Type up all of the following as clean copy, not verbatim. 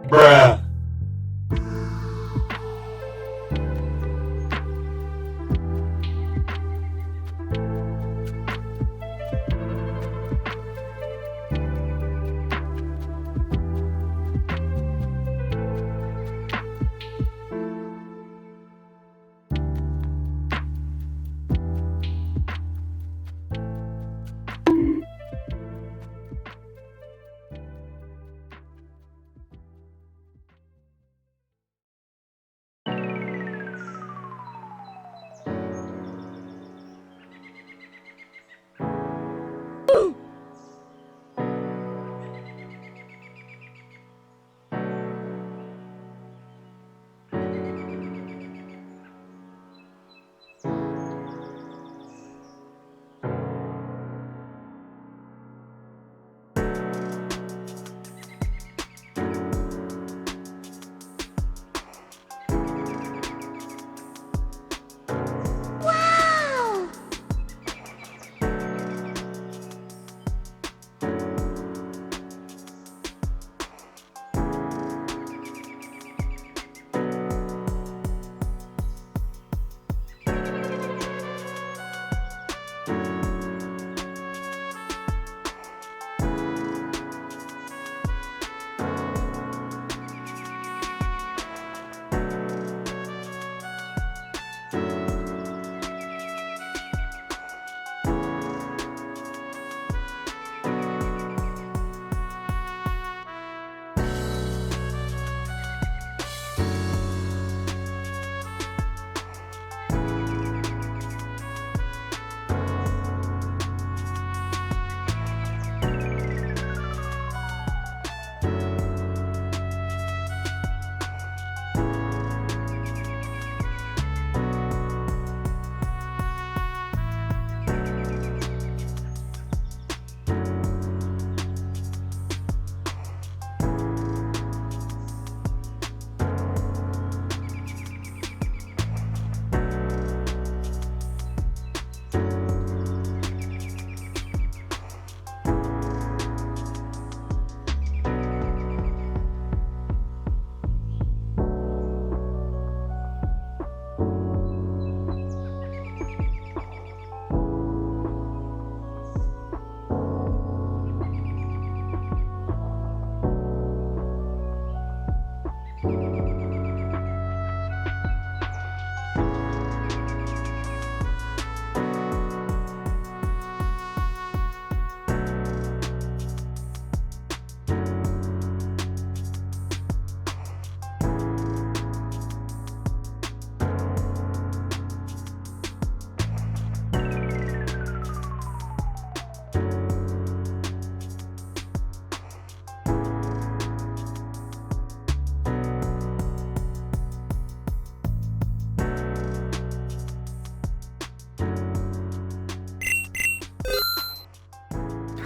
Bruh.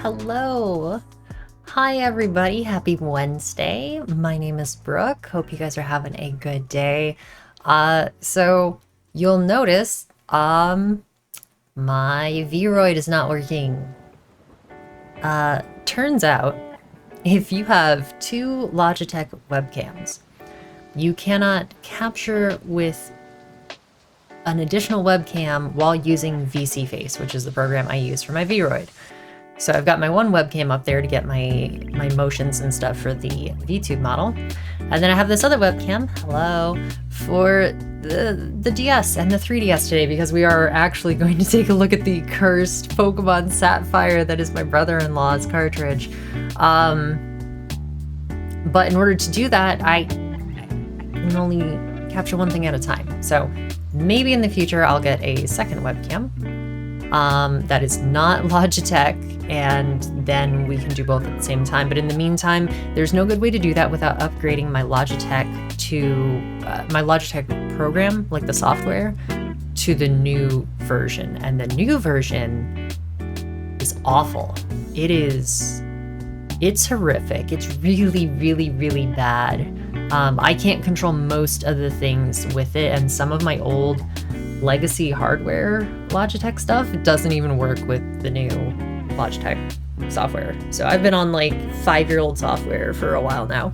Hello. Hi everybody, happy Wednesday. My name is Brooke. Hope you guys are having a good day. So you'll notice my Vroid is not working. Turns out if you have two Logitech webcams, you cannot capture with an additional webcam while using VC Face, which is the program I use for my Vroid. So I've got my one webcam up there to get my motions and stuff for the VTube model. And then I have this other webcam, hello, for the DS and the 3DS today, because we are actually going to take a look at the cursed Pokemon Sapphire that is my brother-in-law's cartridge. But in order to do that, I can only capture one thing at a time. So maybe in the future I'll get a second webcam that is not Logitech, and then we can do both at the same time. But in the meantime, there's no good way to do that without upgrading my Logitech to my Logitech program, like the software, to the new version. And the new version is awful. It's horrific. It's really, really, really bad. I can't control most of the things with it, and some of my old legacy hardware Logitech stuff doesn't even work with the new Logitech software. So I've been on like 5-year-old software for a while now.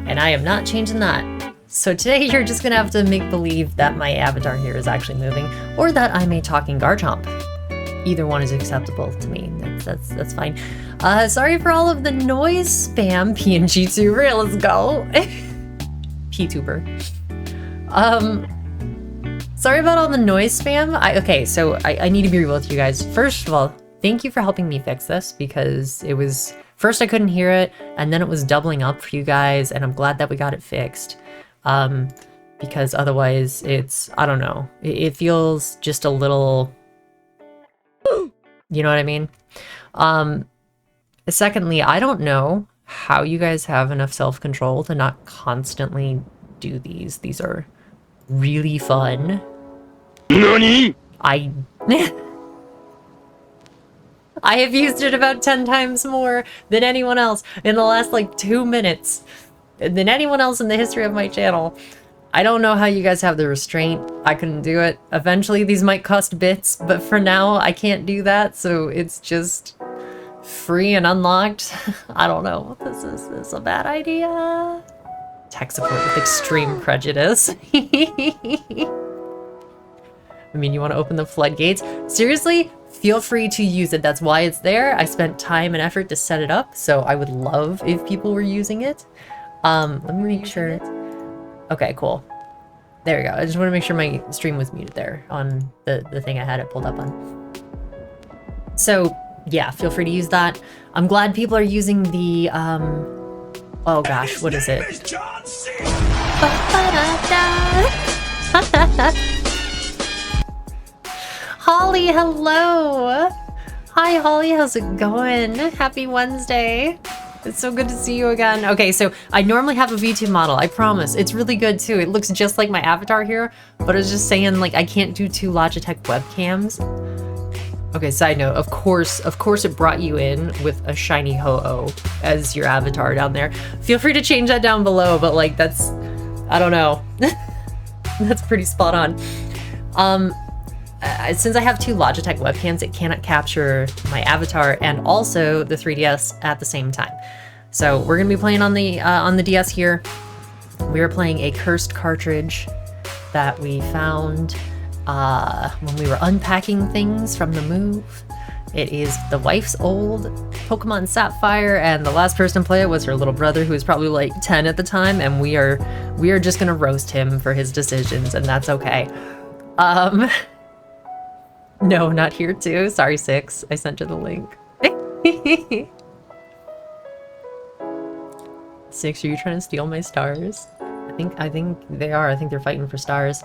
and I am not changing that. So today you're just gonna have to make believe that my avatar here is actually moving, or that I'm a talking Garchomp. Either one is acceptable to me. That's fine. Sorry for all of the noise spam, PNG-tuber. Let's go. VTuber. Sorry about all the noise spam. Okay, so I need to be real with you guys. First of all, thank you for helping me fix this, because it was... First I couldn't hear it, and then it was doubling up for you guys, and I'm glad that we got it fixed. Because otherwise it's... I don't know. It feels just a little... You know what I mean? Secondly, I don't know how you guys have enough self-control to not constantly do these. These are really fun. NANI? I have used it about 10 times more than anyone else in the last like 2 minutes than anyone else in the history of my channel. I don't know how you guys have the restraint. I couldn't do it. Eventually these might cost bits, but for now I can't do that, so it's just free and unlocked. I don't know. Is this a bad idea? Tech support with extreme prejudice. I mean, you want to open the floodgates? Seriously, feel free to use it. That's why it's there. I spent time and effort to set it up, so I would love if people were using it. Let me make sure. Okay, cool. There we go. I just want to make sure my stream was muted there on the thing I had it pulled up on. So, yeah, feel free to use that. I'm glad people are using the, oh gosh, what is it? Holly, hello! Hi, Holly, how's it going? Happy Wednesday. It's so good to see you again. Okay, so I normally have a VTuber model, I promise. It's really good too. It looks just like my avatar here, but I was just saying, like, I can't do 2 Logitech webcams. Okay, side note, of course it brought you in with a shiny Ho-Oh as your avatar down there. Feel free to change that down below, but like, that's, I don't know. That's pretty spot on. Since I have 2 Logitech webcams, it cannot capture my avatar and also the 3DS at the same time. So we're gonna be playing on the DS here. We are playing a cursed cartridge that we found when we were unpacking things from the move. It is the wife's old Pokemon Sapphire, and the last person to play it was her little brother, who was probably like 10 at the time, and we are just gonna roast him for his decisions, and that's okay. No, not here too. Sorry, Six. I sent you the link. Six, are you trying to steal my stars? I think they are. I think they're fighting for stars.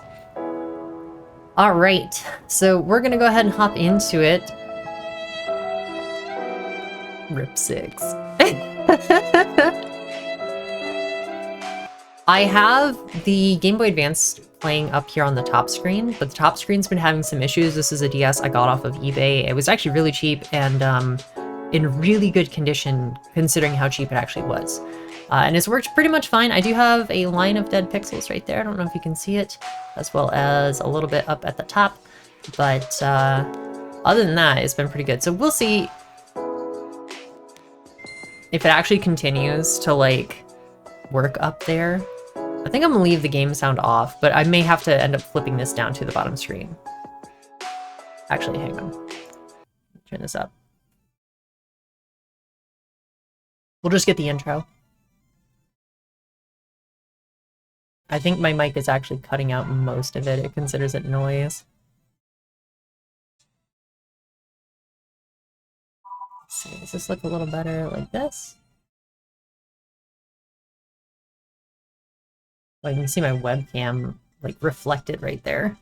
All right, so we're gonna go ahead and hop into it. Rip Six. I have the Game Boy Advance playing up here on the top screen, but the top screen's been having some issues. This is a DS I got off of eBay. It was actually really cheap and in really good condition considering how cheap it actually was. And it's worked pretty much fine. I do have a line of dead pixels right there. I don't know if you can see it, as well as a little bit up at the top. But other than that, it's been pretty good. So we'll see if it actually continues to like work up there. I think I'm gonna leave the game sound off, but I may have to end up flipping this down to the bottom screen. Actually, hang on. Turn this up. We'll just get the intro. I think my mic is actually cutting out most of it. It considers it noise. Let's see, does this look a little better like this? Well, you can see my webcam like reflected right there.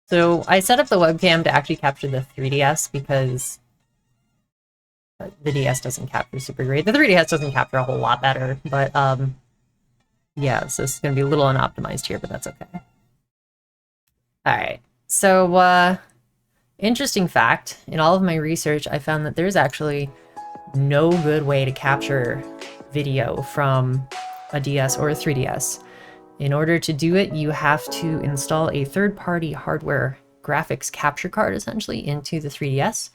So I set up the webcam to actually capture the 3DS because the DS doesn't capture super great. The 3DS doesn't capture a whole lot better, but yeah, so it's gonna be a little unoptimized here, but that's okay. All right, so interesting fact, in all of my research, I found that there's actually no good way to capture video from a DS or a 3DS. In order to do it, you have to install a third-party hardware graphics capture card essentially into the 3DS.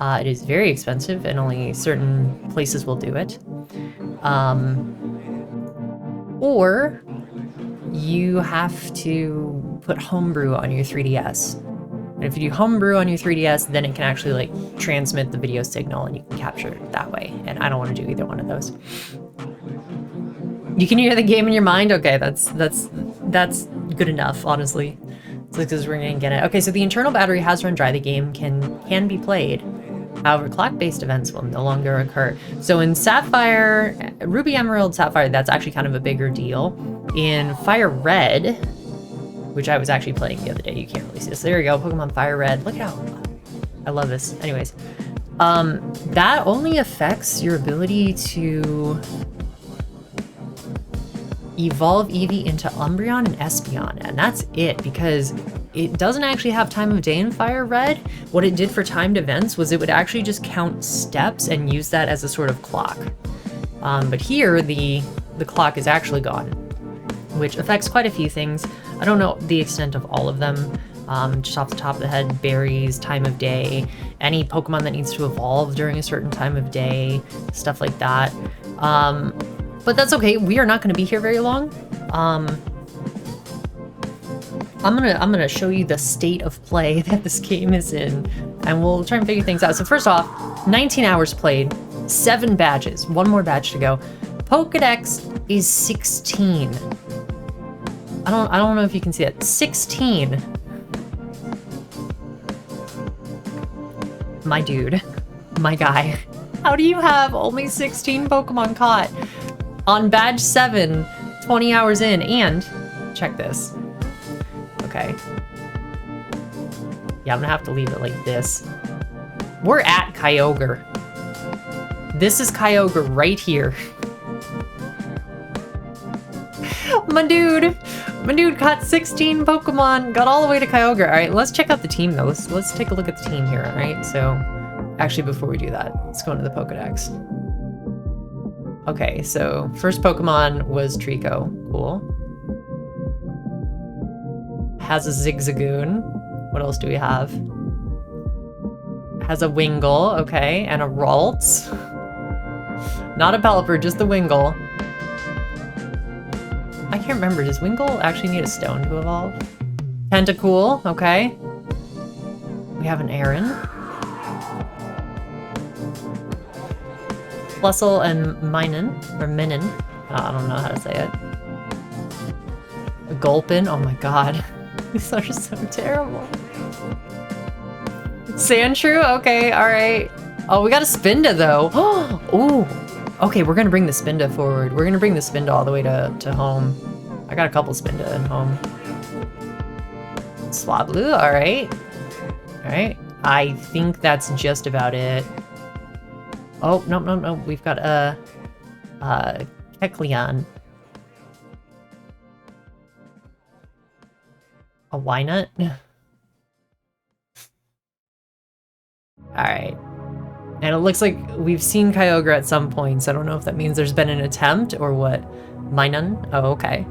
It is very expensive and only certain places will do it. Or you have to put homebrew on your 3DS. And if you do homebrew on your 3DS, then it can actually like transmit the video signal and you can capture it that way. And I don't want to do either one of those. You can hear the game in your mind? Okay, that's good enough, honestly. It's like this, we're gonna get it. Okay, so the internal battery has run dry. The game can be played. However, clock-based events will no longer occur. So in Sapphire, Ruby, Emerald, Sapphire, that's actually kind of a bigger deal. In Fire Red, which I was actually playing the other day, you can't really see this. There we go, Pokemon Fire Red. Look at how I love this. Anyways, that only affects your ability to evolve Eevee into Umbreon and Espeon, and that's it, because it doesn't actually have time of day in Fire Red. What it did for timed events was it would actually just count steps and use that as a sort of clock. But here, the clock is actually gone, which affects quite a few things. I don't know the extent of all of them. Just off the top of the head, berries, time of day, any Pokemon that needs to evolve during a certain time of day, stuff like that. But that's okay. We are not going to be here very long. I'm gonna show you the state of play that this game is in, and we'll try and figure things out. So first off, 19 hours played, 7 badges, 1 more badge to go. Pokedex is 16. I don't know if you can see that. 16. My dude, my guy. How do you have only 16 Pokemon caught on badge 7, 20 hours in? And check this. Okay. Yeah, I'm gonna have to leave it like this. We're at Kyogre. This is Kyogre right here. My dude caught 16 Pokemon, got all the way to Kyogre. All right, let's check out the team though. Let's take a look at the team here, all right? So, actually before we do that, let's go into the Pokedex. Okay, so first Pokemon was Trico. Cool. Has a Zigzagoon. What else do we have? Has a Wingull, okay, and a Ralts. Not a Pelipper, just the Wingull. I can't remember, does Wingull actually need a stone to evolve? Tentacool, okay. We have an Aaron. Plusle and Minun, or Minun. I don't know how to say it. A Gulpin, oh my god. These are so terrible. Sandshrew, okay, alright. Oh, we got a Spinda though. Oh, okay, we're gonna bring the Spinda forward. We're gonna bring the Spinda all the way to home. I got a couple Spinda at home. Swablu, alright. Alright, I think that's just about it. Oh, no, we've got a Kecleon. A Wynut? Alright. And it looks like we've seen Kyogre at some points. I don't know if that means there's been an attempt or what. Minun? Oh, okay.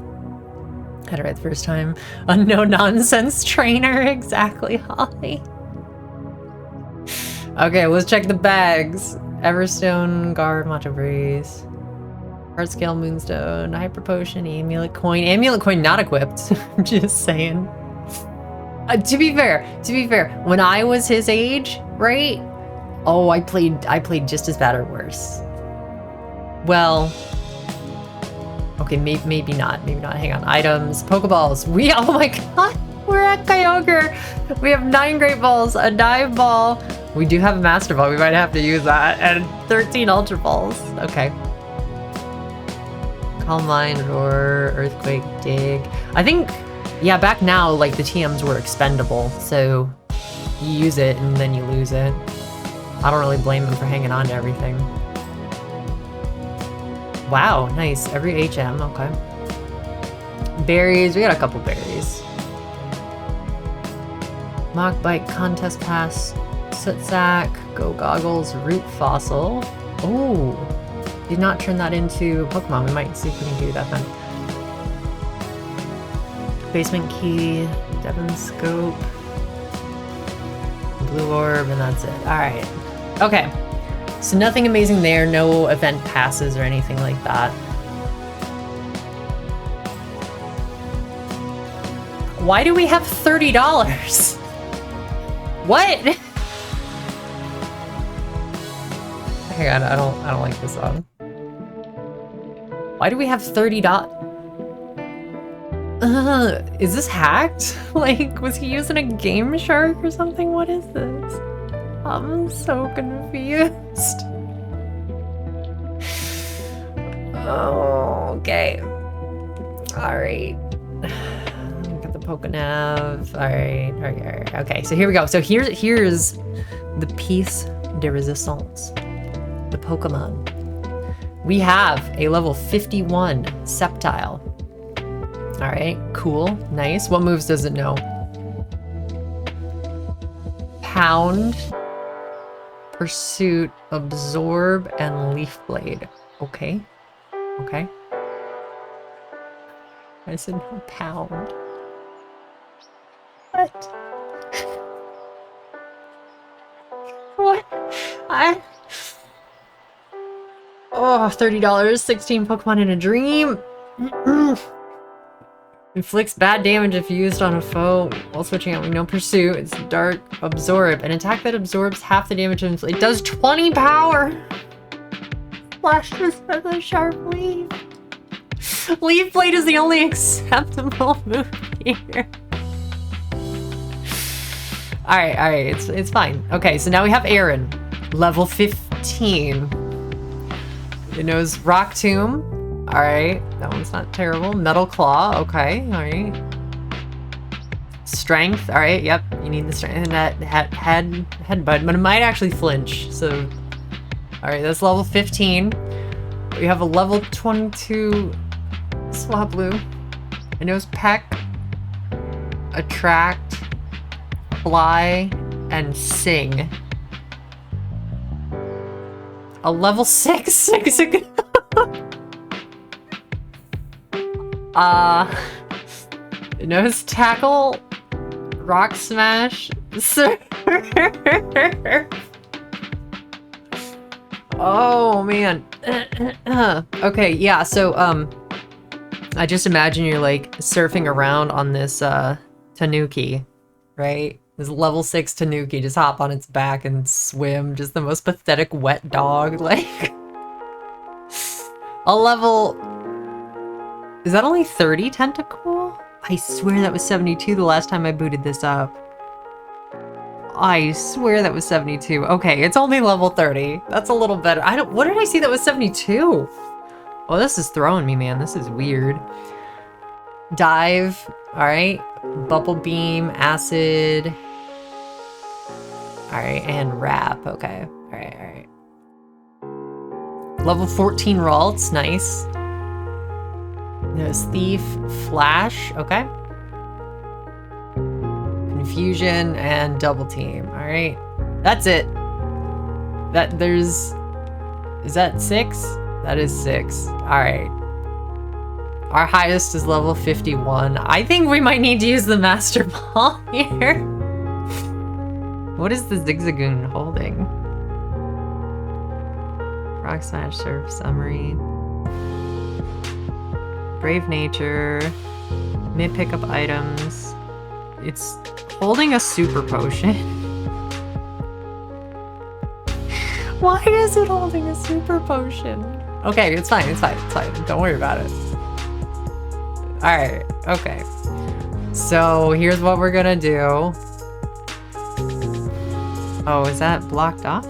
Had it right the first time. A no-nonsense trainer, exactly, Holly. Okay, let's check the bags. Everstone, Guard, Macho Breeze. Hardscale, Moonstone, Hyper Potion, Amulet Coin. Amulet Coin not equipped. I'm just saying. To be fair, when I was his age, right? Oh, I played just as bad or worse. Well, okay, maybe not. Hang on. Items, Pokeballs. Oh my god, we're at Kyogre. We have 9 Great Balls, a Dive Ball. We do have a Master Ball. We might have to use that, and 13 Ultra Balls. Okay. Calm Mind, Roar, Earthquake, Dig. I think, yeah, back now, like, the TMs were expendable, so you use it and then you lose it. I don't really blame them for hanging on to everything. Wow, nice. Every HM, okay. Berries, we got a couple berries. Mock Bite, Contest Pass, Soot Sack, Go Goggles, Root Fossil. Oh, did not turn that into Pokemon. We might see if we can do that then. Basement Key, Devon Scope. Blue orb, and that's it. Alright. Okay. So nothing amazing there, no event passes or anything like that. Why do we have $30? What? Hang on, I don't like this song. Why do we have $30? Is this hacked? Like, was he using a Game Shark or something? What is this? I'm so confused. Oh, okay. Alright. Got the Pokenav. Alright. Okay, so here we go. So here's the piece de resistance. The Pokemon. We have a level 51 Sceptile. Alright, cool. Nice. What moves does it know? Pound, Pursuit, Absorb, and Leaf Blade. Okay. Okay. I said no pound. What? What? Oh, $30, 16 Pokemon in a dream. Inflicts bad damage if used on a foe while switching out with no pursuit. It's Dark Absorb. An attack that absorbs half the damage and it does 20 power. Flashes with a sharp leaf. Leaf Blade is the only acceptable move here. Alright, it's fine. Okay, so now we have Aaron, level 15. It knows Rock Tomb. Alright, that one's not terrible. Metal Claw, okay, alright. Strength, alright, yep, you need the strength. And that headbutt, but it might actually flinch, so... Alright, that's level 15. We have a level 22 Swablu. It knows Peck, Attract, Fly, and Sing. A level 6 again. It knows Tackle, Rock Smash, Oh man. Okay, yeah, so I just imagine you're like surfing around on this Tanuki, right? This level 6 Tanuki, just hop on its back and swim, just the most pathetic wet dog, like a level... Is that only 30 Tentacool? I swear that was 72 the last time I booted this up. I swear that was 72. Okay, it's only level 30. That's a little better. What did I see that was 72? Oh, this is throwing me, man. This is weird. Dive. Alright. Bubble Beam. Acid. Alright, and Wrap. Okay. Alright. Level 14 Ralts. Nice. There's Thief, Flash, okay. Confusion and Double Team, alright. That's it. Is that 6? That is 6, alright. Our highest is level 51. I think we might need to use the Master Ball here. What is the Zigzagoon holding? Rock Smash, Surf, Summary. Brave Nature, may pick up items. It's holding a super potion. Why is it holding a super potion? Okay, it's fine. Don't worry about it. Alright, okay. So here's what we're gonna do. Oh, is that blocked off?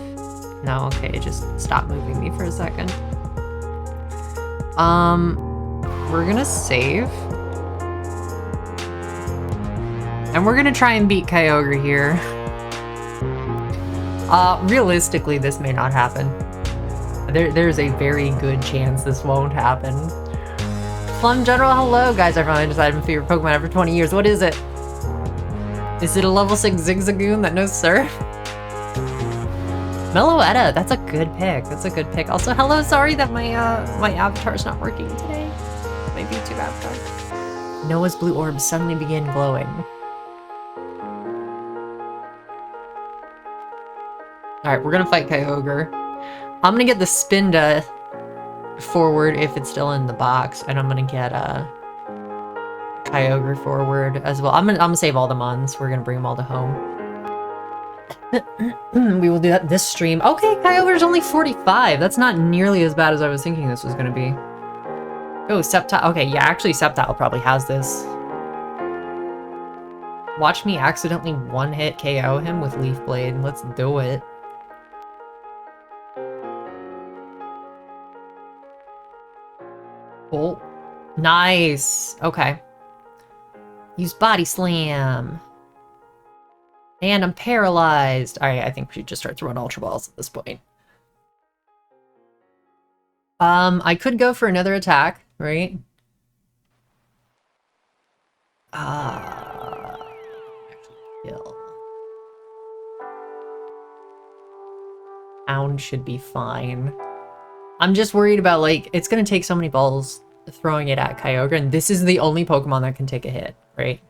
No, okay, just stop moving me for a second. We're gonna save. And we're gonna try and beat Kyogre here. Realistically, this may not happen. There's a very good chance this won't happen. Plum General, hello guys, I finally decided my favorite Pokemon after 20 years. What is it? Is it a level 6 Zigzagoon that knows Surf? Meloetta, that's a good pick. Also, hello, sorry that my my avatar's not working today. My VTuber avatar. Noah's blue orbs suddenly begin glowing. Alright, we're gonna fight Kyogre. I'm gonna get the Spinda forward if it's still in the box, and I'm gonna get Kyogre forward as well. I'm gonna save all the mons. We're gonna bring them all to home. We will do that this stream. Okay, Kyogre's only 45. That's not nearly as bad as I was thinking this was gonna be. Oh, Sceptile. Okay, yeah, actually Sceptile probably has this. Watch me accidentally one-hit KO him with Leaf Blade. Let's do it. Oh, nice. Okay. Use Body Slam. And I'm paralyzed. Alright, I think we should just start throwing Ultra Balls at this point. I could go for another attack, right? Kill. Pound should be fine. I'm just worried about, like, it's gonna take so many balls throwing it at Kyogre, and this is the only Pokemon that can take a hit, right?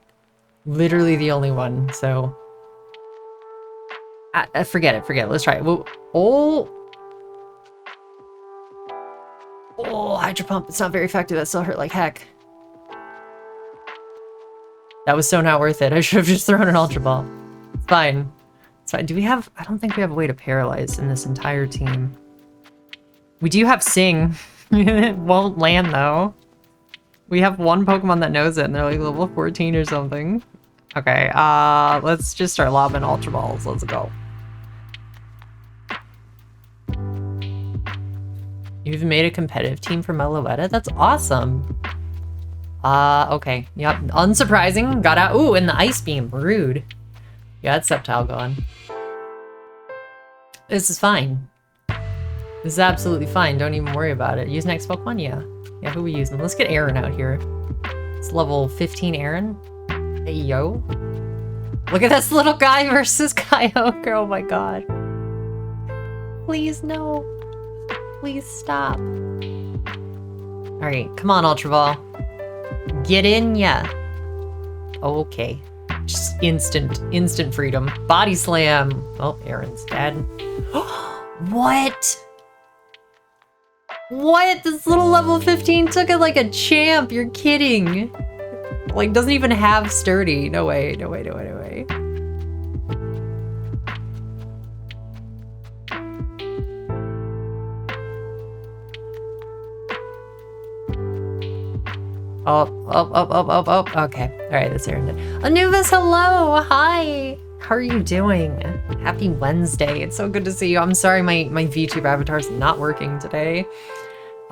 Literally the only one, so... forget it, forget it. Let's try it. Oh! Oh, Hydro Pump. It's not very effective. That still hurt like heck. That was so not worth it. I should have just thrown an Ultra Ball. It's fine. It's fine. Do we have... I don't think we have a way to paralyze in this entire team. We do have Sing. It won't land, though. We have one Pokemon that knows it, and they're like level 14 or something. Okay, let's just start lobbing Ultra Balls. Let's go. You've made a competitive team for Meloetta? That's awesome. Okay. Yep. Unsurprising. Got out. Ooh, and the Ice Beam. Rude. Yeah, it's Sceptile gone. This is fine. This is absolutely fine. Don't even worry about it. Use next Pokemon? Yeah. Yeah, who are we using? Let's get Aaron out here. It's level 15 Aaron. Hey, yo. Look at this little guy versus Kyogre. Oh my god. Please, no. Please stop. Alright, come on, Ultra Ball. Get in, yeah. Okay. Just instant freedom. Body Slam. Oh, Aaron's dead. What? What? This little level 15 took it like a champ. You're kidding. Like, doesn't even have sturdy. No way, no way, no way, no way. Oh. Okay. Alright, that's Aaron. Anubis, hello! Hi! How are you doing? Happy Wednesday. It's so good to see you. I'm sorry my VTuber avatar's not working today.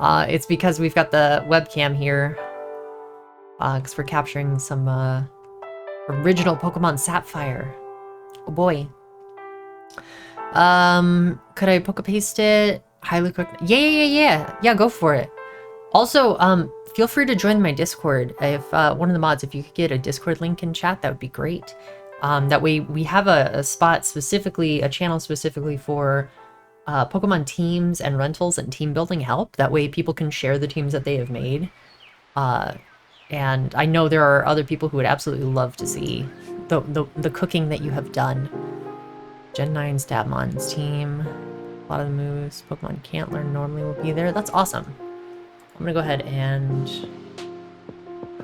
It's because we've got the webcam here. Because we're capturing some original Pokemon Sapphire. Oh boy. Could I Pokepaste it? Highly quick. Yeah, go for it. Also, feel free to join my Discord. If one of the mods, if you could get a Discord link in chat, that would be great. That way we have a spot specifically, a channel specifically for Pokemon teams and rentals and team building help. That way people can share the teams that they have made. And I know there are other people who would absolutely love to see the cooking that you have done. Gen 9 Stabmon's team. A lot of the moves Pokemon can't learn normally will be there. That's awesome. I'm gonna go ahead and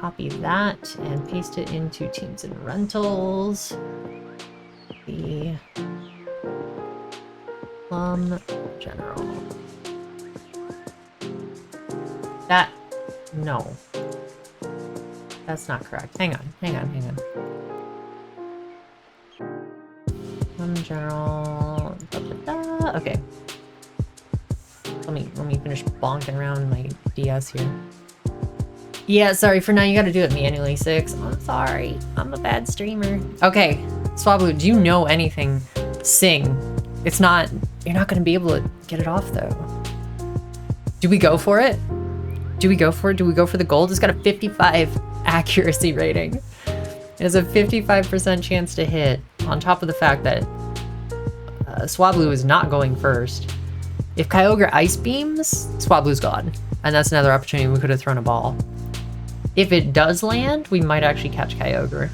copy that and paste it into teams and rentals. The Plum General. That, no. That's not correct. Hang on. Plum General. Okay. Let me finish bonking around my DS here. Yeah, sorry, for now you gotta do it manually, 6. I'm sorry. I'm a bad streamer. Okay, Swablu, do you know anything? Sing. It's not... You're not gonna be able to get it off, though. Do we go for it? Do we go for the gold? It's got a 55 accuracy rating. It has a 55% chance to hit, on top of the fact that Swablu is not going first. If Kyogre Ice Beams, Swablu's gone. And that's another opportunity we could have thrown a ball. If it does land, we might actually catch Kyogre.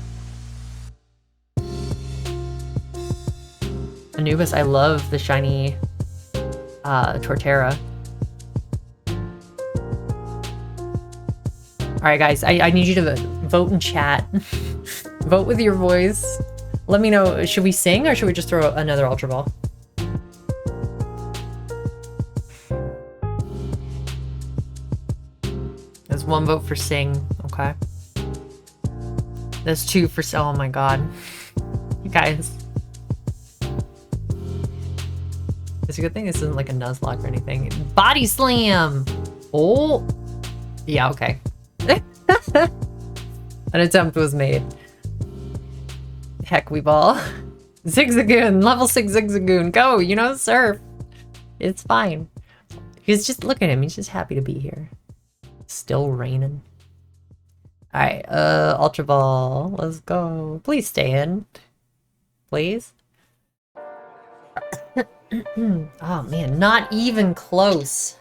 Anubis, I love the shiny Torterra. Alright guys, I need you to vote in chat. Vote with your voice. Let me know, should we sing or should we just throw another Ultra Ball? There's 1 vote for sing, okay. There's 2 for, oh my god. You guys. It's a good thing this isn't like a Nuzlocke or anything. Body slam! Oh! Yeah, okay. An attempt was made. Heck, we ball. Zigzagoon! Level 6 Zigzagoon! Go! You know, surf! It's fine. He's just, look at him, he's just happy to be here. Still raining. Alright, Ultra Ball. Let's go. Please stay in. Please. Oh man, not even close.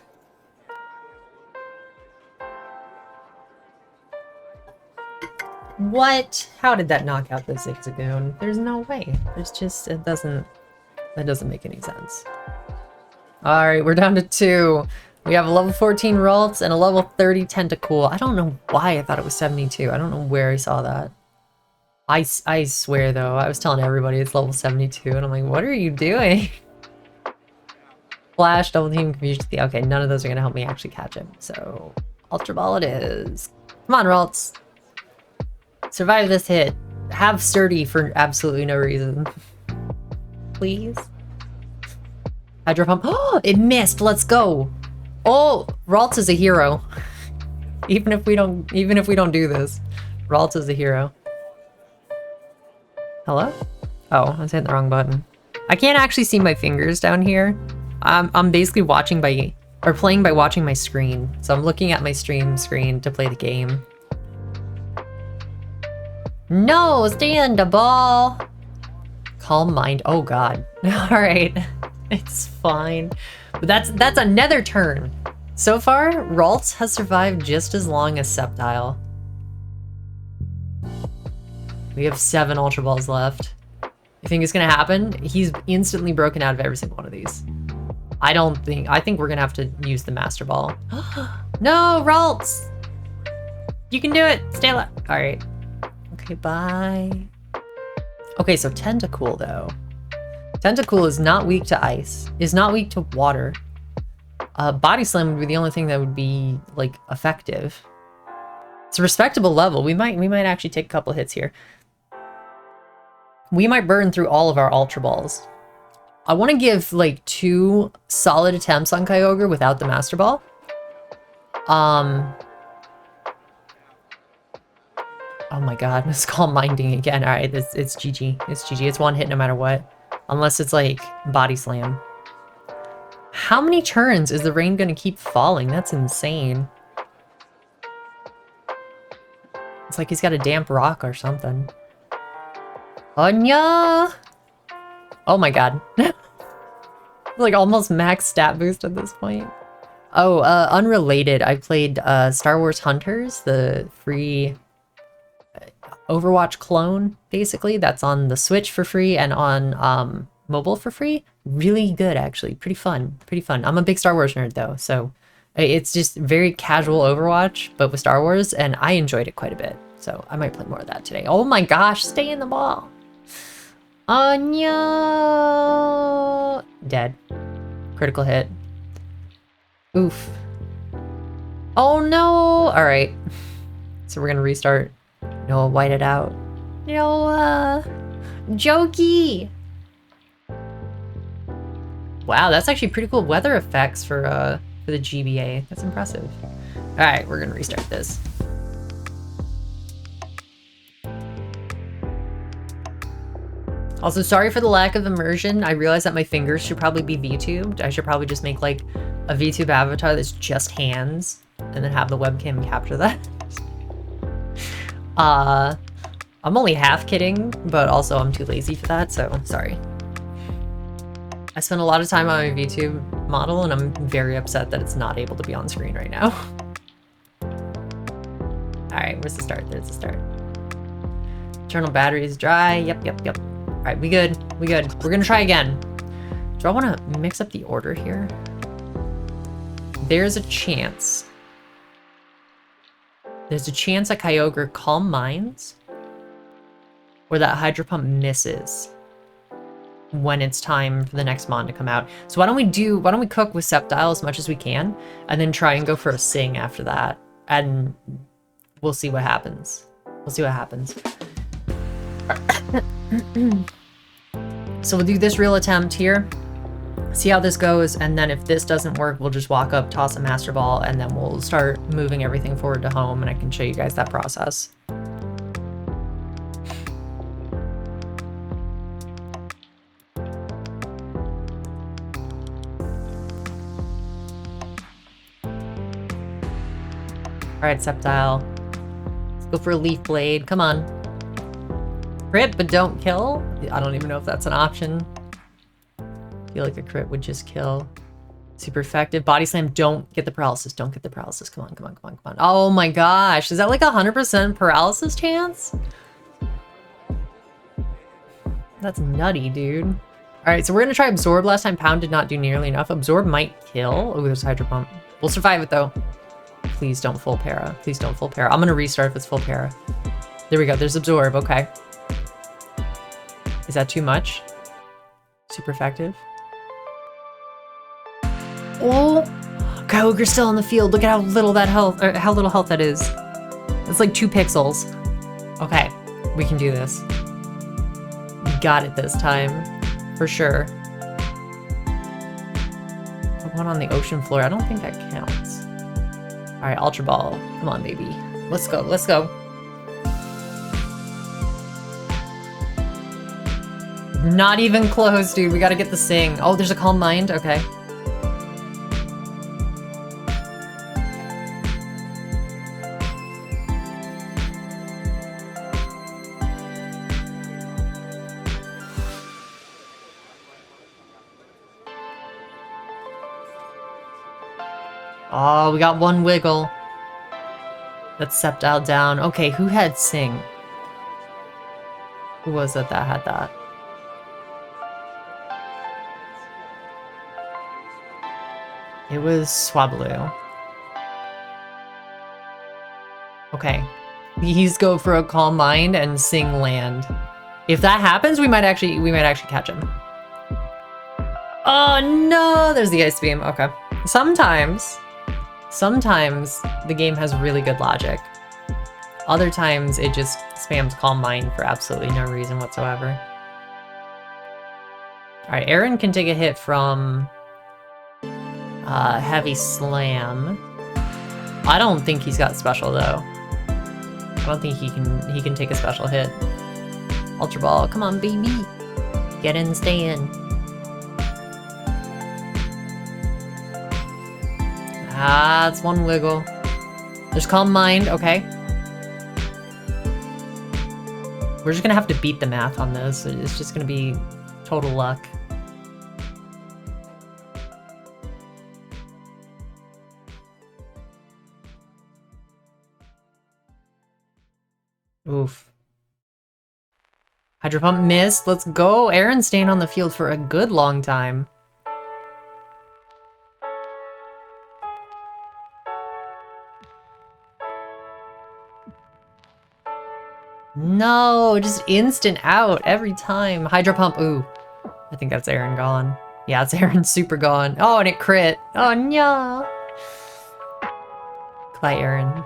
What? How did that knock out the Zigzagoon? There's no way. There's just, that doesn't make any sense. Alright, we're down to 2. We have a level 14 Ralts and a level 30 Tentacool. I don't know why I thought it was 72. I don't know where I saw that. I swear though, I was telling everybody it's level 72 and I'm like, what are you doing? Flash, double team, confusion. Okay, none of those are gonna help me actually catch him. So, Ultra Ball it is. Come on, Ralts. Survive this hit. Have sturdy for absolutely no reason. Please. Hydro Pump. Oh, it missed. Let's go. Oh, Ralts is a hero. Even if we don't do this, Ralts is a hero. Hello? Oh, I was hitting the wrong button. I can't actually see my fingers down here. I'm basically watching playing by watching my screen. So I'm looking at my stream screen to play the game. No, stay in the ball. Calm mind. Oh god. All right, it's fine. But that's another turn. So far, Ralts has survived just as long as Sceptile. We have 7 Ultra Balls left. You think it's gonna happen? He's instantly broken out of every single one of these. I think we're gonna have to use the Master Ball. No, Ralts! You can do it! Stay alive. Alright. Okay, bye. Okay, so Tentacool though. Tentacool is not weak to ice, is not weak to water. Body Slam would be the only thing that would be, like, effective. It's a respectable level. We might actually take a couple hits here. We might burn through all of our Ultra Balls. I want to give, like, 2 solid attempts on Kyogre without the Master Ball. Oh my god, it's called minding again. Alright, it's GG. It's GG. It's 1 hit no matter what. Unless it's, like, Body Slam. How many turns is the rain gonna keep falling? That's insane. It's like he's got a damp rock or something. Anya! Oh my god. Like almost max stat boost at this point. Oh, unrelated. I played Star Wars Hunters, the free Overwatch clone, basically. That's on the Switch for free and on mobile for free. Really good, actually. Pretty fun. Pretty fun. I'm a big Star Wars nerd, though, so it's just very casual Overwatch, but with Star Wars, and I enjoyed it quite a bit. So I might play more of that today. Oh my gosh, stay in the ball. Anya! Dead. Critical hit. Oof. Oh no! Alright. So we're gonna restart. No, white it out. No, Jokey! Wow, that's actually pretty cool weather effects for the GBA. That's impressive. Alright, we're gonna restart this. Also, sorry for the lack of immersion. I realize that my fingers should probably be VTubed. I should probably just make like a VTube avatar that's just hands and then have the webcam capture that. I'm only half kidding, but also I'm too lazy for that, so sorry. I spent a lot of time on my VTube model and I'm very upset that it's not able to be on screen right now. Alright, where's the start? There's the start. Internal battery is dry. Yep. Alright, we good. We good. We're gonna try again. Do I want to mix up the order here? There's a chance. There's a chance that Kyogre Calm Minds or that Hydro Pump misses when it's time for the next Mon to come out. So why don't we cook with Sceptile as much as we can and then try and go for a Sing after that, and we'll see what happens. We'll see what happens. So we'll do this real attempt here, see how this goes, and then if this doesn't work, we'll just walk up, toss a Master Ball, and then we'll start moving everything forward to home, and I can show you guys that process. Alright, Sceptile. Let's go for a Leaf Blade. Come on. Crit, but don't kill? I don't even know if that's an option. I feel like a crit would just kill. Super effective. Body Slam, don't get the paralysis. Don't get the paralysis. Come on, come on, come on, come on. Oh my gosh. Is that like 100% paralysis chance? That's nutty, dude. Alright, so we're gonna try Absorb. Last time Pound did not do nearly enough. Absorb might kill. Oh, there's Hydro Pump. We'll survive it though. Please don't full para. Please don't full para. I'm gonna restart if it's full para. There we go. There's Absorb. Okay. Is that too much? Super effective. Oh! Kyogre's still in the field. Look at how little that health, or how little health that is. It's like 2 pixels. Okay. We can do this. We got it this time. For sure. The one on the ocean floor. I don't think that counts. Alright, Ultra Ball. Come on, baby. Let's go, let's go. Not even close, dude. We gotta get the Sing. Oh, there's a Calm Mind? Okay. Oh, we got 1 Wiggle. That's Sceptile down. Okay, who had Sing? Who was it that had that? It was Swablu. Okay. Please go for a Calm Mind and Sing land. If that happens, we might actually catch him. Oh no! There's the Ice Beam. Okay. Sometimes the game has really good logic. Other times it just spams Calm Mind for absolutely no reason whatsoever. Alright, Aaron can take a hit from Heavy Slam. I don't think he's got special though. I don't think he can take a special hit. Ultra Ball, come on baby. Get in, stay in. Ah, it's 1 Wiggle. There's Calm Mind, okay. We're just gonna have to beat the math on this. It's just gonna be total luck. Oof. Hydro Pump missed. Let's go. Aaron's staying on the field for a good long time. No, just instant out every time. Hydro Pump. Ooh. I think that's Aaron gone. Yeah, it's Aaron super gone. Oh, and it crit. Oh, no. Goodbye, Aaron.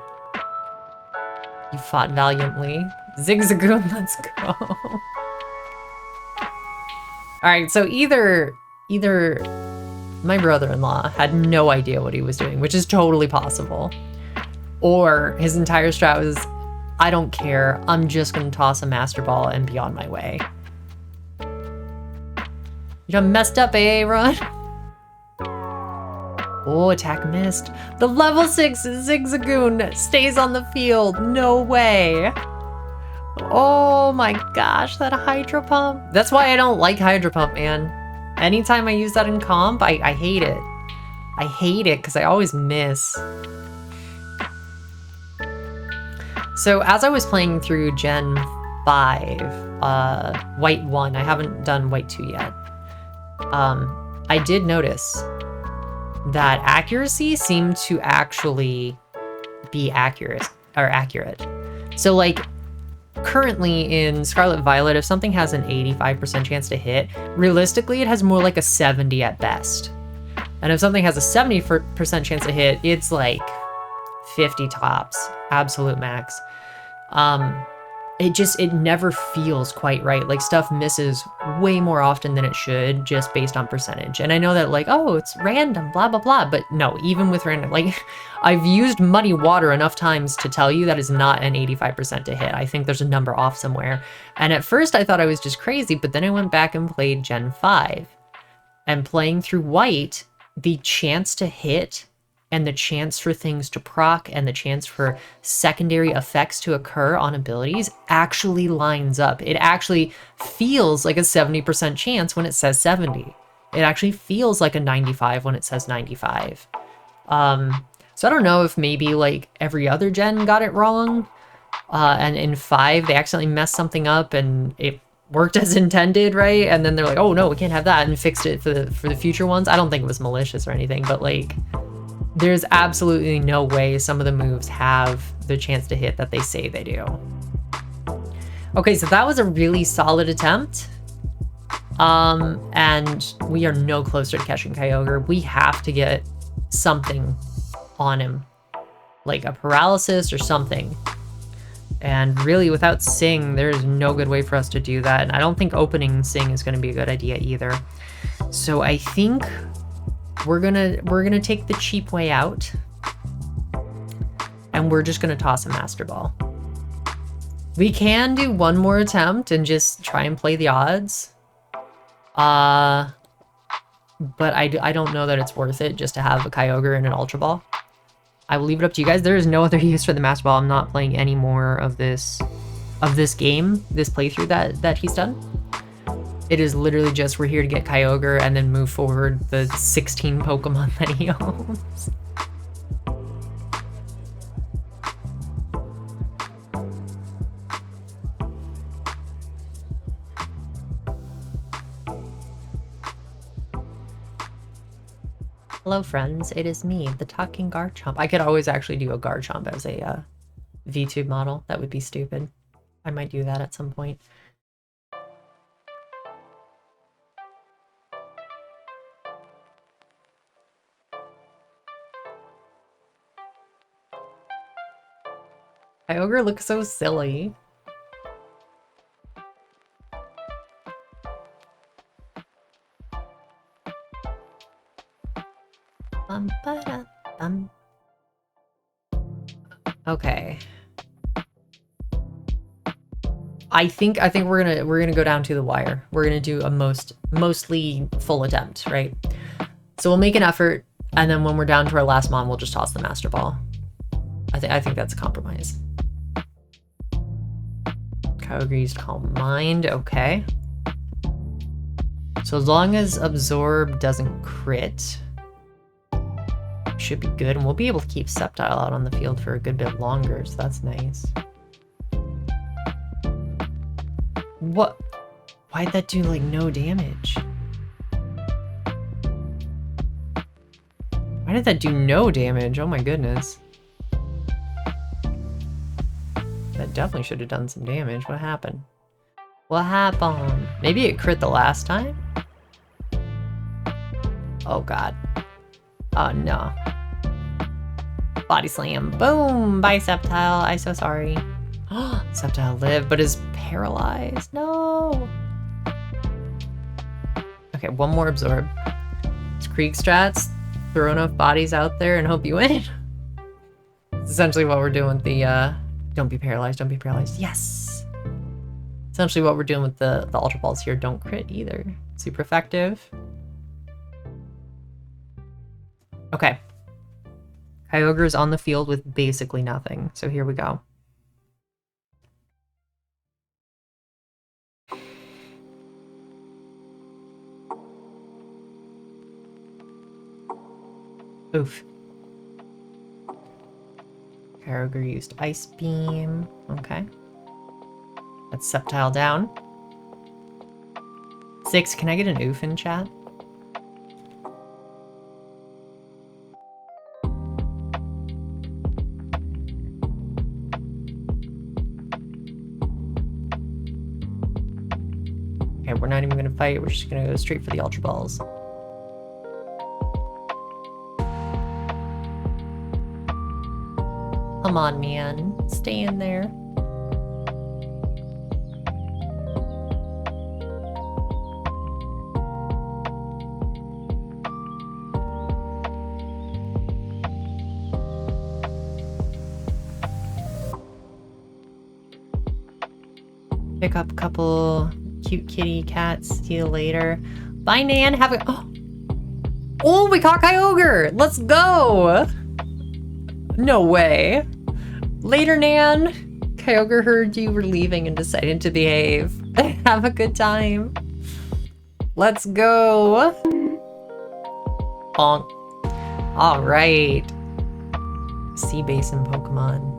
You fought valiantly. Zigzagoon, let's go. Alright, so either my brother-in-law had no idea what he was doing, which is totally possible, or his entire strat was, I don't care, I'm just gonna toss a Master Ball and be on my way. You done messed up, Aaron. Oh, attack missed. The level 6 Zigzagoon stays on the field. No way. Oh my gosh, that Hydro Pump. That's why I don't like Hydro Pump, man. Anytime I use that in comp, I hate it. I hate it because I always miss. So as I was playing through Gen 5, White 1, I haven't done White 2 yet. I did notice that accuracy seemed to actually be accurate. So like currently in Scarlet Violet, if something has an 85% chance to hit, realistically it has more like a 70 at best. And if something has a 70% chance to hit, it's like 50 tops, absolute max. It never feels quite right. Like stuff misses way more often than it should just based on percentage. And I know that like, oh, it's random, blah, blah, blah. But no, even with random, like I've used Muddy Water enough times to tell you that is not an 85% to hit. I think there's a number off somewhere. And at first I thought I was just crazy, but then I went back and played Gen 5. And playing through White, the chance to hit and the chance for things to proc and the chance for secondary effects to occur on abilities actually lines up. It actually feels like a 70% chance when it says 70. It actually feels like a 95 when it says 95. So I don't know if maybe like every other gen got it wrong. And in 5, they accidentally messed something up and it worked as intended, right? And then they're like, oh no, we can't have that, and fixed it for the future ones. I don't think it was malicious or anything, but like, there's absolutely no way some of the moves have the chance to hit that they say they do. Okay, so that was a really solid attempt. And we are no closer to catching Kyogre. We have to get something on him, like a paralysis or something. And really, without Sing, there's no good way for us to do that. And I don't think opening Sing is going to be a good idea either. So I think we're gonna take the cheap way out, and we're just gonna toss a Master Ball. We can do one more attempt and just try and play the odds. But I don't know that it's worth it just to have a Kyogre and an Ultra Ball. I will leave it up to you guys. There is no other use for the Master Ball. I'm not playing any more of this game, this playthrough that he's done. It is literally just we're here to get Kyogre and then move forward the 16 Pokemon that he owns. Hello friends, it is me, the talking Garchomp. I could always actually do a Garchomp as a VTuber model. That would be stupid. I might do that at some point. Kyogre looks so silly. Okay. I think we're gonna go down to the wire. We're gonna do a mostly full attempt, right? So we'll make an effort, and then when we're down to our last mon, we'll just toss the Master Ball. I think that's a compromise. Kyogre used Calm Mind, okay. So as long as Absorb doesn't crit, should be good, and we'll be able to keep Sceptile out on the field for a good bit longer, so that's nice. What? Why'd that do, like, no damage? Why did that do no damage? Oh my goodness. That definitely should have done some damage. What happened? What happened? Maybe it crit the last time? Oh god. Oh no. Body slam. Boom! Bye, Sceptile. I'm so sorry. Sceptile lived, but is paralyzed. No! Okay, one more absorb. It's Krieg strats. Throw enough bodies out there and hope you win. It's essentially what we're doing with the, don't be paralyzed, don't be paralyzed. Yes! Essentially what we're doing with the Ultra Balls here. Don't crit either. Super effective. Okay. Kyogre is on the field with basically nothing, so here we go. Oof. Kyogre used Ice Beam. Okay. Let's Sceptile down. 6, can I get an oof in chat? Okay, we're not even gonna fight. We're just gonna go straight for the Ultra Balls. Come on, man. Stay in there. Pick up a couple cute kitty cats. See you later. Bye, Nan. Have a... Oh, we caught Kyogre! Let's go! No way. Later, Nan. Kyogre heard you were leaving and decided to behave. Have a good time. Let's go. Bonk. Alright. Sea Basin Pokemon.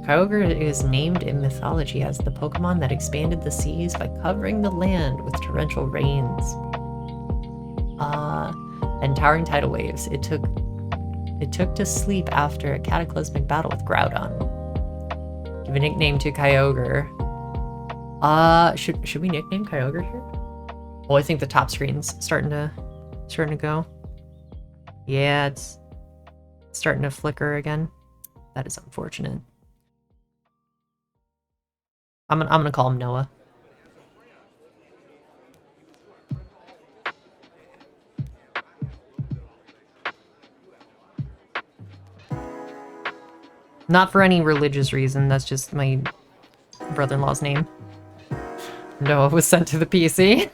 Kyogre is named in mythology as the Pokemon that expanded the seas by covering the land with torrential rains. And towering tidal waves. It took to sleep after a cataclysmic battle with Groudon. Give a nickname to Kyogre. Should we nickname Kyogre here? Oh, I think the top screen's starting to go. Yeah, it's starting to flicker again. That is unfortunate. I'm gonna call him Noah. Not for any religious reason, that's just my brother-in-law's name. Noah was sent to the PC.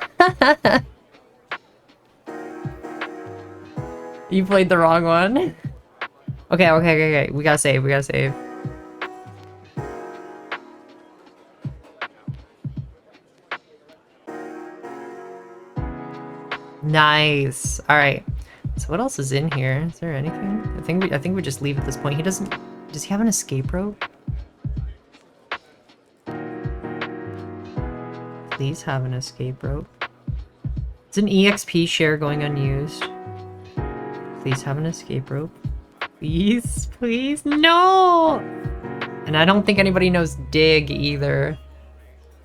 You played the wrong one. Okay. We gotta save. Nice. Alright. So what else is in here? Is there anything? I think we just leave at this point. Does he have an escape rope? Please have an escape rope. Is an EXP share going unused? Please have an escape rope. Please, please, no! And I don't think anybody knows dig either.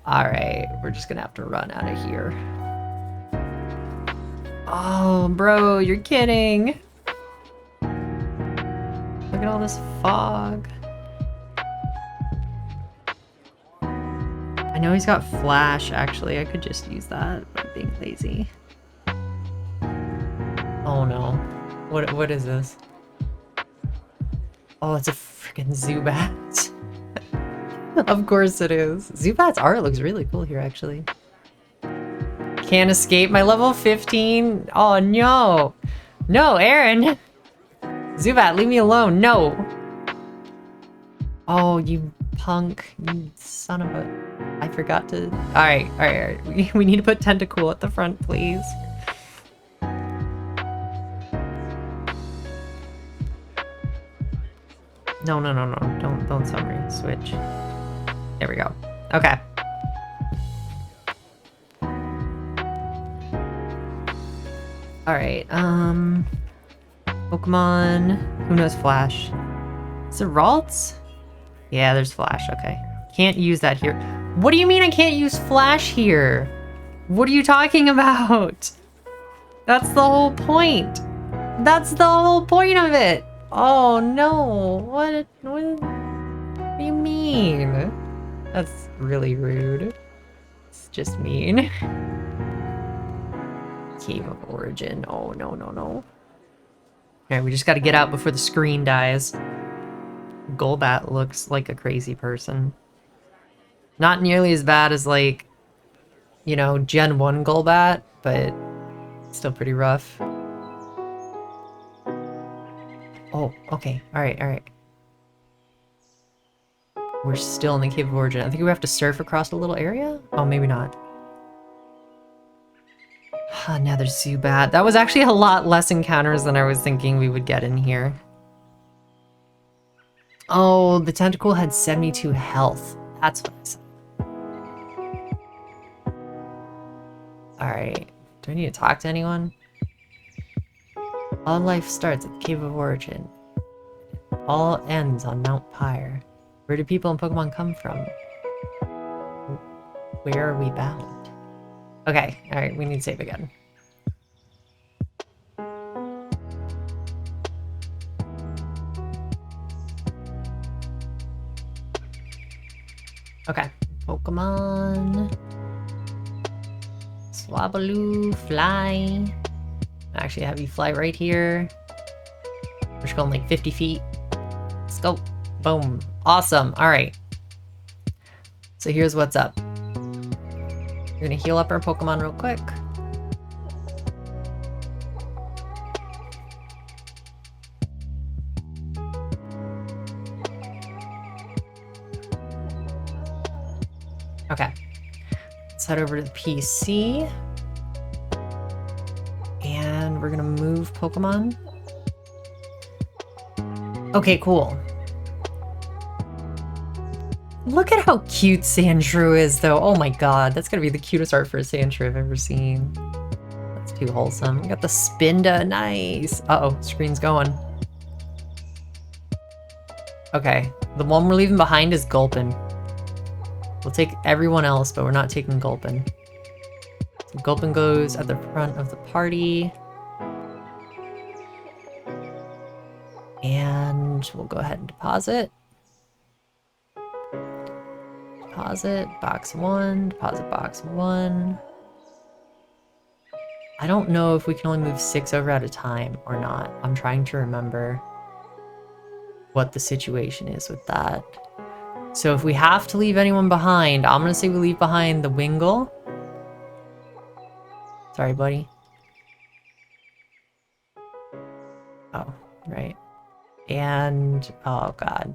Alright, we're just gonna have to run out of here. Oh, bro, you're kidding. Look at all this fog. I know he's got flash, actually. I could just use that, but I'm being lazy. Oh no. What is this? Oh, it's a freaking Zubat. Of course it is. Zubat's art looks really cool here, actually. Can't escape my level 15. Oh no. No, Aaron. Zubat, leave me alone. No. Oh, you punk. You son of a... I forgot to... Alright. We need to put Tentacool at the front, please. No. Don't summary. Switch. There we go. Okay. Alright, Pokemon... Who knows Flash? Is it Ralts? Yeah, there's Flash, okay. Can't use that here. What do you mean I can't use Flash here? What are you talking about? That's the whole point. That's the whole point of it. Oh no, what do you mean? That's really rude. It's just mean. Cave of Origin. Oh, no. Alright, we just gotta get out before the screen dies. Golbat looks like a crazy person. Not nearly as bad as, like, you know, Gen 1 Golbat, but still pretty rough. Oh, okay. Alright. We're still in the Cave of Origin. I think we have to surf across a little area? Oh, maybe not. Now there's Zubat. That was actually a lot less encounters than I was thinking we would get in here. Oh, the Tentacool had 72 health. That's what I said. Alright. Do I need to talk to anyone? All life starts at the Cave of Origin. All ends on Mount Pyre. Where do people and Pokemon come from? Where are we bound? Okay, alright, we need to save again. Okay, Pokemon. Swablu, fly. Actually, have you fly right here. We're just going like 50 feet. Let's go. Boom. Awesome. All right. So here's what's up. We're gonna heal up our Pokemon real quick. Okay. Let's head over to the PC. And we're gonna move Pokemon. Okay, cool. Look at how cute Sandshrew is, though. Oh my god, that's gonna be the cutest art for a Sandshrew I've ever seen. That's too wholesome. We got the Spinda, nice. Uh-oh, screen's going. Okay, the one we're leaving behind is Gulpin. We'll take everyone else, but we're not taking Gulpin. So Gulpin goes at the front of the party. And we'll go ahead and deposit. Deposit box 1, deposit box 1. I don't know if we can only move 6 over at a time or not. I'm trying to remember what the situation is with that. So if we have to leave anyone behind, I'm gonna say we leave behind the Wingull. Sorry, buddy. Oh, right. And, oh god.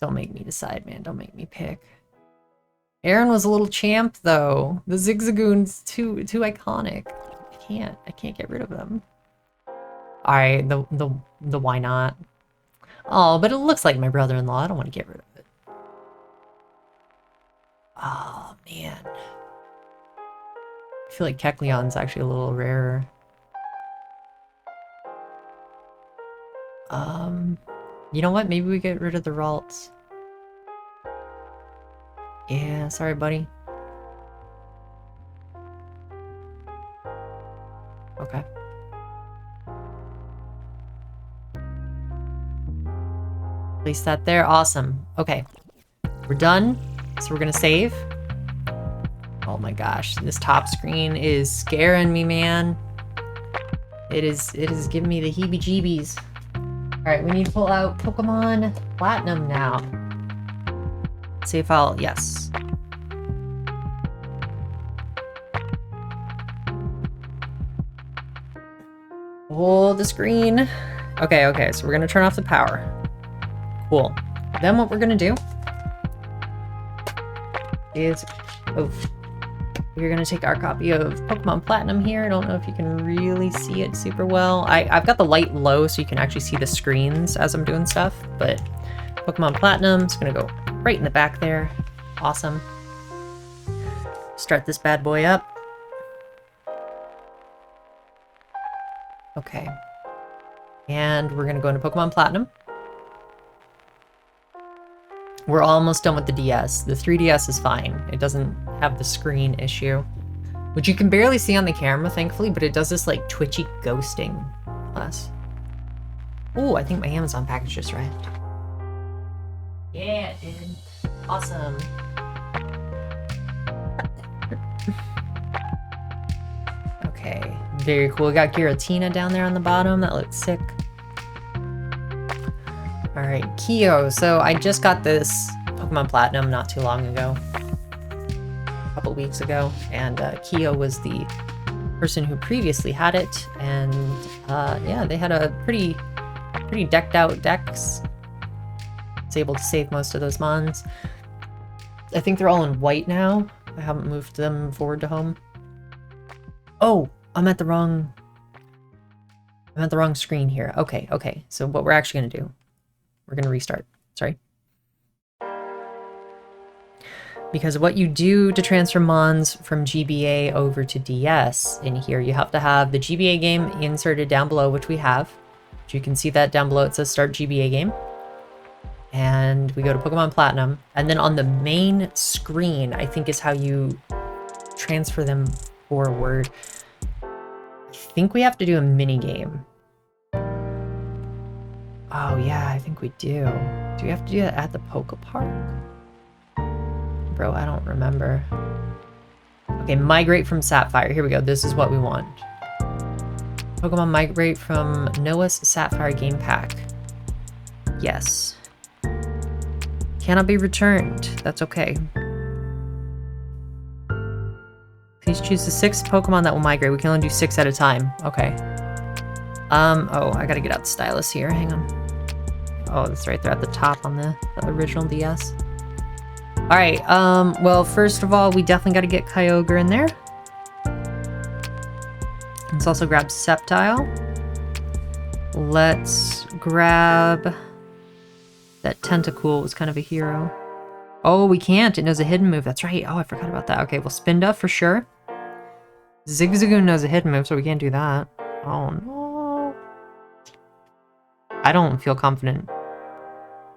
Don't make me decide, man. Don't make me pick. Aaron was a little champ, though. The Zigzagoon's too iconic. I can't get rid of them. Alright, the why not? Oh, but it looks like my brother-in-law. I don't want to get rid of it. Oh, man. I feel like Kecleon's actually a little rarer. You know what? Maybe we get rid of the Ralts. Yeah, sorry, buddy. Okay. Place that there. Awesome. Okay. We're done. So we're gonna save. Oh my gosh. This top screen is scaring me, man. It is giving me the heebie-jeebies. Alright, we need to pull out Pokemon Platinum now. Save file, yes. Hold the screen. Okay, so we're gonna turn off the power. Cool. Then what we're gonna do is, we're gonna take our copy of Pokemon Platinum here. I don't know if you can really see it super well. I've got the light low so you can actually see the screens as I'm doing stuff, but Pokemon Platinum is gonna go right in the back there. Awesome. Start this bad boy up. Okay. And we're gonna go into Pokemon Platinum. We're almost done with the DS. The 3DS is fine. It doesn't have the screen issue, which you can barely see on the camera, thankfully, but it does this like twitchy ghosting less. Oh, I think my Amazon package just arrived. Yeah, it did. Awesome. Okay, very cool. We got Giratina down there on the bottom. That looks sick. Alright, Kyo. So I just got this Pokemon Platinum not too long ago. A couple weeks ago. And Kyo was the person who previously had it. And yeah, they had a pretty decked out decks. It's able to save most of those mons. I think they're all in white now. I haven't moved them forward to home. Oh, I'm at the wrong screen here. Okay. So what we're actually gonna do, we're gonna restart. Sorry. Because what you do to transfer mons from GBA over to DS in here, you have to have the GBA game inserted down below, which we have. So you can see that down below. It says start GBA game. And we go to Pokemon Platinum. And then on the main screen, I think is how you transfer them forward. I think we have to do a mini game. Oh yeah, I think we do. Do we have to do that at the Poke Park? Bro, I don't remember. Okay, migrate from Sapphire. Here we go. This is what we want. Pokemon migrate from Noah's Sapphire game pack. Yes. Cannot be returned. That's okay. Please choose the 6 Pokemon that will migrate. We can only do 6 at a time. Okay. Oh, I gotta get out the stylus here. Hang on. Oh, that's right there at the top on the original DS. Alright, well, first of all, we definitely gotta get Kyogre in there. Let's also grab Sceptile. Let's grab... That Tentacool was kind of a hero. Oh, we can't. It knows a hidden move. That's right. Oh, I forgot about that. Okay, well, Spinda for sure. Zigzagoon knows a hidden move, so we can't do that. Oh, no. I don't feel confident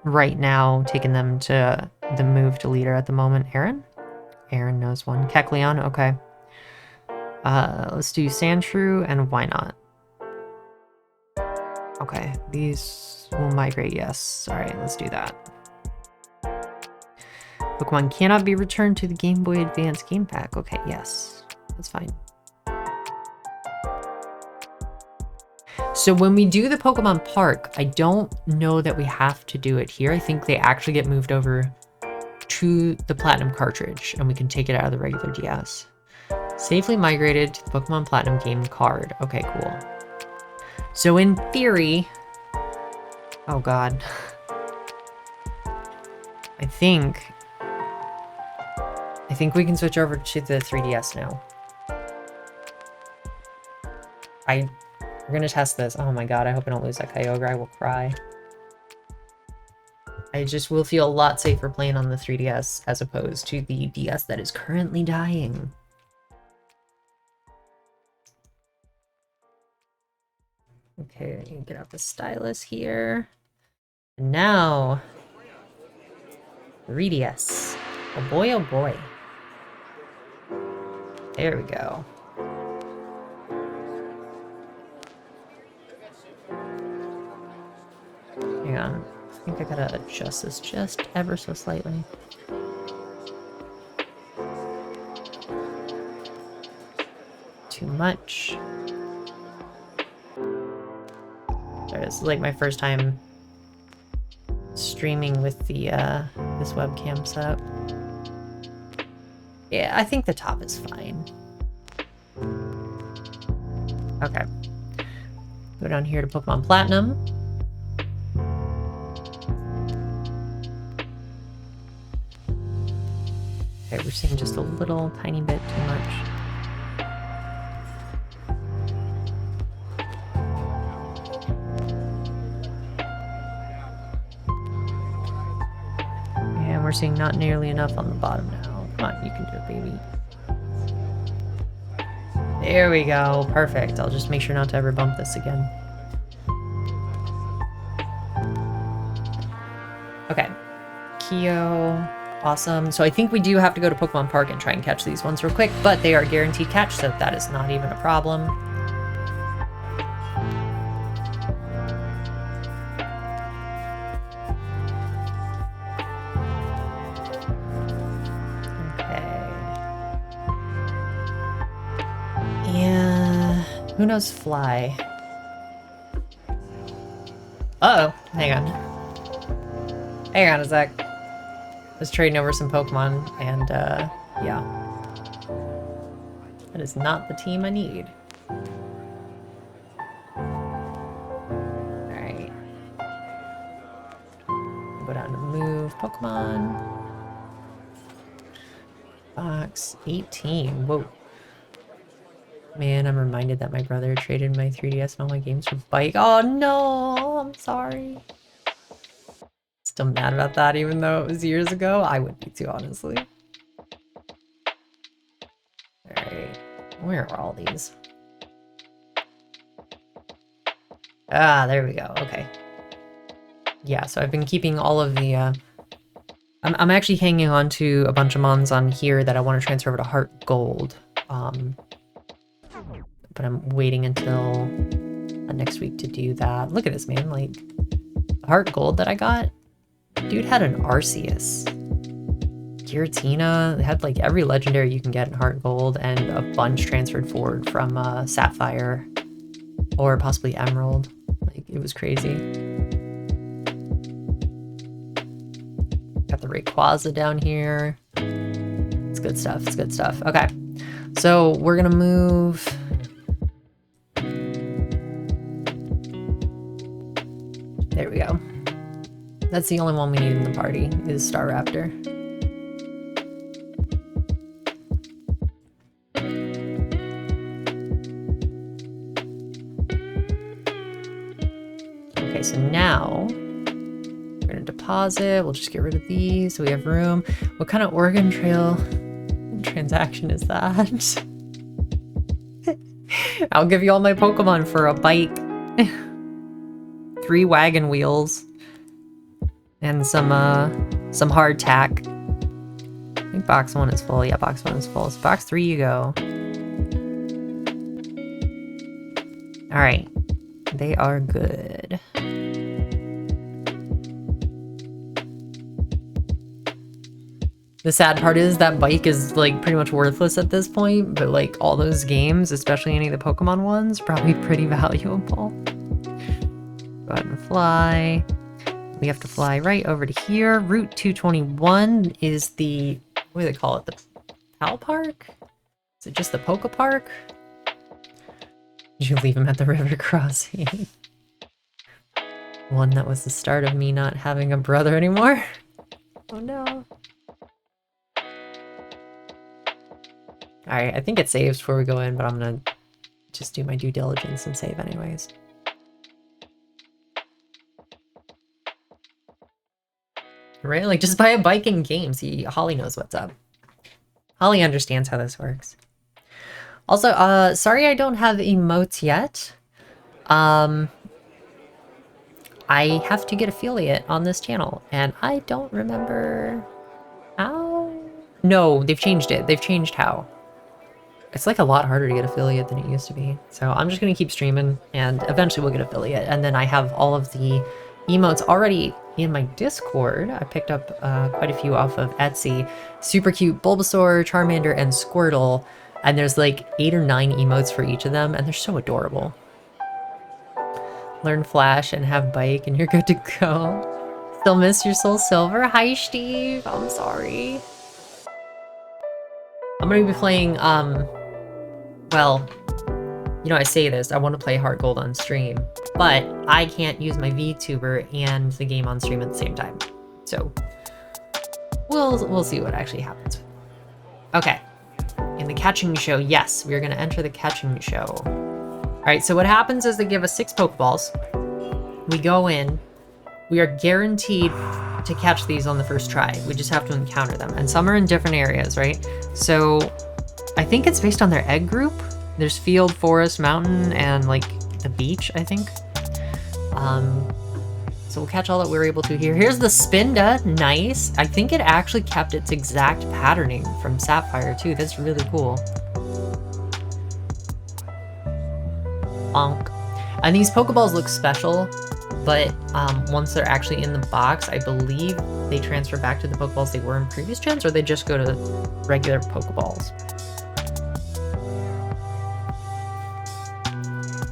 right now taking them to the move to leader at the moment. Aaron? Aaron knows one. Kecleon, okay. Let's do Sandshrew, and why not? Okay, these will migrate, yes. Alright, let's do that. Pokemon cannot be returned to the Game Boy Advance game pack. Okay, yes. That's fine. So when we do the Pokemon Park, I don't know that we have to do it here. I think they actually get moved over to the Platinum cartridge, and we can take it out of the regular DS. Safely migrated to the Pokemon Platinum game card. Okay, cool. So in theory... Oh god. I think we can switch over to the 3DS now. We're gonna test this. Oh my god, I hope I don't lose that Kyogre. I will cry. I just will feel a lot safer playing on the 3DS as opposed to the DS that is currently dying. Okay, get out the stylus here. And now, 3DS. Oh boy, oh boy. There we go. Hang on. I think I gotta adjust this just ever so slightly. Too much. There it is. Like my first time streaming with the this webcam setup. Yeah, I think the top is fine. Okay. Go down here to Pokemon Platinum. Okay, we're seeing just a little tiny bit too much. And we're seeing not nearly enough on the bottom now. Come on, you can do it, baby. There we go. Perfect. I'll just make sure not to ever bump this again. Okay. Kyo. Awesome. So I think we do have to go to Pokemon Park and try and catch these ones real quick, but they are guaranteed catch, so that is not even a problem. Okay. Yeah. Who knows fly? Uh-oh. Hang on. Hang on a sec. Was trading over some Pokemon, and yeah. That is not the team I need. Alright. Go down to move Pokemon. Box 18. Whoa. Man, I'm reminded that my brother traded my 3DS and all my games for Bike. Oh no! I'm sorry. Still mad about that, even though it was years ago. I would be too, honestly. Alright. Where are all these? Ah, there we go. Okay. Yeah, so I've been keeping all of the I'm actually hanging on to a bunch of mons on here that I want to transfer over to Heart Gold. But I'm waiting until next week to do that. Look at this, man. Like, the Heart Gold that I got, dude had an Arceus. Giratina, it had like every legendary you can get in Heart Gold, and a bunch transferred forward from Sapphire or possibly Emerald. Like, it was crazy. Got the Rayquaza down here. It's good stuff. It's good stuff. Okay, so we're gonna move. There we go. That's the only one we need in the party is Staraptor. Okay, so now we're gonna deposit. We'll just get rid of these so we have room. What kind of Oregon Trail transaction is that? I'll give you all my Pokemon for a bike. 3 wagon wheels. And some hardtack. I think box 1 is full. Yeah, box 1 is full. So box 3 you go. Alright. They are good. The sad part is that bike is like pretty much worthless at this point, but like all those games, especially any of the Pokemon ones, probably pretty valuable. Go ahead and fly. We have to fly right over to here. Route 221 is the, what do they call it? The Pal Park? Is it just the Poke Park? Did you leave him at the river crossing? One that was the start of me not having a brother anymore. Oh no. Alright, I think it saves before we go in, but I'm gonna just do my due diligence and save anyways. Right? Like, just buy a bike in game. See, Holly knows what's up. Holly understands how this works. Also, sorry I don't have emotes yet. I have to get affiliate on this channel, and I don't remember how. No, they've changed it. They've changed how. It's like a lot harder to get affiliate than it used to be. So I'm just gonna keep streaming, and eventually we'll get affiliate. And then I have all of the emotes already in my Discord. I picked up quite a few off of Etsy. Super cute Bulbasaur, Charmander, and Squirtle. And there's like 8 or 9 emotes for each of them, and they're so adorable. Learn Flash and have Bike, and you're good to go. Still miss your Soul Silver? Hi, Steve. I'm sorry. I'm gonna be playing, well, you know, I say this, I want to play Heart Gold on stream, but I can't use my VTuber and the game on stream at the same time. So, we'll see what actually happens. Okay. In the catching show, yes, we're going to enter the catching show. All right, so what happens is they give us 6 Pokeballs. We go in. We are guaranteed to catch these on the first try. We just have to encounter them. And some are in different areas, right? So I think it's based on their egg group. There's field, forest, mountain, and like the beach, I think. So we'll catch all that we're able to here. Here's the Spinda, nice. I think it actually kept its exact patterning from Sapphire too. That's really cool. Bonk. And these Pokeballs look special, but once they're actually in the box, I believe they transfer back to the Pokeballs they were in previous gens, or they just go to regular Pokeballs.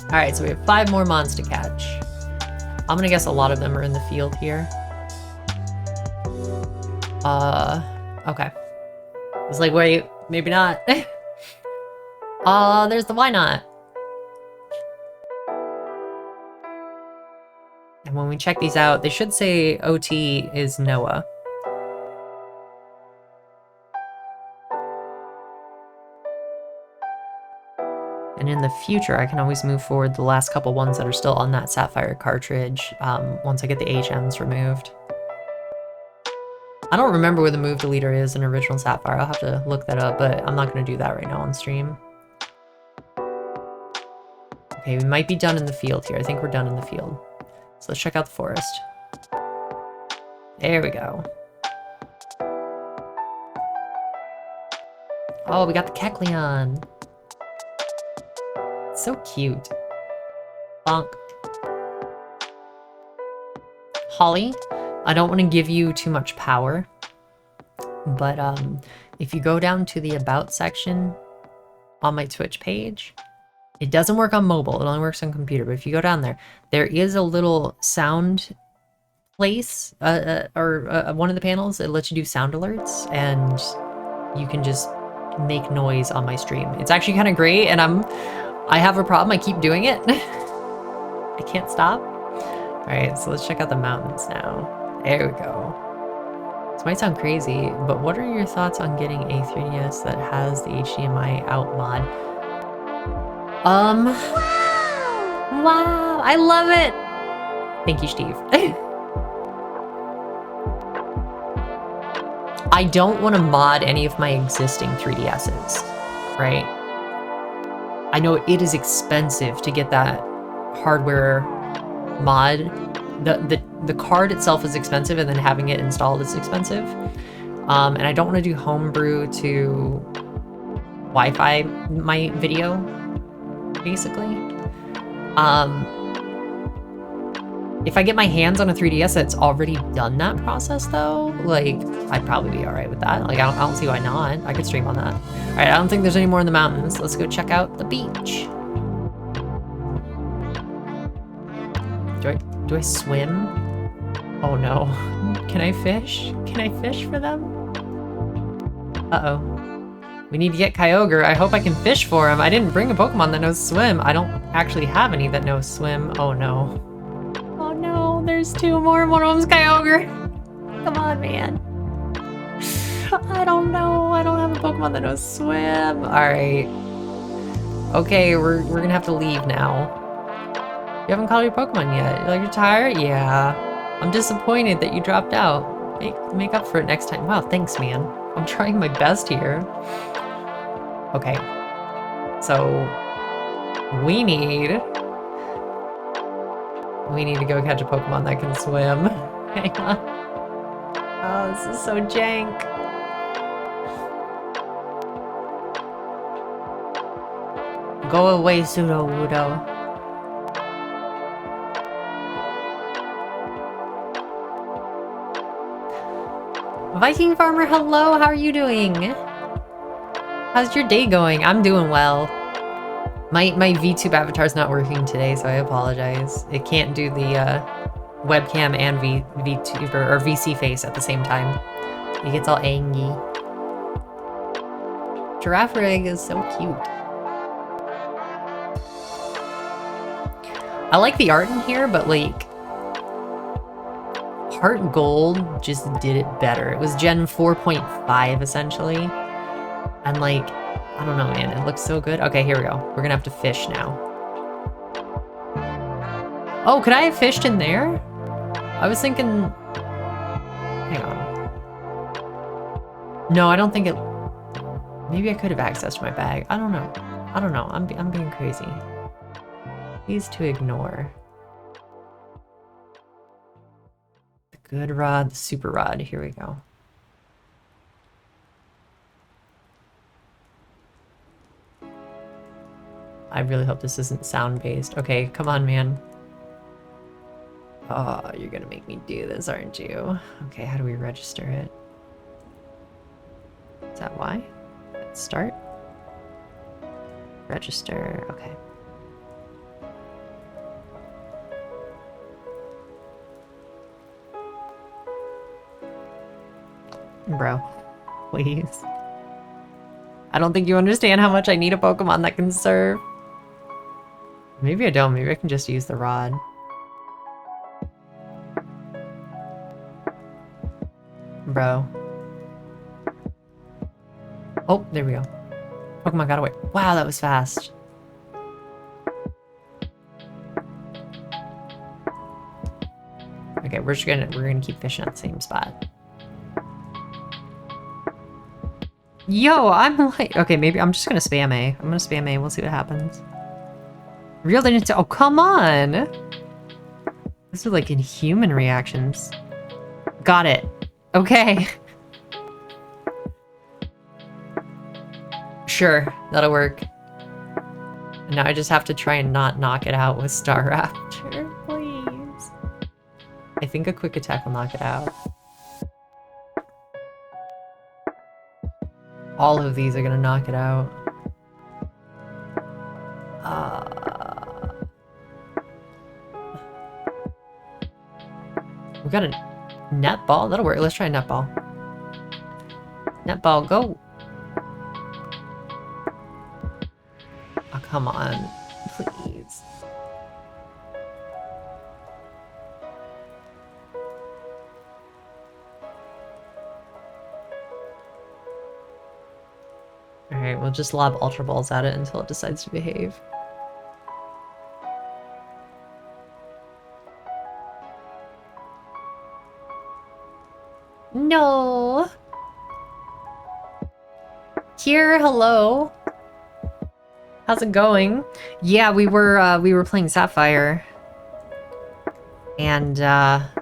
Alright, so we have 5 more mons to catch. I'm gonna guess a lot of them are in the field here. Okay. It's like, wait, maybe not. There's the why not. And when we check these out, they should say OT is Noah. And in the future, I can always move forward the last couple ones that are still on that Sapphire cartridge once I get the HMs removed. I don't remember where the move deleter is in original Sapphire. I'll have to look that up, but I'm not going to do that right now on stream. Okay, we might be done in the field here. I think we're done in the field. So let's check out the forest. There we go. Oh, we got the Kecleon. So cute. Bonk. Holly, I don't want to give you too much power, but if you go down to the About section on my Twitch page, it doesn't work on mobile, it only works on computer, but if you go down there, there is a little sound place, or one of the panels, it lets you do sound alerts, and you can just make noise on my stream. It's actually kind of great, and I have a problem, I keep doing it. I can't stop. Alright, so let's check out the mountains now. There we go. This might sound crazy, but what are your thoughts on getting a 3DS that has the HDMI out mod? Wow, I love it! Thank you, Steve. I don't want to mod any of my existing 3DSs, right? I know it is expensive to get that hardware mod. The card itself is expensive, and then having it installed is expensive. And I don't want to do homebrew to Wi-Fi my video, basically. If I get my hands on a 3DS that's already done that process, though, like, I'd probably be alright with that. Like, I don't see why not. I could stream on that. Alright, I don't think there's any more in the mountains. Let's go check out the beach. Do I swim? Oh no. Can I fish? Can I fish for them? Uh-oh. We need to get Kyogre. I hope I can fish for him. I didn't bring a Pokemon that knows swim. I don't actually have any that knows swim. Oh no. Oh no, there's two more. One of them's Kyogre. Come on, man. I don't know. I don't have a Pokemon that knows swim. Alright. Okay, we're gonna have to leave now. You haven't caught your Pokemon yet. You're like, you're tired? Yeah. I'm disappointed that you dropped out. Make up for it next time. Wow, thanks, man. I'm trying my best here. Okay. So, we need to go catch a Pokemon that can swim. Hang on. Oh, this is so jank. Go away, Sudowoodo. Viking Farmer, hello, how are you doing? How's your day going? I'm doing well. My VTube avatar's not working today, so I apologize. It can't do the webcam and VTuber or VC face at the same time. It gets all angry. Giraffe Rig is so cute. I like the art in here, but like Heart Gold just did it better. It was Gen 4.5 essentially. And like, I don't know, man, it looks so good. Okay, here we go. We're gonna have to fish now. Oh, could I have fished in there? I was thinking... Hang on. No, I don't think it... Maybe I could have accessed my bag. I don't know. I don't know. I'm being crazy. Please to ignore. The good rod, the super rod. Here we go. I really hope this isn't sound-based. Okay, come on, man. Oh, you're gonna make me do this, aren't you? Okay, how do we register it? Is that why? Let's start. Register, okay. Bro, please. I don't think you understand how much I need a Pokemon that can serve. Maybe I don't. Maybe I can just use the rod. Bro. Oh, there we go. Pokemon got away. Wow, that was fast. Okay, we're gonna keep fishing at the same spot. Yo, I'm like, okay, maybe I'm just gonna spam A. I'm gonna spam A. We'll see what happens. Real Ninja. Oh, come on. These are like inhuman reactions. Got it. Okay. Sure, that'll work. And now I just have to try and not knock it out with Star Raptor, please. I think a quick attack will knock it out. All of these are gonna knock it out. We got a netball? That'll work. Let's try a netball. Netball, go! Oh, come on. Please. Alright, we'll just lob Ultra Balls at it until it decides to behave. No! Here, hello! How's it going? Yeah, we were playing Sapphire. And,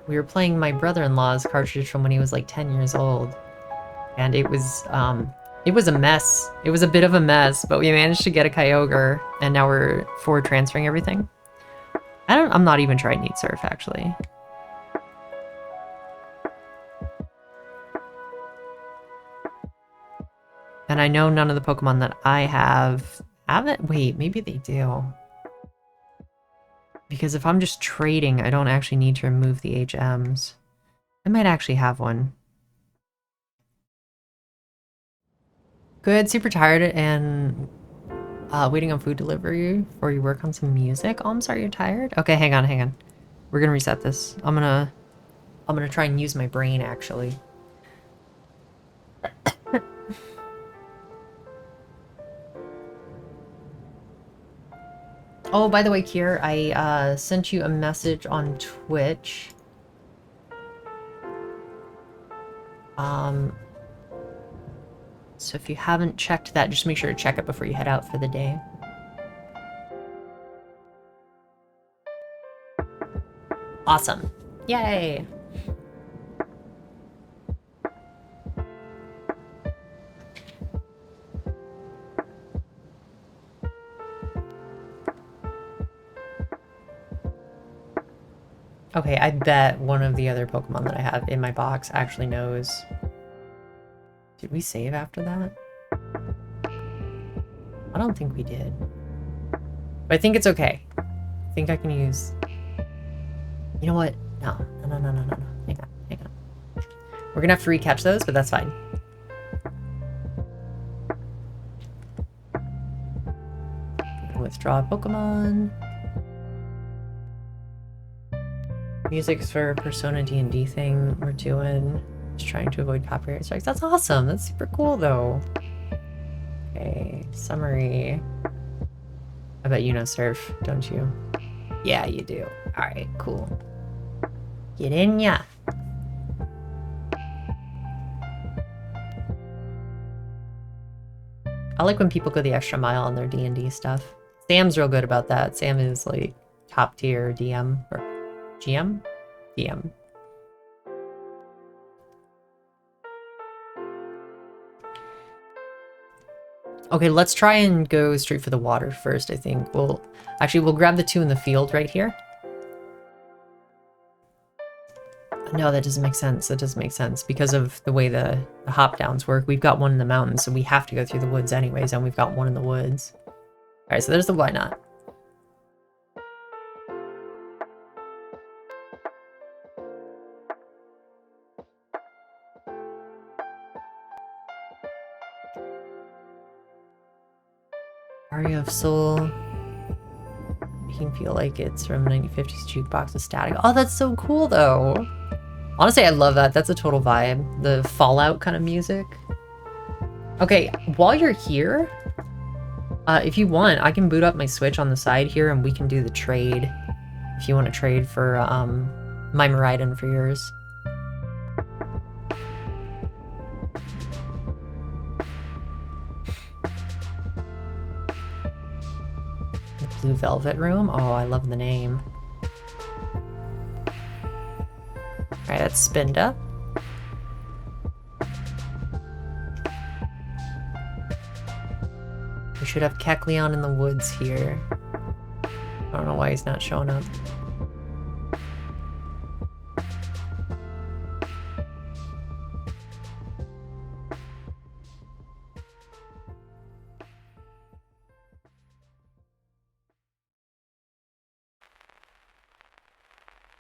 we were playing my brother-in-law's cartridge from when he was like 10 years old. And it was a mess. It was a bit of a mess, but we managed to get a Kyogre, and now we're forward transferring everything. I'm not even trying Neat Surf, actually. And I know none of the Pokemon that I have it. Wait, maybe they do. Because if I'm just trading, I don't actually need to remove the HMs. I might actually have one. Good, super tired and waiting on food delivery before you work on some music. Oh, I'm sorry you're tired. Okay, hang on. We're gonna reset this. I'm gonna try and use my brain actually. Oh, by the way, Kier, I sent you a message on Twitch. So if you haven't checked that, just make sure to check it before you head out for the day. Awesome. Yay! Okay, I bet one of the other Pokemon that I have in my box actually knows. Did we save after that? I don't think we did. But I think it's okay. I think I can use... You know what? No. Hang on. We're gonna have to recatch those, but that's fine. Withdraw Pokemon. Music's for a Persona D&D thing we're doing. Just trying to avoid copyright strikes. That's awesome. That's super cool, though. Okay, summary. I bet you know Surf, don't you? Yeah, you do. Alright, cool. Get in ya. I like when people go the extra mile on their D&D stuff. Sam's real good about that. Sam is, like, top tier DM. Or GM? DM. Okay, let's try and go straight for the water first, I think. We'll grab the two in the field right here. No, that doesn't make sense. That doesn't make sense because of the way the hop downs work. We've got one in the mountains, so we have to go through the woods anyways, and we've got one in the woods. Alright, so there's the why not. Aria of Soul. Making feel like it's from 1950s jukebox of Static. Oh, that's so cool, though. Honestly, I love that. That's a total vibe. The Fallout kind of music. Okay, while you're here, if you want, I can boot up my Switch on the side here and we can do the trade. If you want to trade for my Miraidon for yours. The Blue Velvet Room? Oh, I love the name. Alright, that's Spinda. We should have Kecleon in the woods here. I don't know why he's not showing up.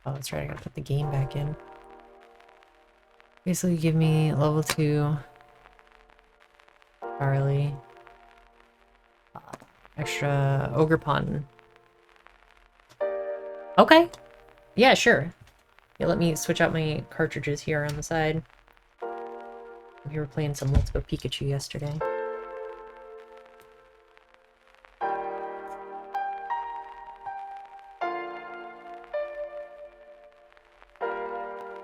Oh, that's right, I gotta put the game back in. Basically, give me level 2 Charlie. Extra Ogre Pun. Okay. Yeah, sure. Yeah, let me switch out my cartridges here on the side. We were playing some Let's Go Pikachu yesterday.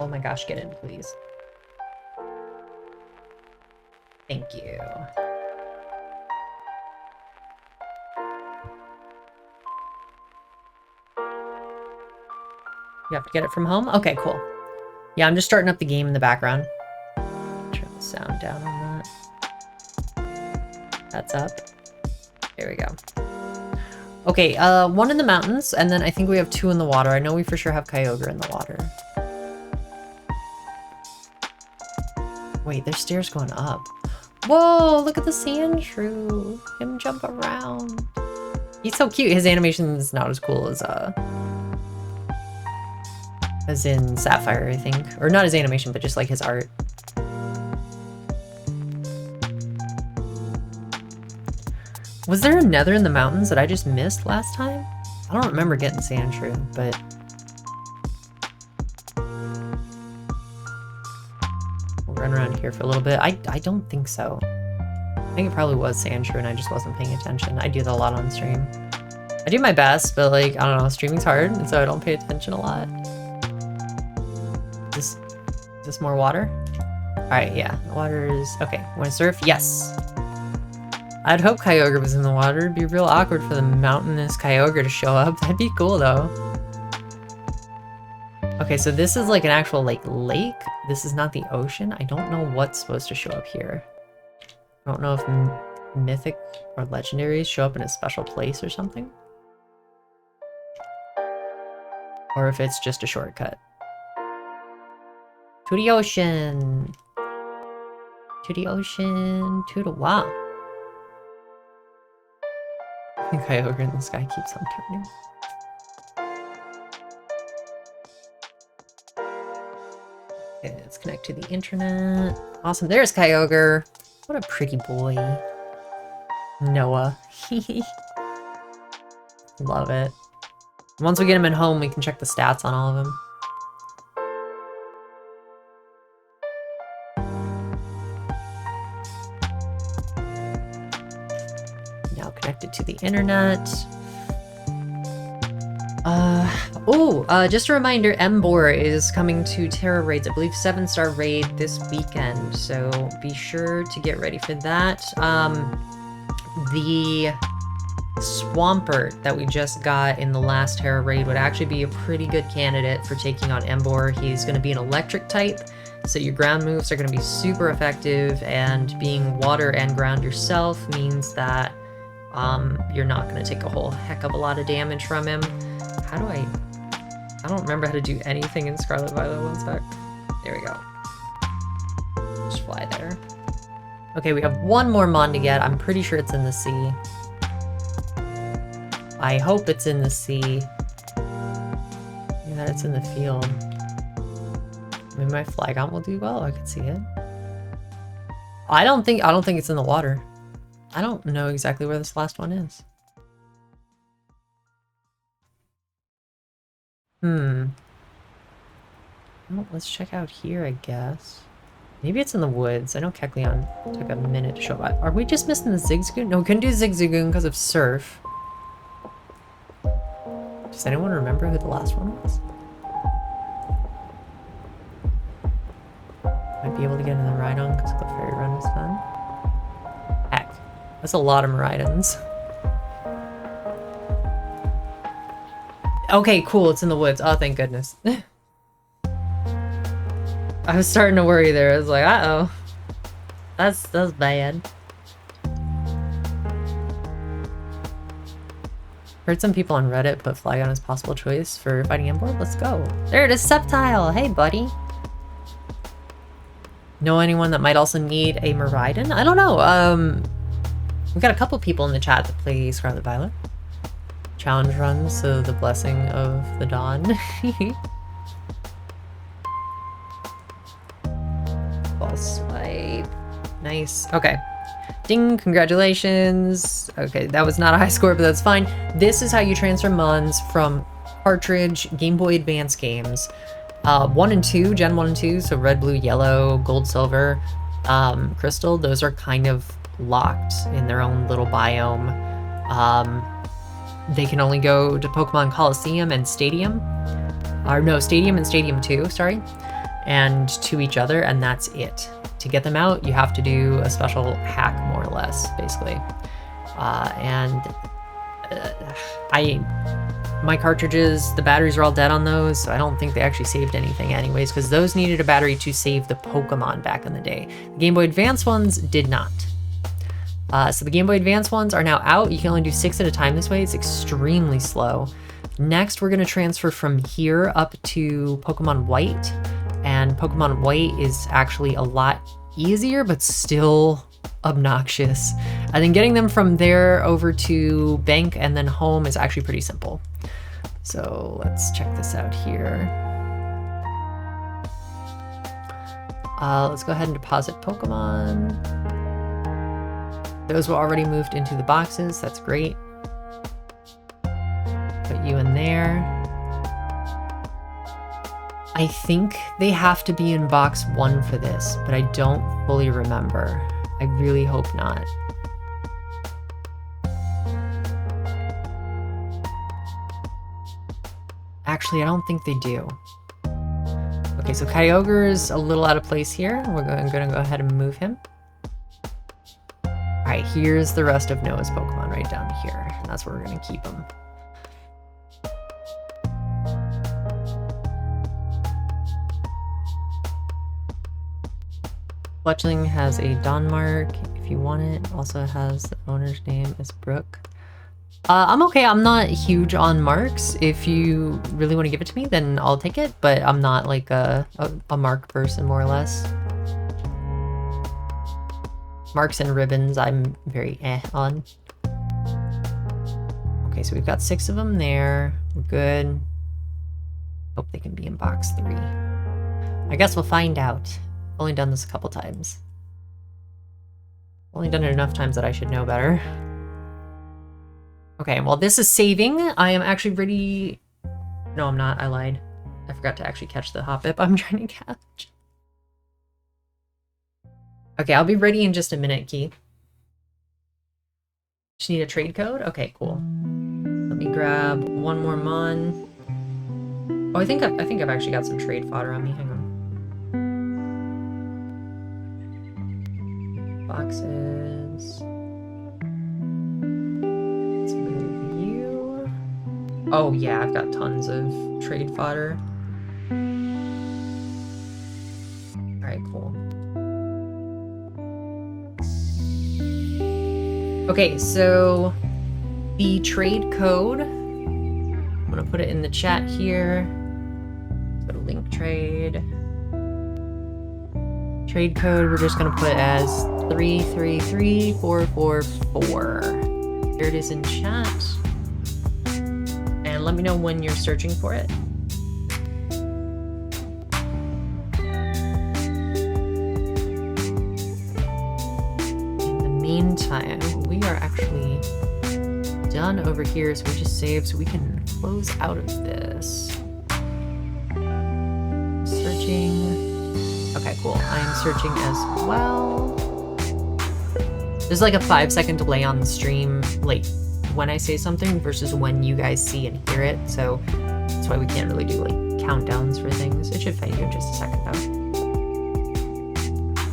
Oh my gosh, get in, please. Thank you. You have to get it from home? Okay, cool. Yeah, I'm just starting up the game in the background. Turn the sound down on that. That's up. There we go. Okay, 1 in the mountains, and then I think we have 2 in the water. I know we for sure have Kyogre in the water. Wait, there's stairs going up. Whoa, look at the Sandshrew. Him jump around. He's so cute. His animation is not as cool as in Sapphire, I think. Or not his animation, but just like his art. Was there a nether in the mountains that I just missed last time? I don't remember getting Sandshrew, but... we'll run around here for a little bit. I don't think so. I think it probably was Sandshrew and I just wasn't paying attention. I do that a lot on stream. I do my best, but like, I don't know, streaming's hard, and so I don't pay attention a lot. Is this more water? Alright, yeah. The water is... okay. Wanna surf? Yes! I'd hope Kyogre was in the water. It'd be real awkward for the mountainous Kyogre to show up. That'd be cool, though. Okay, so this is like an actual, like, lake. This is not the ocean. I don't know what's supposed to show up here. I don't know if mythic or legendaries show up in a special place or something. Or if it's just a shortcut. To the ocean! To the ocean! To the... wow. The Kyogre in the sky keeps on turning. Okay, let's connect to the internet. Awesome, there's Kyogre. What a pretty boy. Noah. Love it. Once we get him at home, we can check the stats on all of them. Now connected to the internet. Just a reminder, Embor is coming to Terra Raids, I believe 7-star raid this weekend, so be sure to get ready for that. The Swampert that we just got in the last Terra Raid would actually be a pretty good candidate for taking on Embor. He's going to be an electric type, so your ground moves are going to be super effective, and being water and ground yourself means that you're not going to take a whole heck of a lot of damage from him. How do I don't remember how to do anything in Scarlet Violet. One sec. There we go. Just fly there. Okay, we have one more Mon to get. I'm pretty sure it's in the sea. I hope it's in the sea. Maybe that it's in the field. Maybe my Flygon will do well. I could see it. I don't think it's in the water. I don't know exactly where this last one is. Well, let's check out here, I guess. Maybe it's in the woods. I know Kecleon took a minute to show up. Are we just missing the Zigzagoon? No, we couldn't do Zigzagoon because of Surf. Does anyone remember who the last one was? Might be able to get in the Rhydon because the Fairy Run was fun. Heck, that's a lot of Miraidons. Okay, cool, it's in the woods. Oh, thank goodness. I was starting to worry there. I was like, uh-oh. That's bad. Heard some people on Reddit put Flygon as possible choice for fighting inboard. Let's go. There it is, Septile. Hey, buddy. Know anyone that might also need a Miraidon? I don't know. We've got a couple people in the chat that play Scarlet Violet. Challenge runs, so the blessing of the dawn. Ball swipe. Nice. Okay. Ding, congratulations. Okay, that was not a high score, but that's fine. This is how you transfer Mons from cartridge Game Boy Advance games. 1 and 2, Gen 1 and 2, so red, blue, yellow, gold, silver, crystal, those are kind of locked in their own little biome. They can only go to Pokemon Coliseum and Stadium. Or no, Stadium and Stadium 2, sorry. And to each other, and that's it. To get them out, you have to do a special hack, more or less, basically. My cartridges, the batteries are all dead on those, so I don't think they actually saved anything anyways, because those needed a battery to save the Pokemon back in the day. The Game Boy Advance ones did not. So the Game Boy Advance ones are now out. You can only do 6 at a time this way. It's extremely slow. Next, we're going to transfer from here up to Pokemon White. And Pokemon White is actually a lot easier, but still obnoxious. I think getting them from there over to Bank and then home is actually pretty simple. So let's check this out here. Let's go ahead and deposit Pokemon. Those were already moved into the boxes. That's great. Put you in there. I think they have to be in box 1 for this, but I don't fully remember. I really hope not. Actually, I don't think they do. Okay, so Kyogre's a little out of place here. I'm gonna go ahead and move him. Alright, here's the rest of Noah's Pokemon right down here. And that's where we're gonna keep them. Fletchling has a Donmark, if you want it. Also has the owner's name is Brooke. I'm okay. I'm not huge on marks. If you really want to give it to me, then I'll take it. But I'm not like a mark person, more or less. Marks and ribbons, I'm very on. Okay, so we've got 6 of them there. We're good. Hope they can be in box 3. I guess we'll find out. Only done this a couple times. Only done it enough times that I should know better. Okay, well this is saving. I am actually ready. No, I'm not. I lied. I forgot to actually catch the Hoppip I'm trying to catch. Okay, I'll be ready in just a minute, Key. Just need a trade code? Okay, cool. Let me grab one more Mon. Oh, I think I've actually got some trade fodder on me. Hang on. Boxes. Let's move you. Oh yeah, I've got tons of trade fodder. Alright, cool. Okay, so the trade code, I'm gonna put it in the chat here. Let's go to link trade. Trade code, we're just gonna put as 333444. Here it is in chat. And let me know when you're searching for it. In the meantime, we are actually done over here, so we just save so we can close out of this. Searching. Okay, cool. I am searching as well. There's like a 5-second delay on the stream, like when I say something versus when you guys see and hear it. So that's why we can't really do like countdowns for things. It should find you in just a second though.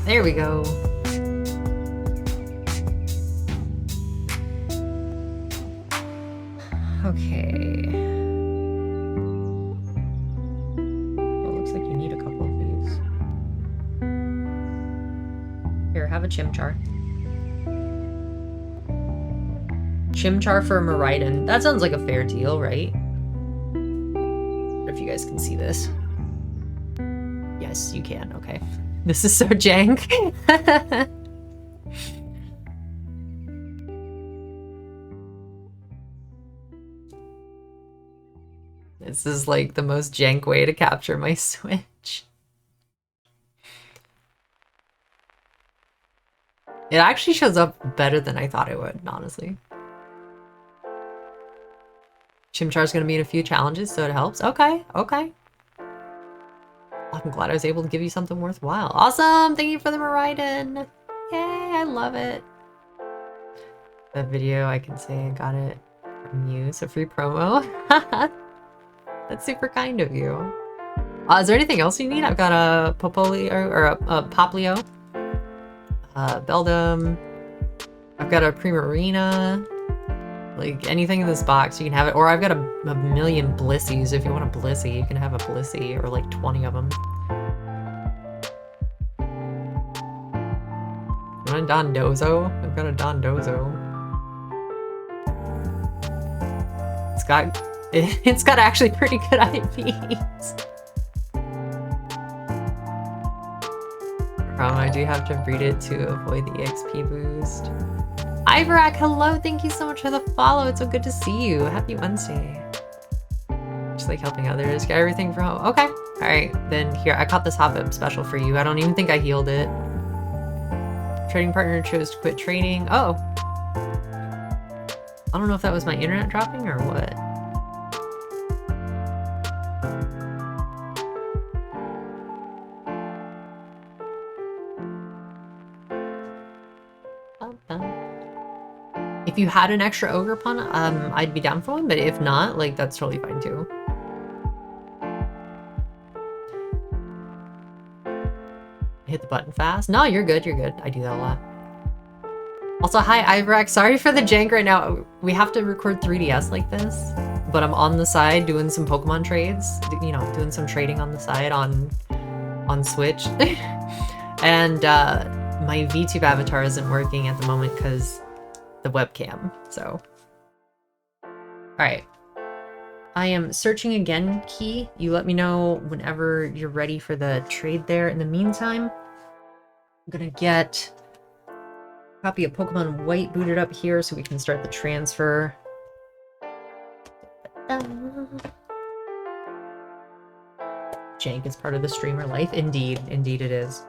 There we go. Okay. Well, looks like you need a couple of these. Here, have a Chimchar. Chimchar for Miraidon. That sounds like a fair deal, right? I don't know if you guys can see this. Yes, you can. Okay. This is so jank. This is like the most jank way to capture my Switch. It actually shows up better than I thought it would, honestly. Chimchar's gonna be in a few challenges, so it helps. Okay, okay. I'm glad I was able to give you something worthwhile. Awesome! Thank you for the Miraidon! Yay, I love it. That video, I can say I got it from you. So free promo. That's super kind of you. Is there anything else you need? I've got a Popolio, or a Poplio. Beldum. I've got a Primarina. Like, anything in this box, you can have it. Or I've got a million Blissies. If you want a Blissey, you can have a Blissey, or like 20 of them. You want a Dondozo? I've got a Dondozo. It's got actually pretty good IVs. I do have to breed it to avoid the EXP boost. Ivorak, hello, thank you so much for the follow. It's so good to see you. Happy Wednesday. Just like helping others, get everything from home. Okay, all right, then here, I caught this Hobbit special for you. I don't even think I healed it. Trading partner chose to quit trading. Oh. I don't know if that was my internet dropping or what. If you had an extra ogre pawn, I'd be down for one, but if not, like, that's totally fine too. Hit the button fast. No, you're good, you're good. I do that a lot. Also, hi, Ivrak. Sorry for the jank right now. We have to record 3DS like this, but I'm on the side doing some Pokemon trades, you know, doing some trading on the side on Switch. And my VTube avatar isn't working at the moment because the webcam, so. Alright. I am searching again, Key. You let me know whenever you're ready for the trade there. In the meantime, I'm gonna get a copy of Pokemon White booted up here so we can start the transfer. Jank is part of the streamer life. Indeed, indeed it is.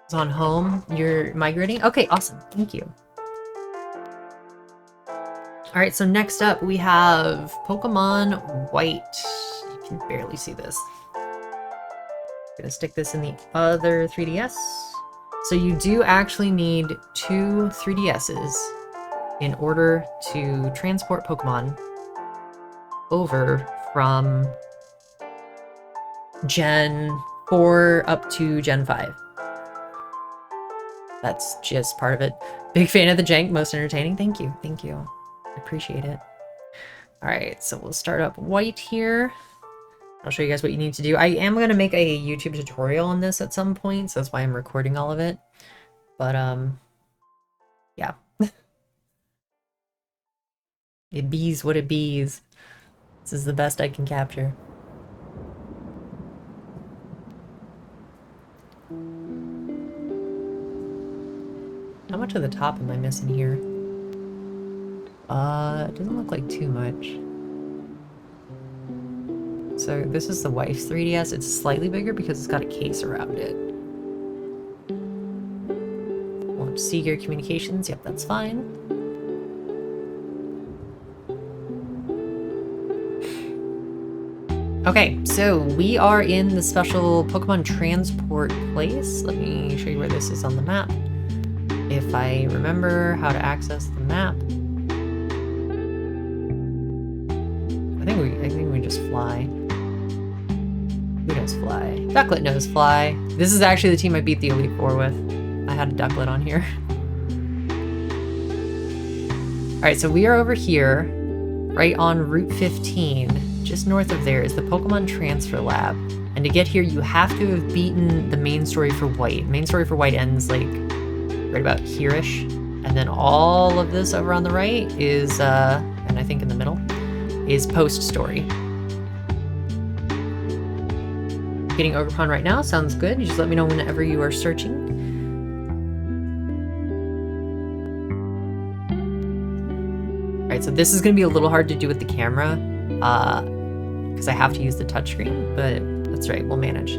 It's on home. You're migrating? Okay, awesome. Thank you. Alright, so next up we have Pokemon White. You can barely see this. Gonna stick this in the other 3DS. So you do actually need 2 3DSs in order to transport Pokemon over from Gen 4 up to Gen 5. That's just part of it. Big fan of the jank, most entertaining. Thank you, thank you. I appreciate it. All right, so we'll start up White here. I'll show you guys what you need to do. I am going to make a YouTube tutorial on this at some point, so that's why I'm recording all of it. But, yeah. It bees what it bees. This is the best I can capture. How much of the top am I missing here? It doesn't look like too much. So this is the wife's 3DS. It's slightly bigger because it's got a case around it. Launch Seeger Communications. Yep, that's fine. Okay, so we are in the special Pokemon transport place. Let me show you where this is on the map. If I remember how to access the map. I think we just fly. Who knows fly? Ducklet knows fly. This is actually the team I beat the Elite Four with. I had a Ducklet on here. Alright, so we are over here, right on Route 15. Just north of there is the Pokemon Transfer Lab. And to get here, you have to have beaten the main story for White. Main story for White ends, like, right about here-ish. And then all of this over on the right is, and I think in the middle, is post-story. Getting Ogrepon right now, sounds good. You just let me know whenever you are searching. Alright, so this is going to be a little hard to do with the camera, because I have to use the touchscreen, but that's right, we'll manage.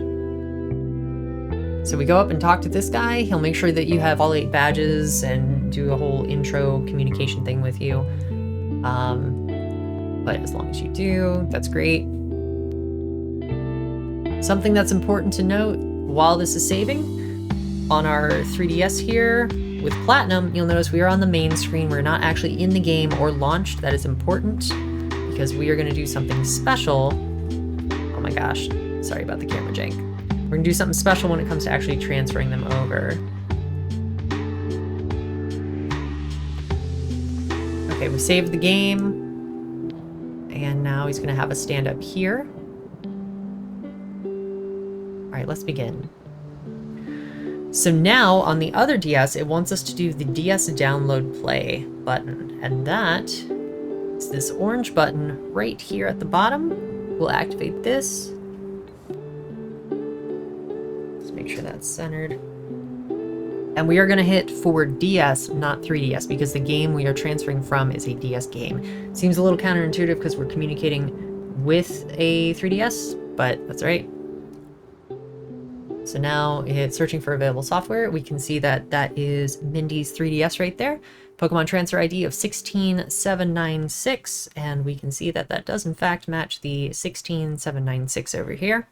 So we go up and talk to this guy. He'll make sure that you have all 8 badges and do a whole intro communication thing with you. But as long as you do, that's great. Something that's important to note while this is saving, on our 3DS here with Platinum, you'll notice we are on the main screen. We're not actually in the game or launched. That is important because we are going to do something special. Oh my gosh, sorry about the camera jank. We're going to do something special when it comes to actually transferring them over. Okay, we saved the game. And now he's going to have us stand up here. All right, let's begin. So now on the other DS, it wants us to do the DS download play button. And that is this orange button right here at the bottom. We'll activate this. Let's make sure that's centered. And we are going to hit for DS, not 3DS, because the game we are transferring from is a DS game. Seems a little counterintuitive because we're communicating with a 3DS, but that's right. So now it's searching for available software. We can see that that is Mindy's 3DS right there. Pokemon transfer ID of 16796, and we can see that that does in fact match the 16796 over here.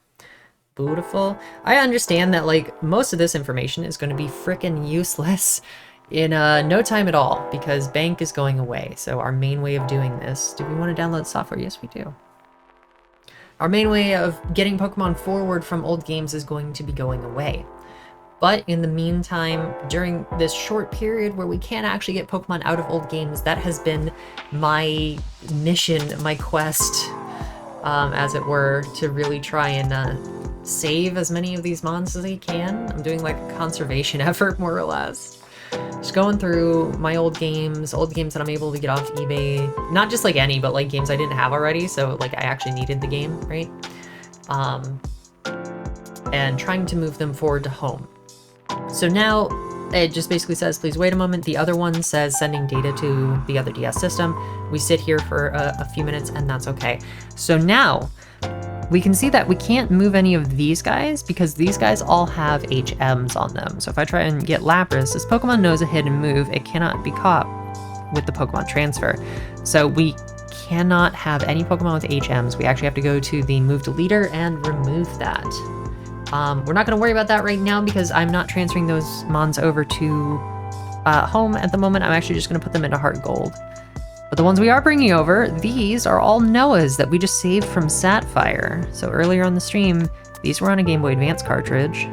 Beautiful. I understand that like most of this information is going to be frickin' useless in no time at all because bank is going away. So our main way of doing this, do we want to download software? Yes, we do. Our main way of getting Pokemon forward from old games is going to be going away. But in the meantime, during this short period where we can't actually get Pokemon out of old games, that has been my mission, my quest, as it were, to really try and save as many of these mons as I can. I'm doing like a conservation effort, more or less. Just going through my old games that I'm able to get off eBay. Not just like any, but like games I didn't have already, so like I actually needed the game, right? And trying to move them forward to home. So now it just basically says, please wait a moment. The other one says sending data to the other DS system. We sit here for a few minutes and that's okay. So now we can see that we can't move any of these guys because these guys all have HMs on them. So if I try and get Lapras, this Pokemon knows a hidden move. It cannot be caught with the Pokemon transfer. So we cannot have any Pokemon with HMs. We actually have to go to the move to leader and remove that. We're not going to worry about that right now because I'm not transferring those mons over to home at the moment. I'm actually just going to put them into Heart Gold. But the ones we are bringing over, these are all Noah's that we just saved from Sapphire. So earlier on the stream, these were on a Game Boy Advance cartridge.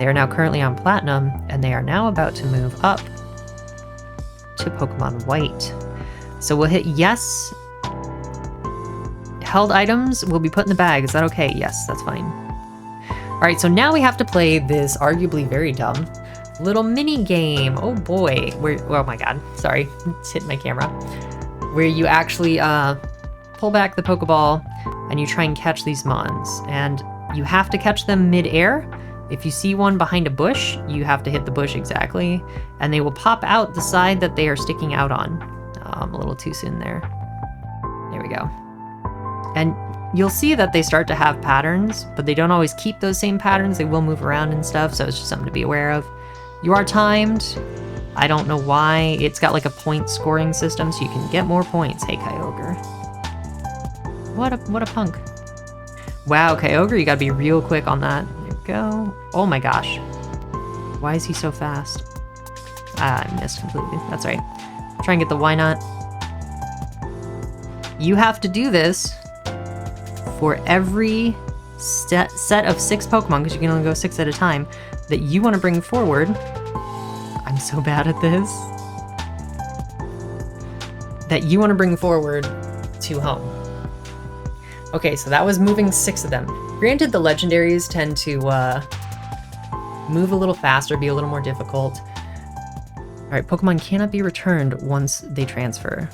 They are now currently on Platinum, and they are now about to move up to Pokemon White. So we'll hit yes. Held items will be put in the bag. Is that okay? Yes, that's fine. All right, so now we have to play this arguably very dumb little mini game. Oh boy, oh my god, sorry, it's hitting my camera. Where you actually pull back the Pokeball and you try and catch these mons. And you have to catch them mid-air. If you see one behind a bush, you have to hit the bush exactly. And they will pop out the side that they are sticking out on. I'm a little too soon there. There we go. And you'll see that they start to have patterns, but they don't always keep those same patterns. They will move around and stuff, so it's just something to be aware of. You are timed. I don't know why. It's got like a point scoring system, so you can get more points. Hey, Kyogre. What a punk. Wow, Kyogre, you gotta be real quick on that. There we go. Oh my gosh. Why is he so fast? I missed completely. That's right. Try and get the why not. You have to do this for every set of 6 Pokemon, because you can only go 6 at a time, that you want to bring forward. I'm so bad at this. That you want to bring forward to home. Okay, so that was moving 6 of them. Granted, the legendaries tend to move a little faster, be a little more difficult. Alright, Pokemon cannot be returned once they transfer.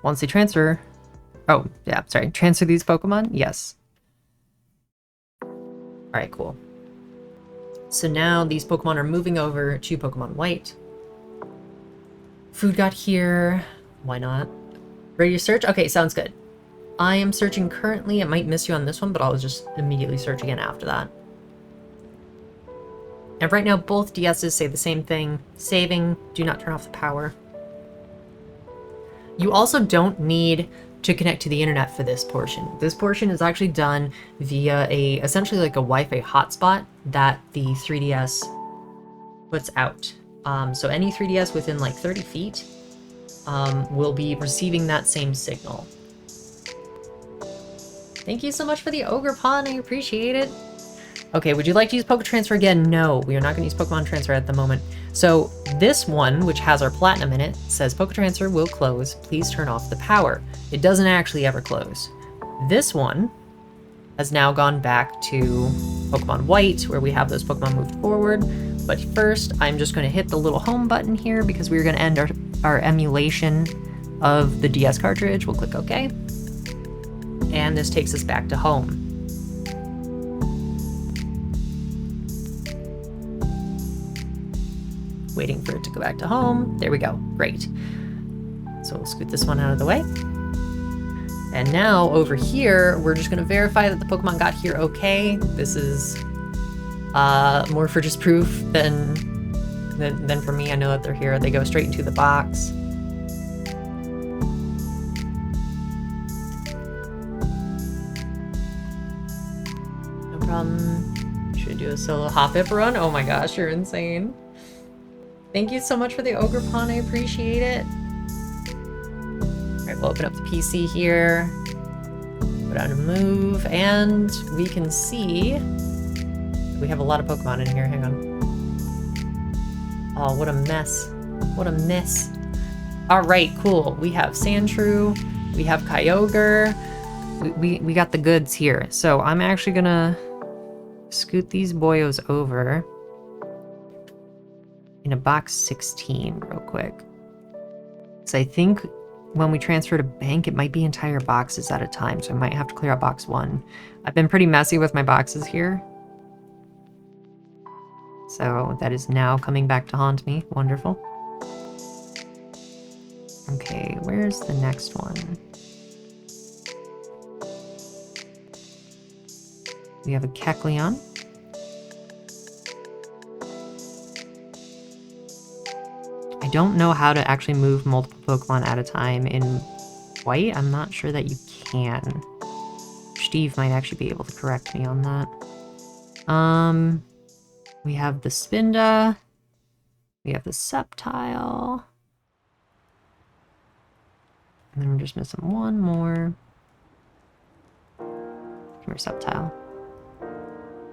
Once they transfer... Oh, yeah, sorry. Transfer these Pokemon? Yes. Alright, cool. So now these Pokemon are moving over to Pokemon White. Food got here. Why not? Ready to search? Okay, sounds good. I am searching currently. It might miss you on this one, but I'll just immediately search again after that. And right now, both DSs say the same thing. Saving, do not turn off the power. You also don't need to connect to the internet for this portion. This portion is actually done via essentially like a Wi-Fi hotspot that the 3DS puts out. So any 3DS within like 30 feet will be receiving that same signal. Thank you so much for the Ogre Pawn, I appreciate it. Okay, would you like to use Poke Transfer again? No, we are not going to use Pokemon Transfer at the moment. So this one, which has our Platinum in it, says Poke Transfer will close. Please turn off the power. It doesn't actually ever close. This one has now gone back to Pokemon White, where we have those Pokemon moved forward. But first, I'm just going to hit the little home button here because we're going to end our emulation of the DS cartridge. We'll click OK. And this takes us back to home. Waiting for it to go back to home. There we go. Great. So we'll scoot this one out of the way. And now over here, we're just going to verify that the Pokemon got here okay. This is more for just proof than for me. I know that they're here. They go straight into the box. No problem. Should do a solo hop-hip run? Oh my gosh, you're insane. Thank you so much for the Ogre Pawn, I appreciate it. Alright, we'll open up the PC here. Put on a move, and we can see we have a lot of Pokemon in here, hang on. Oh, what a mess. What a mess. Alright, cool. We have Sandshrew, we have Kyogre, we got the goods here. So I'm actually gonna scoot these boyos over in a box 16 real quick. So I think when we transfer to bank, it might be entire boxes at a time, so I might have to clear out box 1. I've been pretty messy with my boxes here. So that is now coming back to haunt me. Wonderful. Okay, where's the next one? We have a Kecleon. I don't know how to actually move multiple Pokemon at a time in White. I'm not sure that you can. Steve might actually be able to correct me on that. We have the Spinda. We have the Sceptile. And then we're just missing one more. Come here, Sceptile.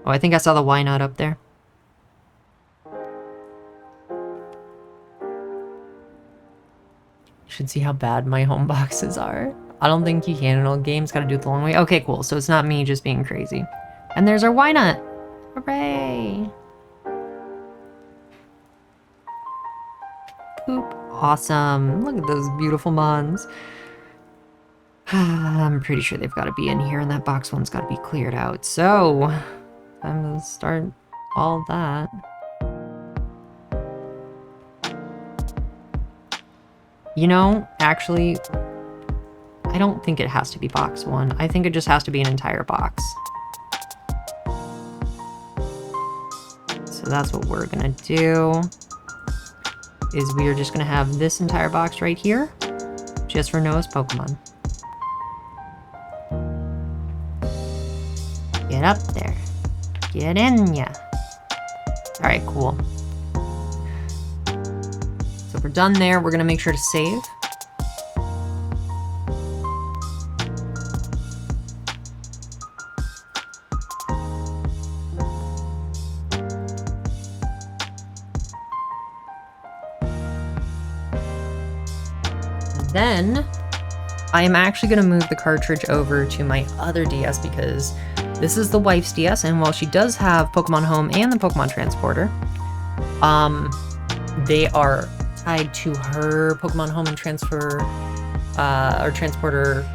Oh, I think I saw the Wynot up there. Should see how bad my home boxes are. I don't think you can in old games. Gotta do it the long way. Okay, cool. So it's not me just being crazy. And there's our Wynot. Hooray! Poop. Awesome. Look at those beautiful mons. I'm pretty sure they've got to be in here, and that box one's got to be cleared out. So, I'm gonna start all that. You know, actually, I don't think it has to be box 1. I think it just has to be an entire box. So that's what we're gonna do, is we are just gonna have this entire box right here, just for Noah's Pokemon. Get up there. Get in ya. Alright, cool. So if we're done there, we're gonna make sure to save. Then I am actually going to move the cartridge over to my other DS because this is the wife's DS, and while she does have Pokemon Home and the Pokemon Transporter, they are tied to her Pokemon Home and Transfer or Transporter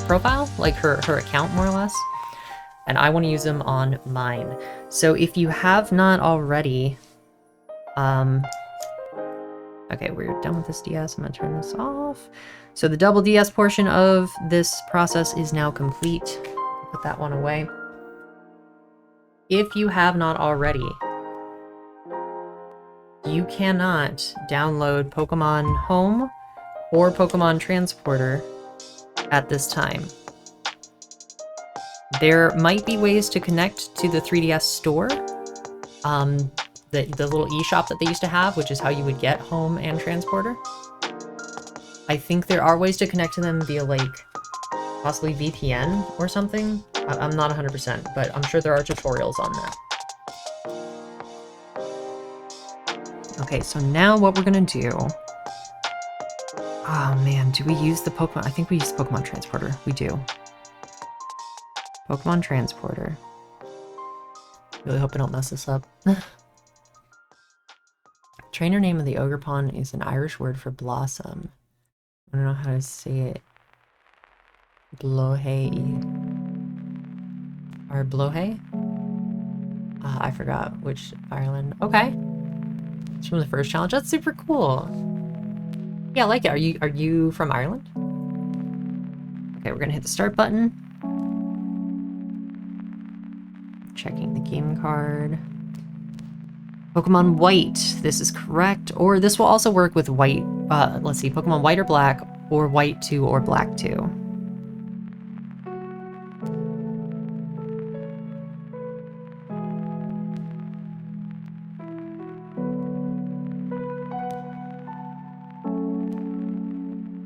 profile, like her account more or less. And I want to use them on mine. So if you have not already, okay, we're done with this DS. I'm gonna turn this off. So the double DS portion of this process is now complete. Put that one away. If you have not already, you cannot download Pokemon Home or Pokemon Transporter at this time. There might be ways to connect to the 3DS store, the little eShop that they used to have, which is how you would get Home and Transporter. I think there are ways to connect to them via, like, possibly VPN or something. I'm not 100%, but I'm sure there are tutorials on that. Okay, so now what we're gonna do... Oh man, do we use the Pokemon? I think we use the Pokemon Transporter. We do. Pokemon Transporter. Really hope I don't mess this up. Trainer name of the Ogerpon is an Irish word for blossom. I don't know how to say it. Blohe. Or Blohe? I forgot which Ireland. Okay. It's from the first challenge. That's super cool. Yeah, I like it. Are you from Ireland? Okay, we're gonna hit the start button. Checking the game card. Pokemon White. This is correct. Or this will also work with White. Let's see. Pokemon White or Black, or White 2 or Black 2.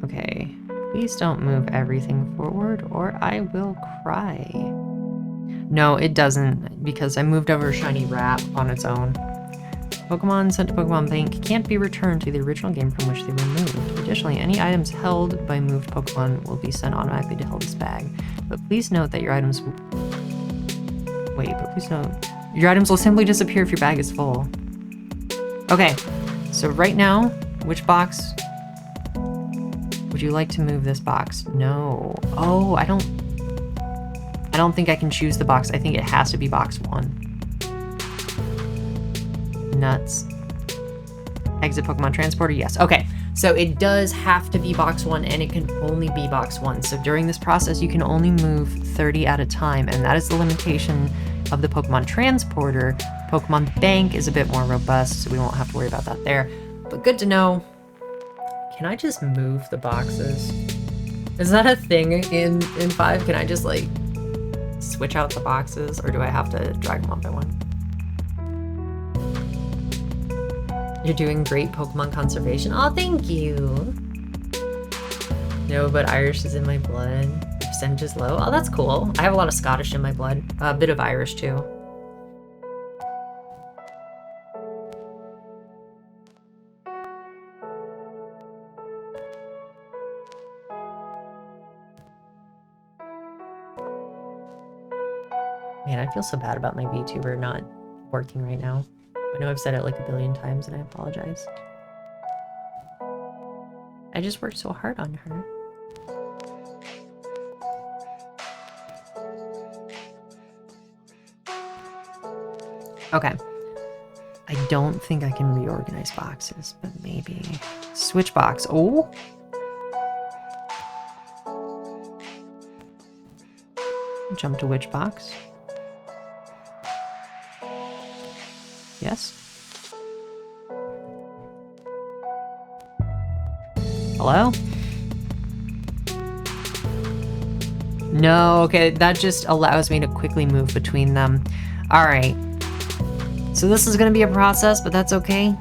Okay. Please don't move everything forward or I will cry. No, it doesn't, because I moved over Shiny Wrap on its own. Pokemon sent to Pokemon Bank can't be returned to the original game from which they were moved. Additionally, any items held by moved Pokemon will be sent automatically to Hilda's bag. But please note that your items will... Wait, but please note... Your items will simply disappear if your bag is full. Okay, so right now, which box... Would you like to move this box? No. Oh, I don't think I can choose the box. I think it has to be box 1. Nuts. Exit Pokemon Transporter, yes. Okay, so it does have to be box 1 and it can only be box 1. So during this process, you can only move 30 at a time, and that is the limitation of the Pokemon Transporter. Pokemon Bank is a bit more robust, so we won't have to worry about that there. But good to know. Can I just move the boxes? Is that a thing in 5? Can I just, like, switch out the boxes, or do I have to drag them one by one? You're doing great Pokemon conservation. Oh, thank you. No, but Irish is in my blood. The percentage is low. Oh, that's cool. I have a lot of Scottish in my blood. A bit of Irish, too. Man, I feel so bad about my VTuber not working right now. I know I've said it like a billion times and I apologize. I just worked so hard on her. Okay. I don't think I can reorganize boxes, but maybe. Switch box. Oh! Jump to which box? Yes? Hello? No, okay, that just allows me to quickly move between them. Alright. So this is gonna be a process, but that's okay.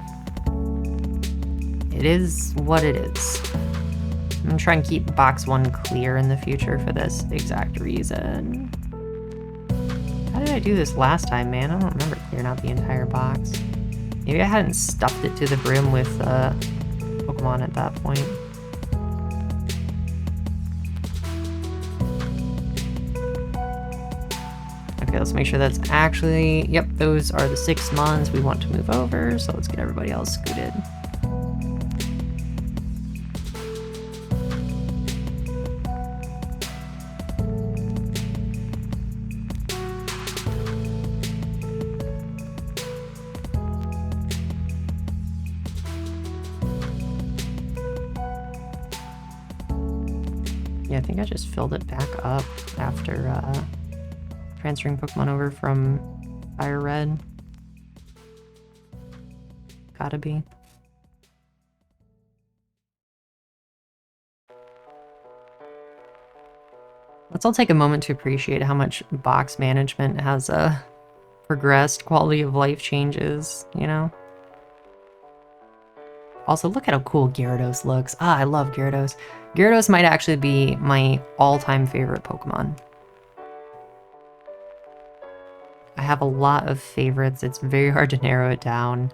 It is what it is. I'm gonna try and keep box 1 clear in the future for this exact reason. How did I do this last time, man? I don't remember clearing out the entire box. Maybe I hadn't stuffed it to the brim with Pokemon at that point. Okay, let's make sure that's actually... Yep, those are the 6 mons we want to move over, so let's get everybody else scooted. Yeah, I think I just filled it back up after transferring Pokemon over from Fire Red. Gotta be. Let's all take a moment to appreciate how much box management has progressed, quality of life changes, you know? Also, look at how cool Gyarados looks. Ah, I love Gyarados. Gyarados might actually be my all-time favorite Pokemon. I have a lot of favorites. It's very hard to narrow it down.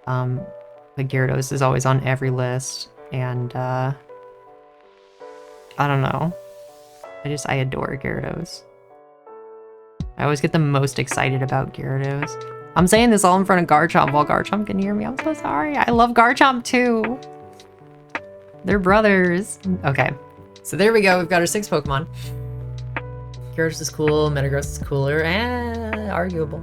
But Gyarados is always on every list, and I don't know. I adore Gyarados. I always get the most excited about Gyarados. I'm saying this all in front of Garchomp while Garchomp can hear me. I'm so sorry. I love Garchomp too. They're brothers. Okay, so there we go. We've got our 6 Pokemon. Gyarados is cool. Metagross is cooler. Arguable.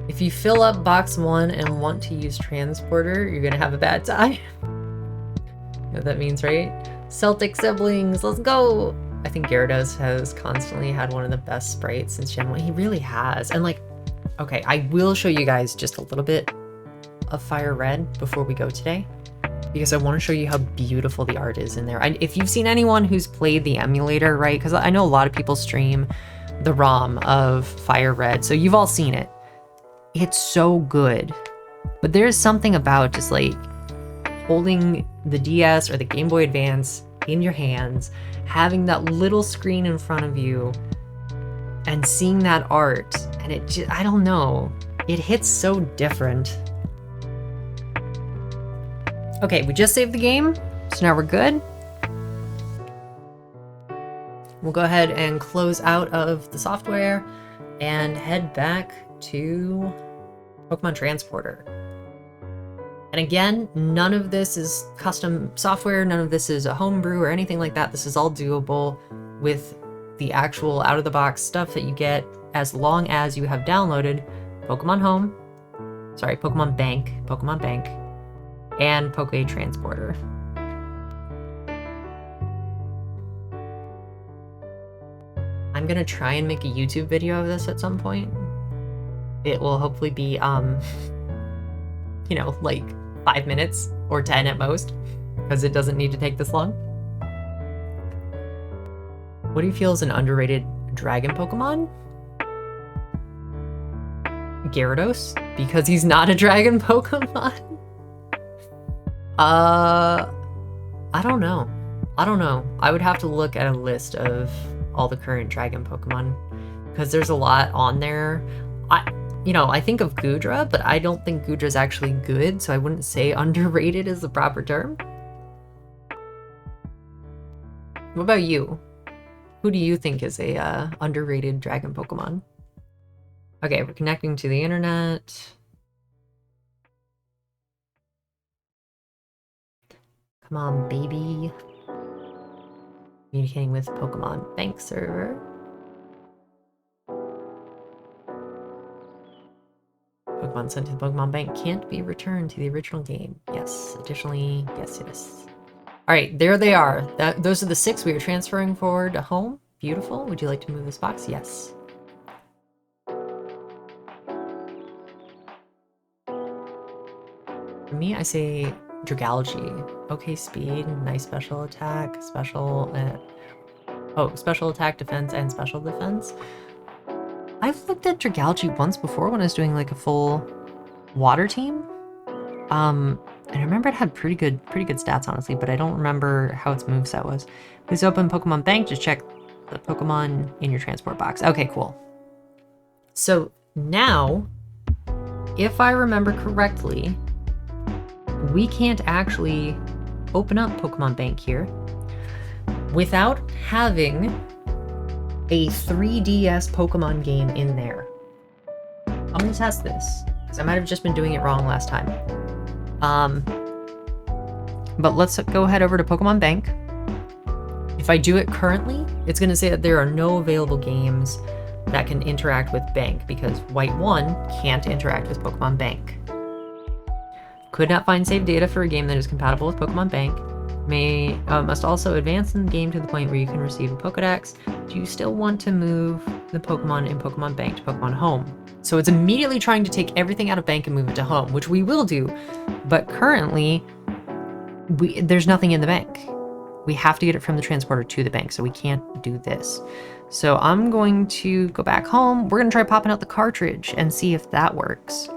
If you fill up box 1 and want to use Transporter, you're gonna have a bad time. You know what that means, right? Celtic siblings, let's go! I think Gyarados has constantly had one of the best sprites since Gen 1. He really has. And like, okay, I will show you guys just a little bit of Fire Red before we go today, because I want to show you how beautiful the art is in there. And if you've seen anyone who's played the emulator, right? Because I know a lot of people stream the ROM of Fire Red, so you've all seen it. It's so good. But there's something about just like holding the DS or the Game Boy Advance in your hands, having that little screen in front of you, and seeing that art, and it just, I don't know, it hits so different. Okay, we just saved the game, so now we're good. We'll go ahead and close out of the software and head back to Pokemon Transporter. And again, none of this is custom software, none of this is a homebrew or anything like that. This is all doable with the actual out-of-the-box stuff that you get as long as you have downloaded Pokemon Bank, and Poke Transporter. I'm gonna try and make a YouTube video of this at some point. It will hopefully be, you know, like 5 minutes or 10 at most, because it doesn't need to take this long. What do you feel is an underrated dragon Pokemon? Gyarados, because he's not a dragon Pokemon? I don't know. I would have to look at a list of all the current dragon Pokemon, because there's a lot on there. I think of Goodra, but I don't think Goodra's actually good, so I wouldn't say underrated is the proper term. What about you? Who do you think is a underrated dragon Pokemon? Okay, we're connecting to the internet. Come on, baby. Communicating with Pokemon Bank server. Pokemon sent to the Pokemon Bank can't be returned to the original game. Yes. Additionally, yes. All right, there they are. Those are the 6 we are transferring forward to home. Beautiful. Would you like to move this box? Yes. For me, I say Dragalge. Okay, speed, nice special attack, special attack, defense, and special defense. I've looked at Dragalge once before when I was doing like a full water team. And I remember it had pretty good stats, honestly, but I don't remember how its moveset was. Please open Pokemon Bank to check the Pokemon in your transport box. Okay, cool. So now, if I remember correctly, we can't actually open up Pokemon Bank here without having a 3DS Pokemon game in there. I'm gonna test this, because I might have just been doing it wrong last time. But let's go head over to Pokemon Bank. If I do it currently, it's gonna say that there are no available games that can interact with Bank, because White 1 can't interact with Pokemon Bank. Could not find save data for a game that is compatible with Pokemon Bank. must also advance in the game to the point where you can receive a Pokedex. Do you still want to move the Pokemon in Pokemon Bank to Pokemon Home? So it's immediately trying to take everything out of Bank and move it to Home, which we will do. But currently, there's nothing in the bank. We have to get it from the transporter to the bank, so we can't do this. So I'm going to go back home. We're going to try popping out the cartridge and see if that works.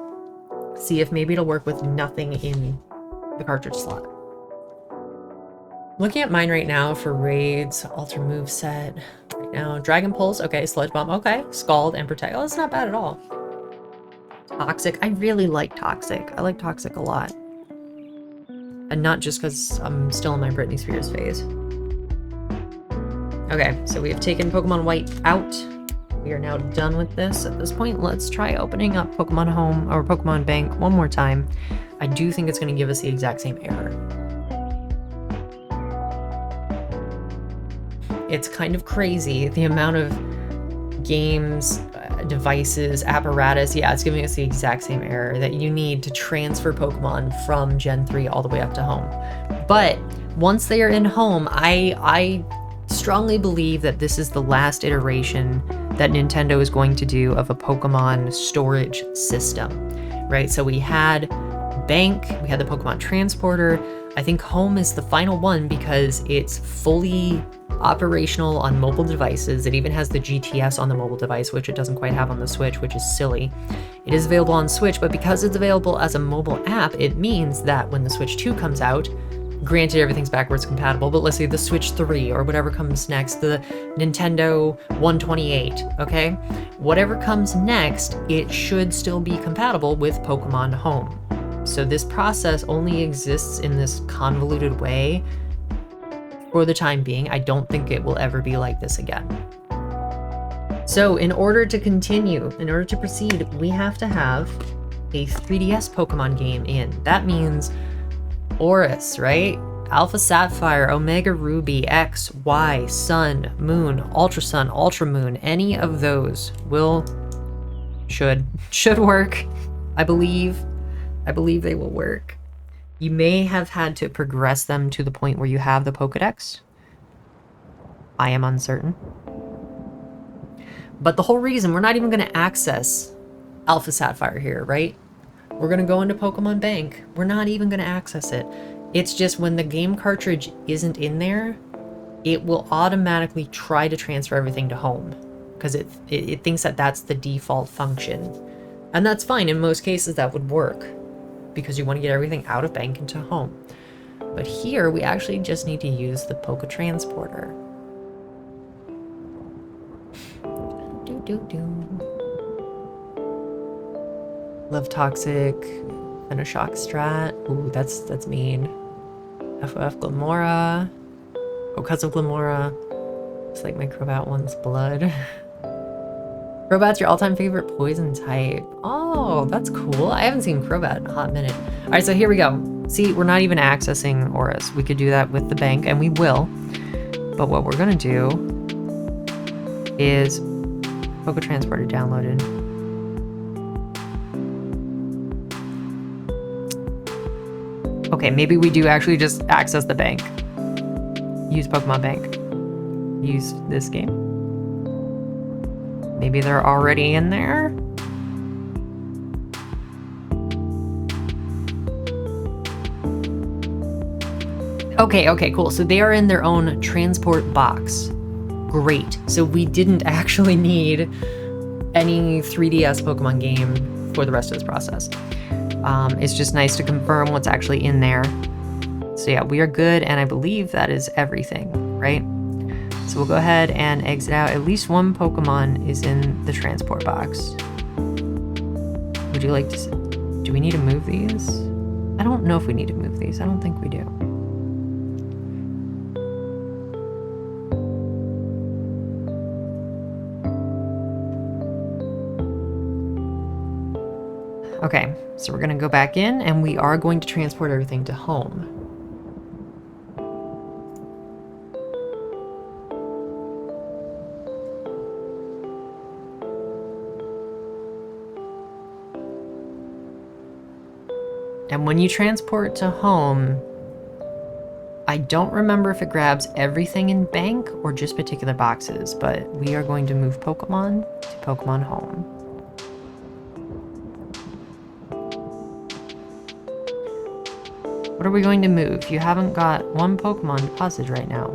See if maybe it'll work with nothing in the cartridge slot. Looking at mine right now for raids, Ultra Move Set. Right now, Dragon Pulse, okay, Sludge Bomb, okay, Scald and Protect. Oh, that's not bad at all. Toxic, I really like Toxic. I like Toxic a lot. And not just because I'm still in my Britney Spears phase. Okay, so we have taken Pokemon White out. We are now done with this. At this point, let's try opening up Pokemon Home or Pokemon Bank one more time. I do think it's going to give us the exact same error. It's kind of crazy, the amount of games, devices, apparatus. Yeah, it's giving us the exact same error that you need to transfer Pokemon from Gen 3 all the way up to Home. But once they are in Home, I strongly believe that this is the last iteration that Nintendo is going to do of a Pokemon storage system, right? So we had Bank, we had the Pokemon Transporter. I think Home is the final one because it's fully operational on mobile devices. It even has the GTS on the mobile device, which it doesn't quite have on the Switch, which is silly. It is available on Switch, but because it's available as a mobile app, it means that when the Switch 2 comes out, granted everything's backwards compatible, but let's say the Switch 3 or whatever comes next, the Nintendo 128, okay? Whatever comes next, it should still be compatible with Pokemon Home. So this process only exists in this convoluted way for the time being. I don't think it will ever be like this again. So in order to continue, in order to proceed, we have to have a 3DS Pokemon game in. That means Oris, right? Alpha Sapphire, Omega Ruby, X, Y, Sun, Moon, Ultra Sun, Ultra Moon, any of those should work. I believe they will work. You may have had to progress them to the point where you have the Pokedex. I am uncertain. But the whole reason, we're not even going to access Alpha Sapphire here, right? We're going to go into Pokemon Bank. We're not even going to access it. It's just when the game cartridge isn't in there, it will automatically try to transfer everything to Home because it thinks that that's the default function. And that's fine. In most cases, that would work because you want to get everything out of Bank into Home. But here, we actually just need to use the Poke Transporter. Love Toxic, and a Shock Strat. Ooh, that's mean. FOF Glamora. Oh, because of Glamora. It's like my Crobat wants blood. Crobat's your all-time favorite poison type. Oh, that's cool. I haven't seen Crobat in a hot minute. All right, so here we go. See, we're not even accessing Oris. We could do that with the bank, and we will. But what we're gonna do is Poke Transporter downloaded. Okay, maybe we do actually just access the bank. Use Pokemon Bank. Use this game. Maybe they're already in there? Okay, cool. So they are in their own transport box. Great. So we didn't actually need any 3DS Pokemon game for the rest of this process. It's just nice to confirm what's actually in there. So yeah, we are good, and I believe that is everything, right? So we'll go ahead and exit out. At least one Pokemon is in the transport box. Would you like to see? Do we need to move these? I don't know if we need to move these. I don't think we do. Okay, so we're gonna go back in, and we are going to transport everything to Home. And when you transport to Home, I don't remember if it grabs everything in bank or just particular boxes, but we are going to move Pokemon to Pokemon Home. What are we going to move? You haven't got one Pokemon deposited right now.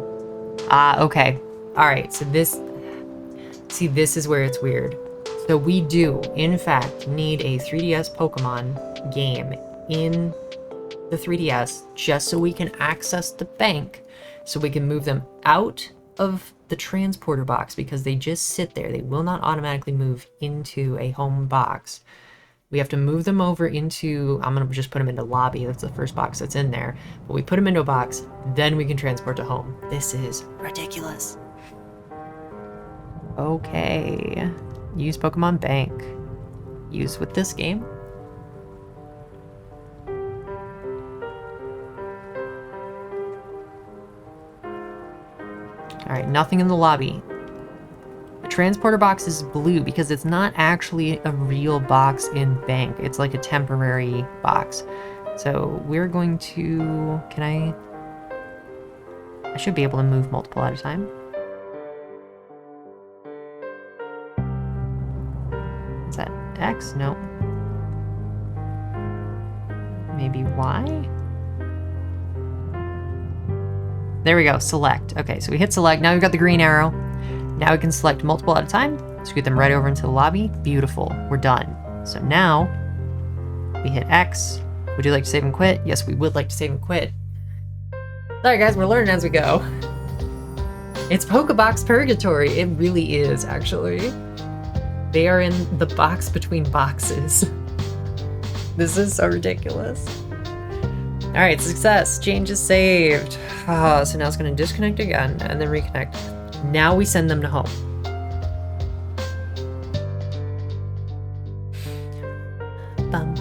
Ah, okay. Alright, so this... See, this is where it's weird. So we do, in fact, need a 3DS Pokemon game in the 3DS just so we can access the bank, so we can move them out of the transporter box because they just sit there. They will not automatically move into a home box. We have to move them over into, I'm going to just put them into lobby. That's the first box that's in there. But we put them into a box, then we can transport to home. This is ridiculous. Okay. Use Pokemon Bank. Use with this game. Alright, nothing in the lobby. The transporter box is blue because it's not actually a real box in bank. It's like a temporary box. So we're going to... I should be able to move multiple at a time. Is that X? No. Maybe Y? There we go, select. Okay, so we hit select. Now we've got the green arrow. Now we can select multiple at a time. Scoot them right over into the lobby. Beautiful, we're done. So now we hit X. Would you like to save and quit? Yes, we would like to save and quit. Sorry guys, we're learning as we go. It's Pokebox Purgatory. It really is, actually. They are in the box between boxes. This is so ridiculous. Alright, success. Change is saved. So now it's going to disconnect again and then reconnect. Now we send them to home. Bum,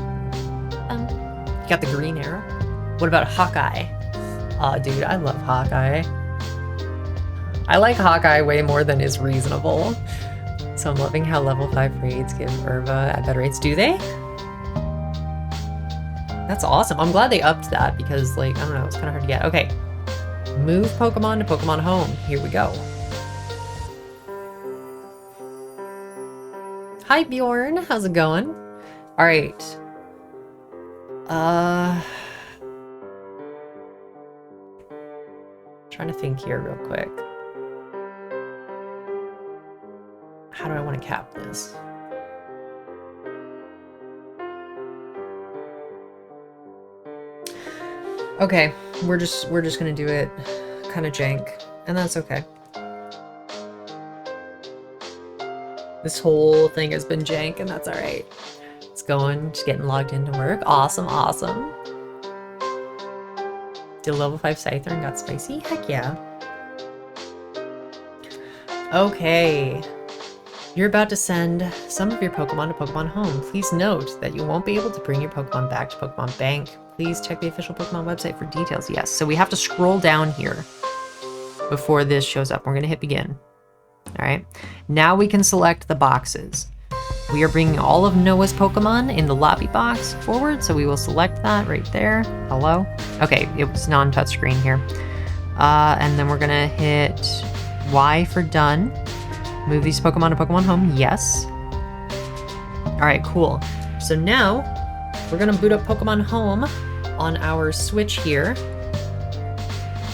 bum. You got the green arrow. What about Hawkeye? Aw, dude, I love Hawkeye. I like Hawkeye way more than is reasonable. So I'm loving how level 5 raids give Urva at better rates. Do they? That's awesome. I'm glad they upped that because, like, I don't know, it's kind of hard to get. Okay. Move Pokemon to Pokemon Home. Here we go. Hi, Bjorn. How's it going? All right. Trying to think here real quick. How do I want to cap this? Okay, we're just gonna do it kind of jank, and that's okay. This whole thing has been jank, and that's all right. It's going, just getting logged into work. Awesome, awesome. Did a level 5 Scyther and got spicy? Heck yeah. Okay. You're about to send some of your Pokemon to Pokemon Home. Please note that you won't be able to bring your Pokemon back to Pokemon Bank. Please check the official Pokemon website for details. Yes, so we have to scroll down here before this shows up. We're going to hit begin. All right. Now we can select the boxes. We are bringing all of Noah's Pokemon in the lobby box forward, so we will select that right there. Hello? Okay, it was non-touchscreen here. And then we're going to hit Y for done. Move these Pokemon to Pokemon Home. Yes. All right, cool. So now we're going to boot up Pokemon Home on our Switch here,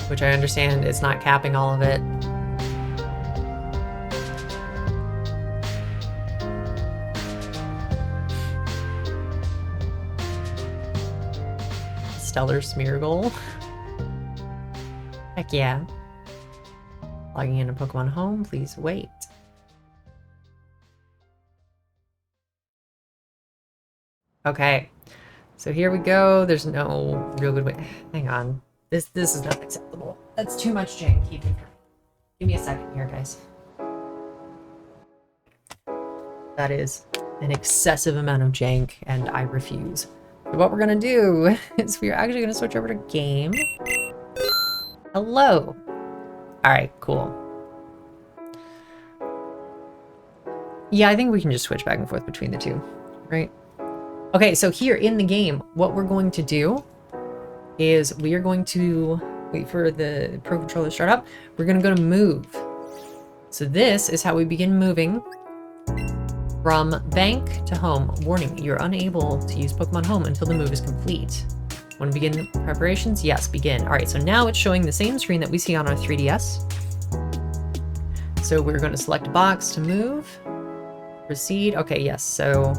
which I understand is not capping all of it. Stellar Smeargle. Heck yeah. Logging into Pokemon Home, please wait. Okay, so here we go. There's no real good way. Hang on. This is not acceptable. That's too much jank. Give me a second here, guys. That is an excessive amount of jank, and I refuse. So what we're gonna do is we're actually gonna switch over to game. Hello. All right, cool. Yeah, I think we can just switch back and forth between the two, right? Okay, so here in the game, what we're going to do is we are going to wait for the Pro Controller to start up. We're gonna go to move. So this is how we begin moving from bank to home. Warning, you're unable to use Pokemon Home until the move is complete. Want to begin preparations? Yes, begin. All right, so now it's showing the same screen that we see on our 3DS. So we're going to select a box to move. Proceed. Okay, yes, so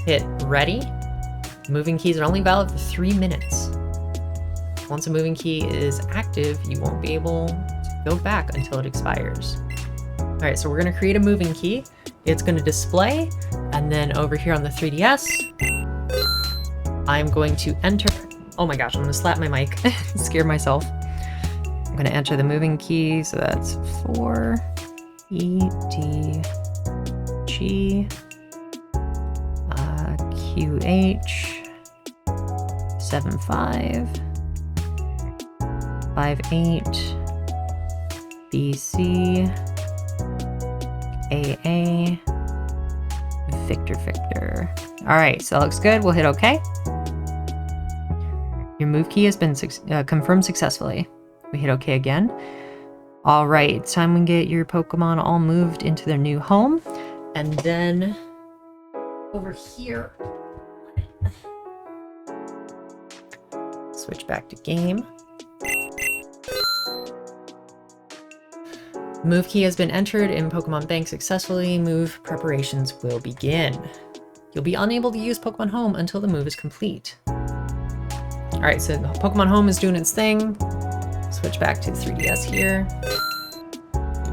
hit ready. Moving keys are only valid for 3 minutes. Once a moving key is active, you won't be able to go back until it expires. All right, so we're going to create a moving key. It's going to display, and then over here on the 3DS, I'm going to enter. Oh my gosh, I'm going to slap my mic. Scare myself. I'm going to enter the moving key, so that's 4 E D G Q H 75 58 BC AA Victor. All right, so that looks good. We'll hit OK. Your move key has been confirmed successfully. We hit OK again. All right, it's time we get your Pokemon all moved into their new home. And then over here, switch back to game. Move key has been entered in Pokemon Bank successfully. Move preparations will begin. You'll be unable to use Pokemon Home until the move is complete. All right, so Pokemon Home is doing its thing. Switch back to the 3DS here.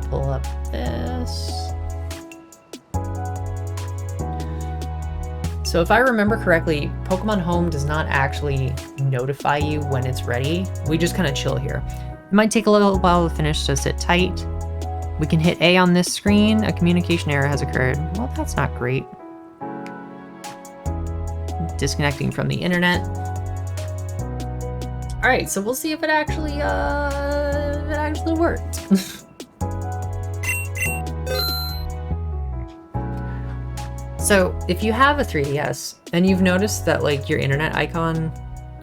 Pull up this. So if I remember correctly, Pokemon Home does not actually notify you when it's ready. We just kind of chill here. It might take a little while to finish, so sit tight. We can hit A on this screen. A communication error has occurred. Well, that's not great. Disconnecting from the internet. All right, so we'll see if it actually worked. So if you have a 3DS and you've noticed that like your internet icon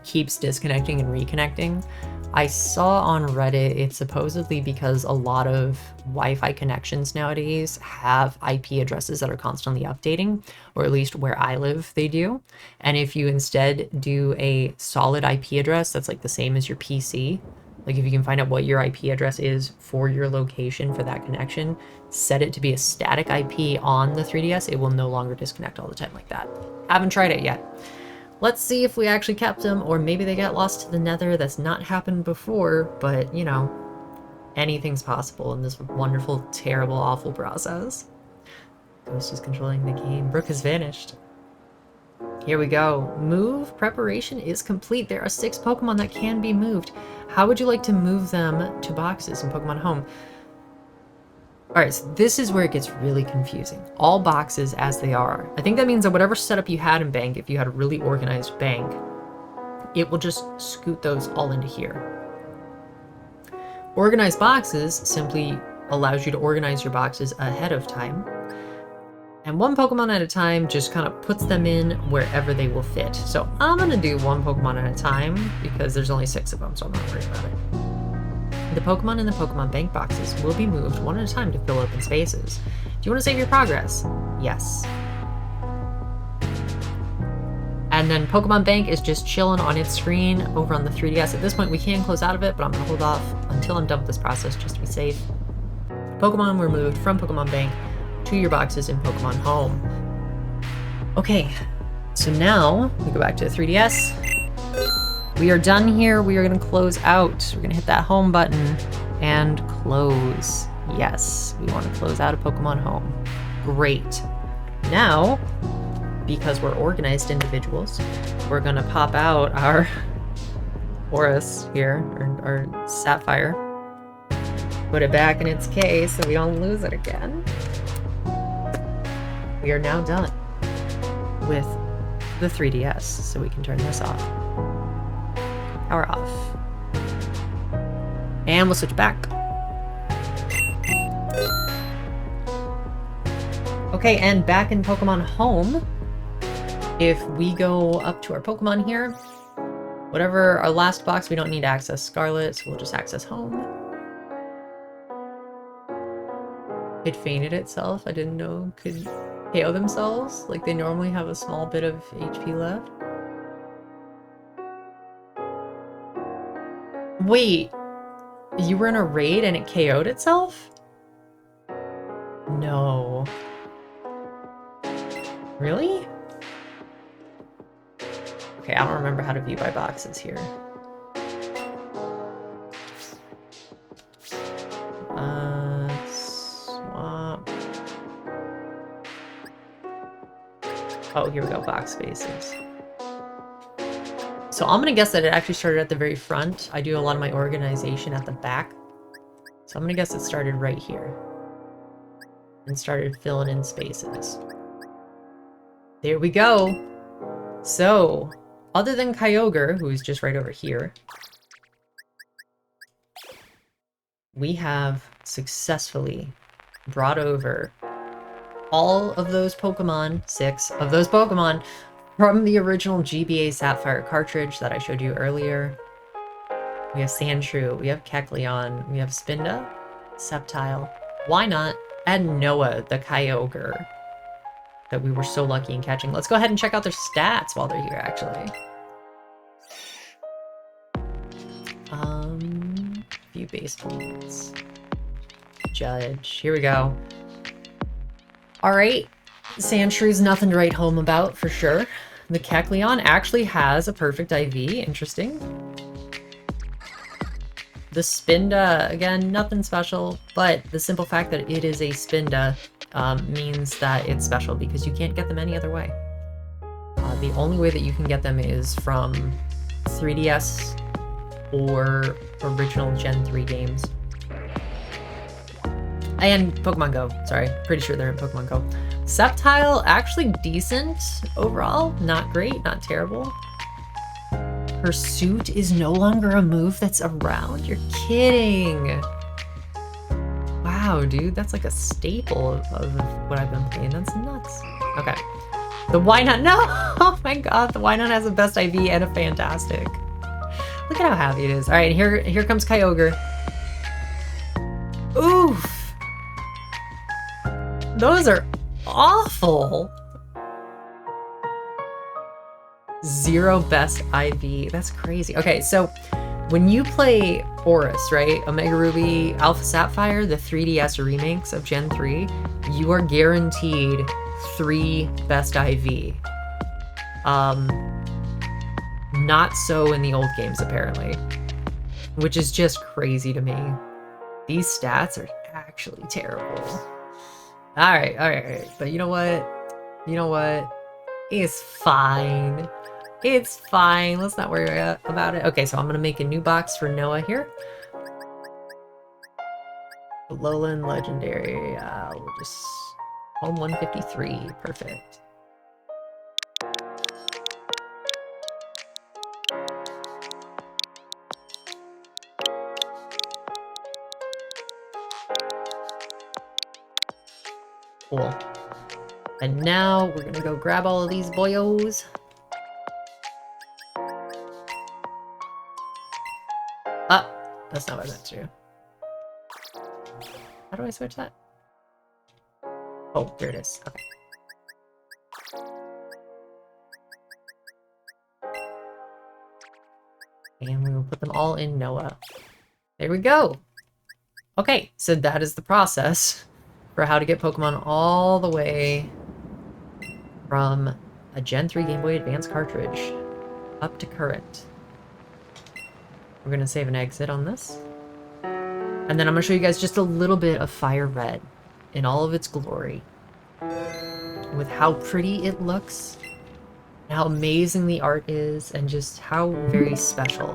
keeps disconnecting and reconnecting, I saw on Reddit it's supposedly because a lot of Wi-Fi connections nowadays have IP addresses that are constantly updating, or at least where I live they do. And if you instead do a solid IP address that's like the same as your PC, like if you can find out what your IP address is for your location for that connection, set it to be a static IP on the 3DS, it will no longer disconnect all the time like that. Haven't tried it yet. Let's see if we actually kept them, or maybe they got lost to the nether. That's not happened before, but you know, anything's possible in this wonderful, terrible, awful process. Ghost is controlling the game. Brooke has vanished. Here we go. Move preparation is complete. There are 6 Pokemon that can be moved. How would you like to move them to boxes in Pokemon Home? Alright, so this is where it gets really confusing. All boxes as they are. I think that means that whatever setup you had in bank, if you had a really organized bank, it will just scoot those all into here. Organized boxes simply allows you to organize your boxes ahead of time. And one Pokemon at a time just kind of puts them in wherever they will fit. So I'm going to do one Pokemon at a time because there's only 6 of them, so I'm not worried about it. The Pokemon in the Pokemon Bank boxes will be moved one at a time to fill open spaces. Do you want to save your progress? Yes. And then Pokemon Bank is just chilling on its screen over on the 3DS. At this point, we can close out of it, but I'm going to hold off until I'm done with this process just to be safe. Pokemon were moved from Pokemon Bank to your boxes in Pokemon Home. Okay, so now we go back to the 3DS. We are done here. We are going to close out. We're going to hit that home button and close. Yes, we want to close out of Pokemon Home. Great. Now, because we're organized individuals, we're going to pop out our Horus here, or our Sapphire. Put it back in its case so we don't lose it again. We are now done with the 3DS, so we can turn this off. Power off. And we'll switch back. Okay, and back in Pokemon Home, if we go up to our Pokemon here, Whatever our last box, we don't need to access Scarlet, so we'll just access home. It fainted itself. I didn't know could KO themselves. Like they normally have a small bit of HP left. Wait, you were in a raid and it KO'd itself? No. Really? Okay, I don't remember how to view by boxes here. Swap. Oh, here we go, box spaces. So I'm gonna guess that it actually started at the very front. I do a lot of my organization at the back. So I'm gonna guess it started right here. And started filling in spaces. There we go. So, other than Kyogre, who is just right over here, we have successfully brought over all of those Pokemon, 6 of those Pokemon, from the original GBA Sapphire cartridge that I showed you earlier. We have Sandshrew, we have Kecleon, we have Spinda, Sceptile, why not, and Noah, the Kyogre that we were so lucky in catching. Let's go ahead and check out their stats while they're here, actually. View base points. Judge. Here we go. Alright. Sandshrew's nothing to write home about, for sure. The Kecleon actually has a perfect IV. Interesting. The Spinda, again, nothing special, but the simple fact that it is a Spinda means that it's special because you can't get them any other way. The only way that you can get them is from 3DS or original Gen 3 games. And Pokemon Go, sorry. Pretty sure they're in Pokemon Go. Sceptile, actually decent overall. Not great, not terrible. Pursuit is no longer a move that's around? You're kidding! Wow, dude, that's like a staple of what I've been playing. That's nuts. Okay. The Wynut, no! Oh my god, the Wynut has the best IV and a fantastic. Look at how happy it is. Alright, here comes Kyogre. Oof! Those are awful! 0 best IV. That's crazy. Okay, so when you play Oris, right? Omega Ruby, Alpha Sapphire, the 3DS remakes of Gen 3, you are guaranteed 3 best IV. Not so in the old games, apparently. Which is just crazy to me. These stats are actually terrible. Alright. But you know what? You know what? It's fine. It's fine. Let's not worry about it. Okay, so I'm gonna make a new box for Noah here. Lowland Legendary. We'll just... Home 153. Perfect. Cool. And now we're gonna go grab all of these boyos. Ah, that's not what I meant to do. How do I switch that? Oh, there it is. Okay. And we will put them all in Noah. There we go. Okay, so that is the process for how to get Pokemon all the way from a Gen 3 Game Boy Advance cartridge up to current. We're going to save an exit on this. And then I'm going to show you guys just a little bit of Fire Red in all of its glory. With how pretty it looks, and how amazing the art is, and just how very special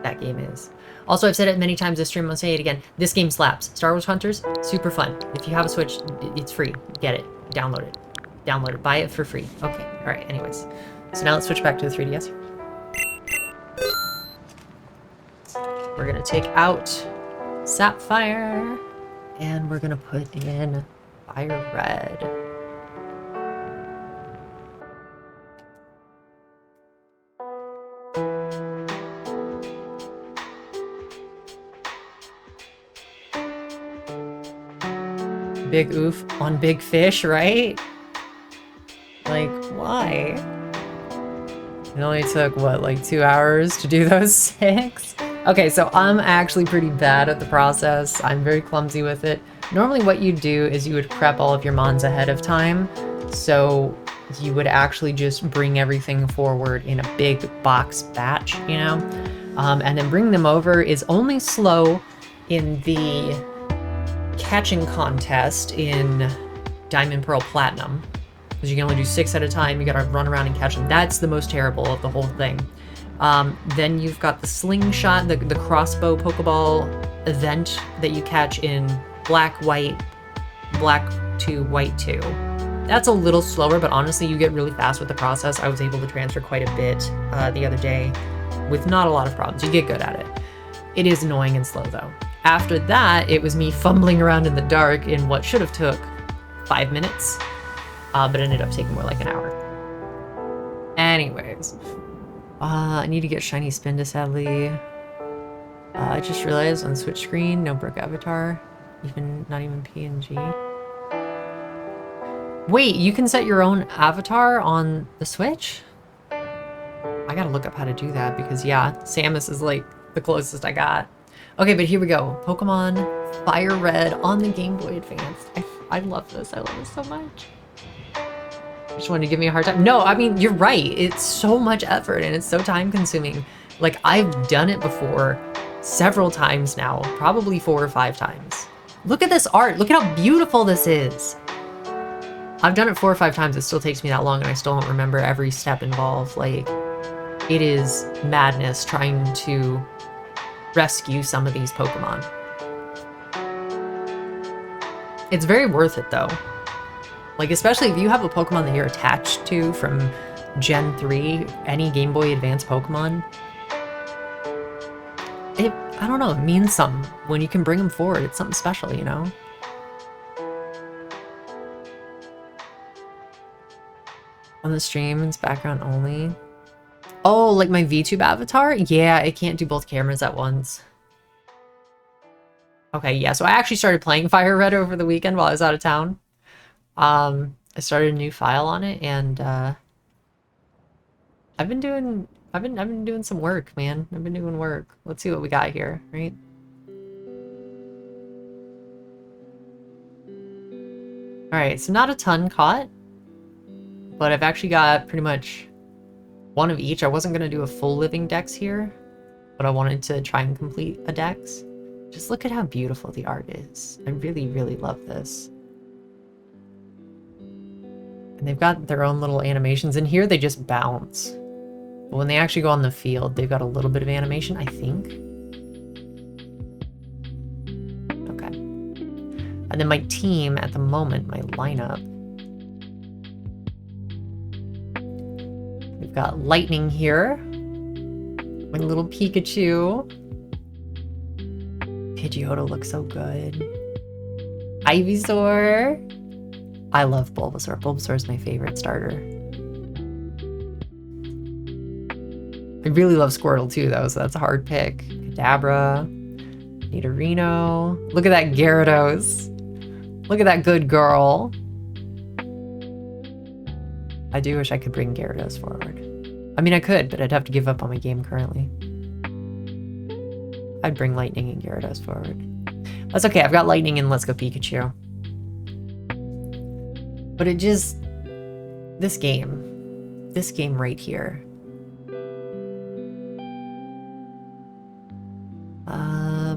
that game is. Also, I've said it many times this stream, I'll say it again. This game slaps. Star Wars Hunters, super fun. If you have a Switch, it's free. Get it. Download it. Download it. Buy it for free. Okay. Alright, anyways. So now let's switch back to the 3DS. We're gonna take out Sapphire, and we're gonna put in Fire Red. big oof on big fish, right? Like, why? It only took, what, like 2 hours to do those 6? Okay, so I'm actually pretty bad at the process. I'm very clumsy with it. Normally what you'd do is you would prep all of your mons ahead of time. So you would actually just bring everything forward in a big box batch, you know? And then bring them over is only slow in the catching contest in Diamond, Pearl, Platinum. Because you can only do 6 at a time, you gotta run around and catch them. That's the most terrible of the whole thing. Then you've got the slingshot, the crossbow Pokeball event that you catch in black, white, black 2, white 2. That's a little slower, but honestly, you get really fast with the process. I was able to transfer quite a bit the other day with not a lot of problems. You get good at it. It is annoying and slow though. After that, it was me fumbling around in the dark in what should have took 5 minutes, but ended up taking more like an hour. Anyways, I need to get Shiny Spinda, sadly. I just realized on Switch screen, no Brook avatar, not even PNG. Wait, you can set your own avatar on the Switch? I gotta look up how to do that because yeah, Samus is like the closest I got. Okay, but here we go. Pokemon Fire Red on the Game Boy Advance. I love this. I love this so much. Just wanted to give me a hard time. No, I mean, you're right. It's so much effort and it's so time consuming. Like, I've done it before several times now, probably 4 or 5 times. Look at this art. Look at how beautiful this is. I've done it 4 or 5 times. It still takes me that long and I still don't remember every step involved. Like, it is madness trying to rescue some of these Pokemon. It's very worth it though. Like, especially if you have a Pokemon that you're attached to from Gen 3, any Game Boy Advance Pokemon, I don't know, it means something when you can bring them forward. It's something special, you know? On the stream, it's background only. Oh, like my VTube avatar? Yeah, it can't do both cameras at once. Okay, yeah, so I actually started playing Fire Red over the weekend while I was out of town. I started a new file on it and I've been doing some work, man. I've been doing work. Let's see what we got here, right? Alright, so not a ton caught, but I've actually got pretty much one of each. I wasn't going to do a full living dex here, but I wanted to try and complete a dex. Just look at how beautiful the art is. I really, really love this. And they've got their own little animations. And here they just bounce. But when they actually go on the field, they've got a little bit of animation, I think. Okay. And then my team at the moment, my lineup. We've got Lightning here. My little Pikachu. Pidgeotto looks so good. Ivysaur. I love Bulbasaur. Bulbasaur is my favorite starter. I really love Squirtle too, though, so that's a hard pick. Kadabra. Nidorino. Look at that Gyarados. Look at that good girl. I do wish I could bring Gyarados forward. I mean, I could, but I'd have to give up on my game currently. I'd bring Lightning and Gyarados forward. That's okay, I've got Lightning and Let's Go Pikachu. But it just... This game right here.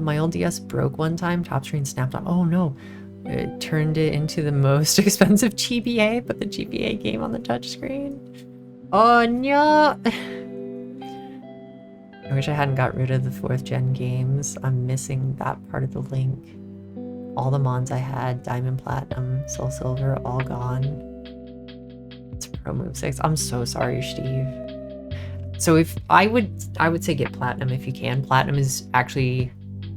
My old DS broke one time, top screen snapped on. Oh no, it turned it into the most expensive GBA, but the GBA game on the touchscreen. Oh no! I wish I hadn't got rid of the 4th gen games. I'm missing that part of the link. All the mons I had, Diamond, Platinum, Soul Silver, all gone. It's Pro Move 6. I'm so sorry, Steve. So if I would say get Platinum if you can. Platinum is actually,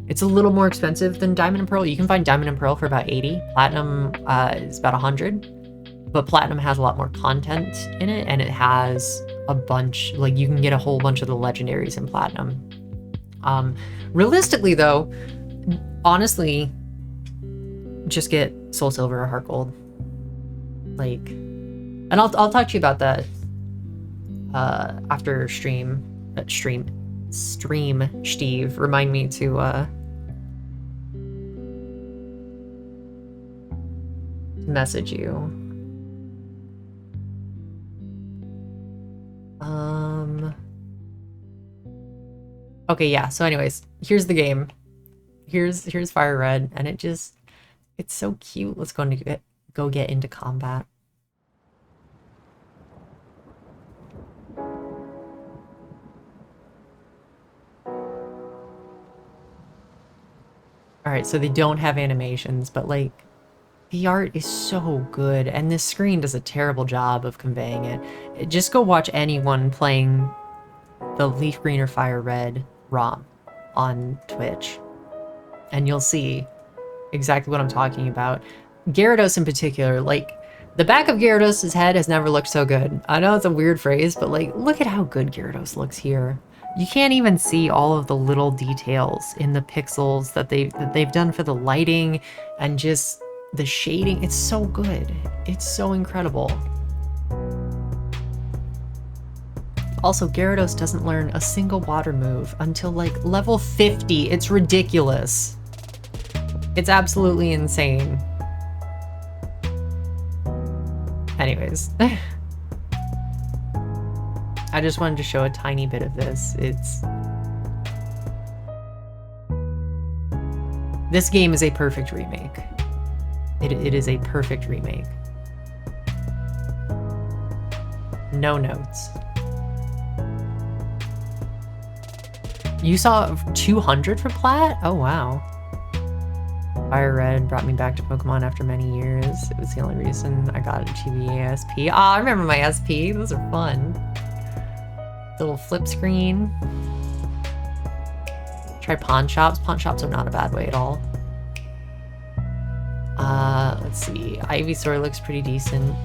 it's a little more expensive than Diamond and Pearl. You can find Diamond and Pearl for about 80. Platinum is about 100. But Platinum has a lot more content in it, and it has a bunch, like you can get a whole bunch of the legendaries in Platinum. Realistically though, honestly, just get Soul Silver or Heart Gold. Like, and I'll talk to you about that after stream. Stream, Steve. Remind me to message you. Okay, yeah. So, anyways, here's the game. Here's Fire Red, and it's so cute. Let's go get into combat. Alright, so they don't have animations, but like, the art is so good, and this screen does a terrible job of conveying it. Just go watch anyone playing the Leaf Green or Fire Red ROM on Twitch, and you'll see exactly what I'm talking about. Gyarados in particular, like, the back of Gyarados' head has never looked so good. I know it's a weird phrase, but like, look at how good Gyarados looks here. You can't even see all of the little details in the pixels that they've done for the lighting and just the shading. It's so good. It's so incredible. Also, Gyarados doesn't learn a single water move until like level 50. It's ridiculous. It's absolutely insane. Anyways. I just wanted to show a tiny bit of this. This game is a perfect remake. It is a perfect remake. No notes. You saw 200 for Plat? Oh, wow. Fire Red brought me back to Pokemon after many years. It was the only reason I got a TBA SP. Ah, I remember my SP. Those are fun. Little flip screen. Try pawn shops. Pawn shops are not a bad way at all. Let's see. Ivysaur looks pretty decent.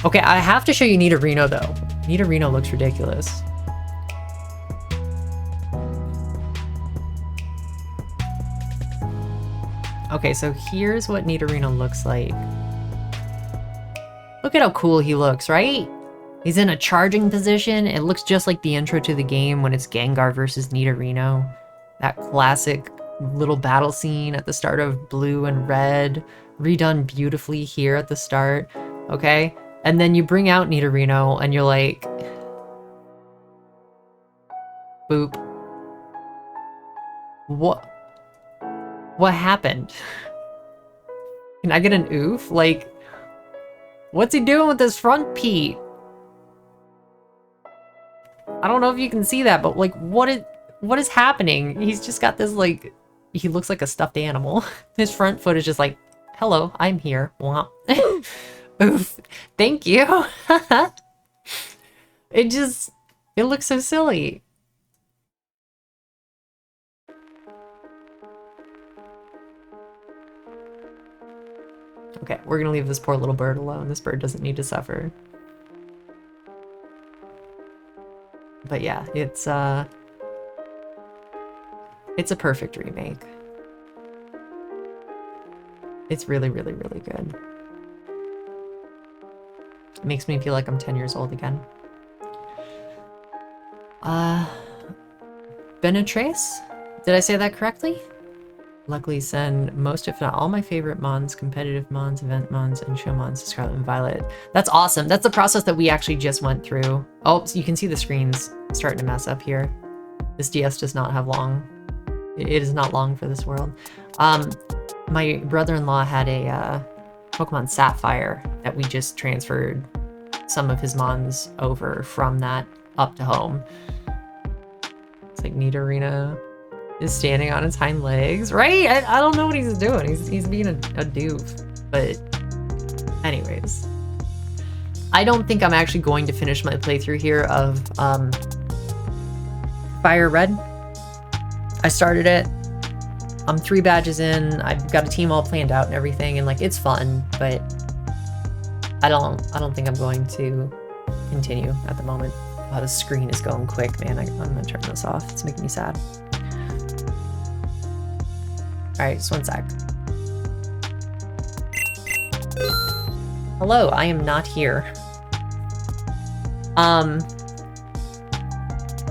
Okay, I have to show you Nidorino though. Nidorino looks ridiculous. Okay, so here's what Nidorino looks like. Look at how cool he looks, right? He's in a charging position. It looks just like the intro to the game when it's Gengar versus Nidorino. That classic little battle scene at the start of Blue and Red, redone beautifully here at the start, okay? And then you bring out Nidorino and you're like... Boop. What happened? Can I get an oof? Like, what's he doing with his front peat? I don't know if you can see that, but like, what is happening? He's just got this, like, he looks like a stuffed animal. His front foot is just like, hello, I'm here. Womp. Oof. Thank you. It looks so silly. Okay, we're gonna leave this poor little bird alone. This bird doesn't need to suffer. But yeah, it's a perfect remake. It's really, really, really good. It makes me feel like I'm 10 years old again. Benetrace? Did I say that correctly? Luckily send most, if not all, my favorite mons, competitive mons, event mons, and show mons to Scarlet and Violet. That's awesome. That's the process that we actually just went through. Oh, so you can see the screen's starting to mess up here. This DS does not have long. It is not long for this world. My brother-in-law had a Pokemon Sapphire that we just transferred some of his mons over from that up to home. It's like Nidorino is standing on its hind legs, right? I don't know what he's doing. He's being a doof. But anyways, I don't think I'm actually going to finish my playthrough here of Fire Red. I started it. I'm 3 badges in. I've got a team all planned out and everything, and like it's fun, but I don't think I'm going to continue at the moment. Wow, the screen is going quick, man. I'm gonna turn this off. It's making me sad. All right, just one sec. Hello, I am not here.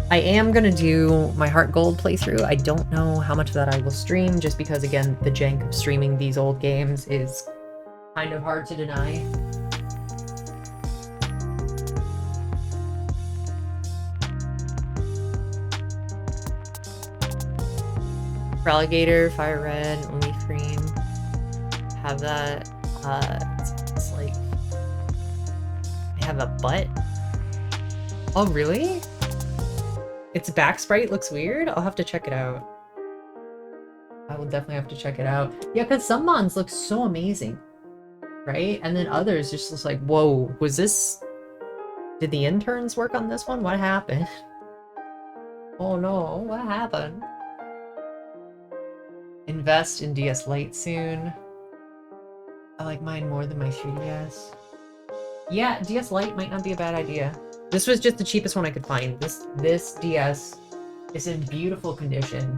I am gonna do my Heart Gold playthrough. I don't know how much of that I will stream, just because, again, the jank of streaming these old games is kind of hard to deny. Alligator, Fire Red, Leaf Green. Have that. It's like... I have a butt. Oh, really? Its back sprite looks weird? I'll have to check it out. I will definitely have to check it out. Yeah, because some mons look so amazing, right? And then others just looks like, whoa, was this... Did the interns work on this one? What happened? Oh no, what happened? Invest in DS Lite soon. I like mine more than my 3DS. Yeah, DS Lite might not be a bad idea. This was just the cheapest one I could find. This DS is in beautiful condition,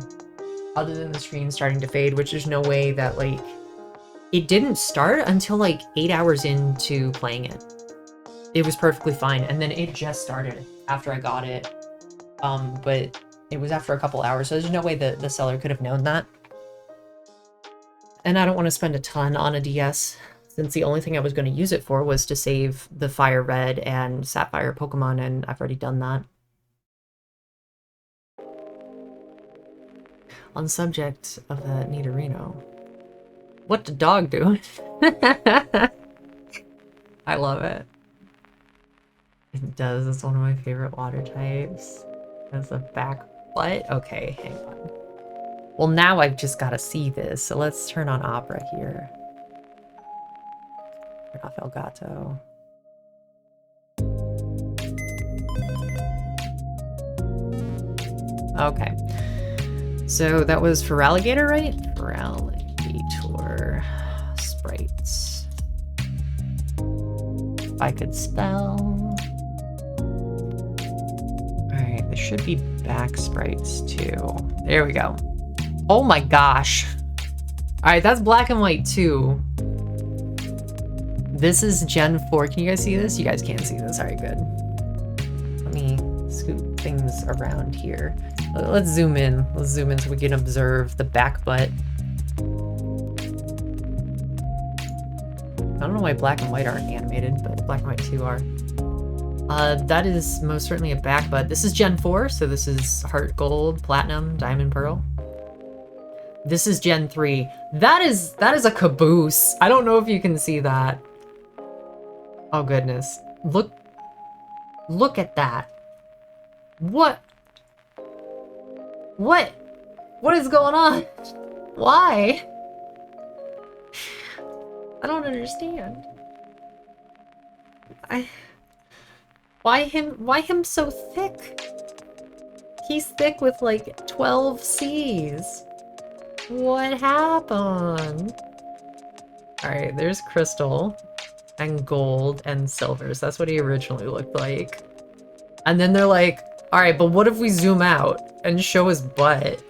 other than the screen starting to fade, which there's no way that, like... It didn't start until, like, 8 hours into playing it. It was perfectly fine, and then it just started after I got it. But it was after a couple hours, so there's no way the seller could have known that. And I don't want to spend a ton on a DS, since the only thing I was going to use it for was to save the Fire Red and Sapphire Pokemon, and I've already done that. On the subject of the Nidorino, what the dog do? I love it. It does. It's one of my favorite water types. It has a back butt. Okay, hang on. Well, now I've just got to see this, so let's turn on Opera here. Turn off Elgato. Okay. So that was for Alligator, right? For Alligator. Sprites. If I could spell. Alright, there should be back sprites too. There we go. Oh my gosh. Alright, that's black and white too. This is Gen 4. Can you guys see this? You guys can't see this. Alright, good. Let me scoot things around here. Let's zoom in. Let's zoom in so we can observe the back butt. I don't know why black and white aren't animated, but black and white 2 are. That is most certainly a back butt. This is Gen 4, so this is Heart Gold, Platinum, Diamond, Pearl. This is Gen 3. That is a caboose. I don't know if you can see that. Oh goodness. Look at that. What is going on? Why? I don't understand. Why him so thick? He's thick with like 12 C's. What happened? Alright, there's Crystal and Gold and Silvers. That's what he originally looked like. And then they're like, alright, but what if we zoom out and show his butt?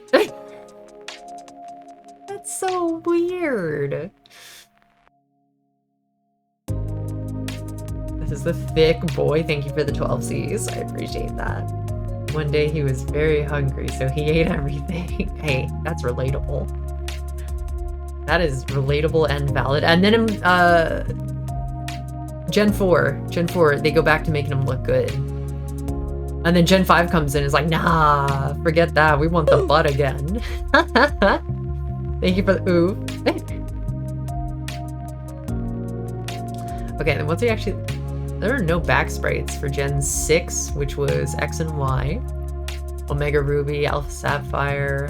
That's so weird. This is the thick boy. Thank you for the 12 C's. I appreciate that. One day he was very hungry, so he ate everything. Hey, that's relatable. That is relatable and valid. And then Gen 4, they go back to making him look good. And then Gen 5 comes in and is like, nah, forget that. We want the butt again. Thank you for the ooh. Okay, then what's he actually... There are no back sprites for Gen 6, which was X and Y. Omega Ruby, Alpha Sapphire.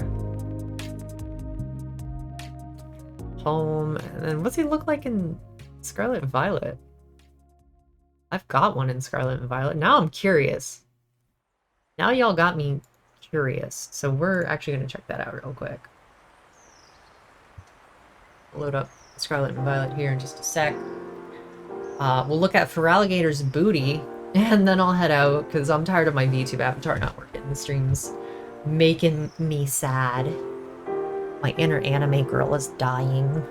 Home. And then what's he look like in Scarlet and Violet? I've got one in Scarlet and Violet. Now I'm curious. Now y'all got me curious. So we're actually going to check that out real quick. Load up Scarlet and Violet here in just a sec. We'll look at Feraligator's booty, and then I'll head out, because I'm tired of my VTube avatar not working. The stream's making me sad. My inner anime girl is dying.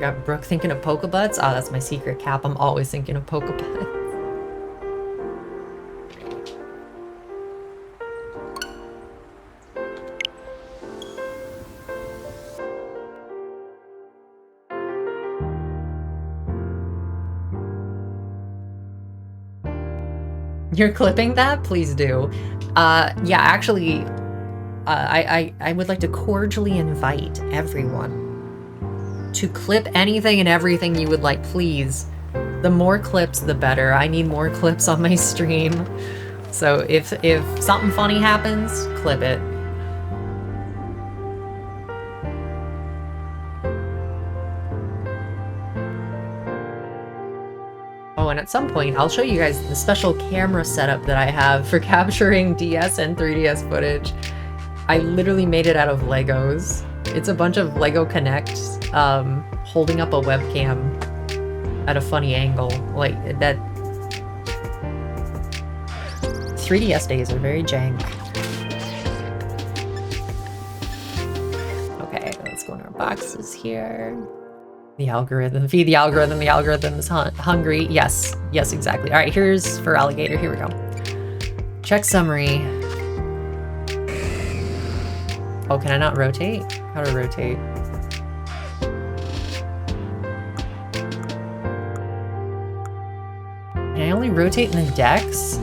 Got Brooke thinking of polka butts. Oh, that's my secret cap. I'm always thinking of polka butts. You're clipping that? Please do. Yeah, actually, I would like to cordially invite everyone to clip anything and everything you would like, please. The more clips, the better. I need more clips on my stream. So if something funny happens, clip it. Oh, and at some point, I'll show you guys the special camera setup that I have for capturing DS and 3DS footage. I literally made it out of Legos. It's a bunch of Lego Connects holding up a webcam at a funny angle. Like, that... 3DS days are very jank. Okay, let's go in our boxes here. The algorithm. Feed the algorithm. The algorithm is hungry. Yes. Yes, exactly. All right, here's for alligator. Here we go. Check summary. Oh, can I not rotate? How to rotate? Can I only rotate in the decks?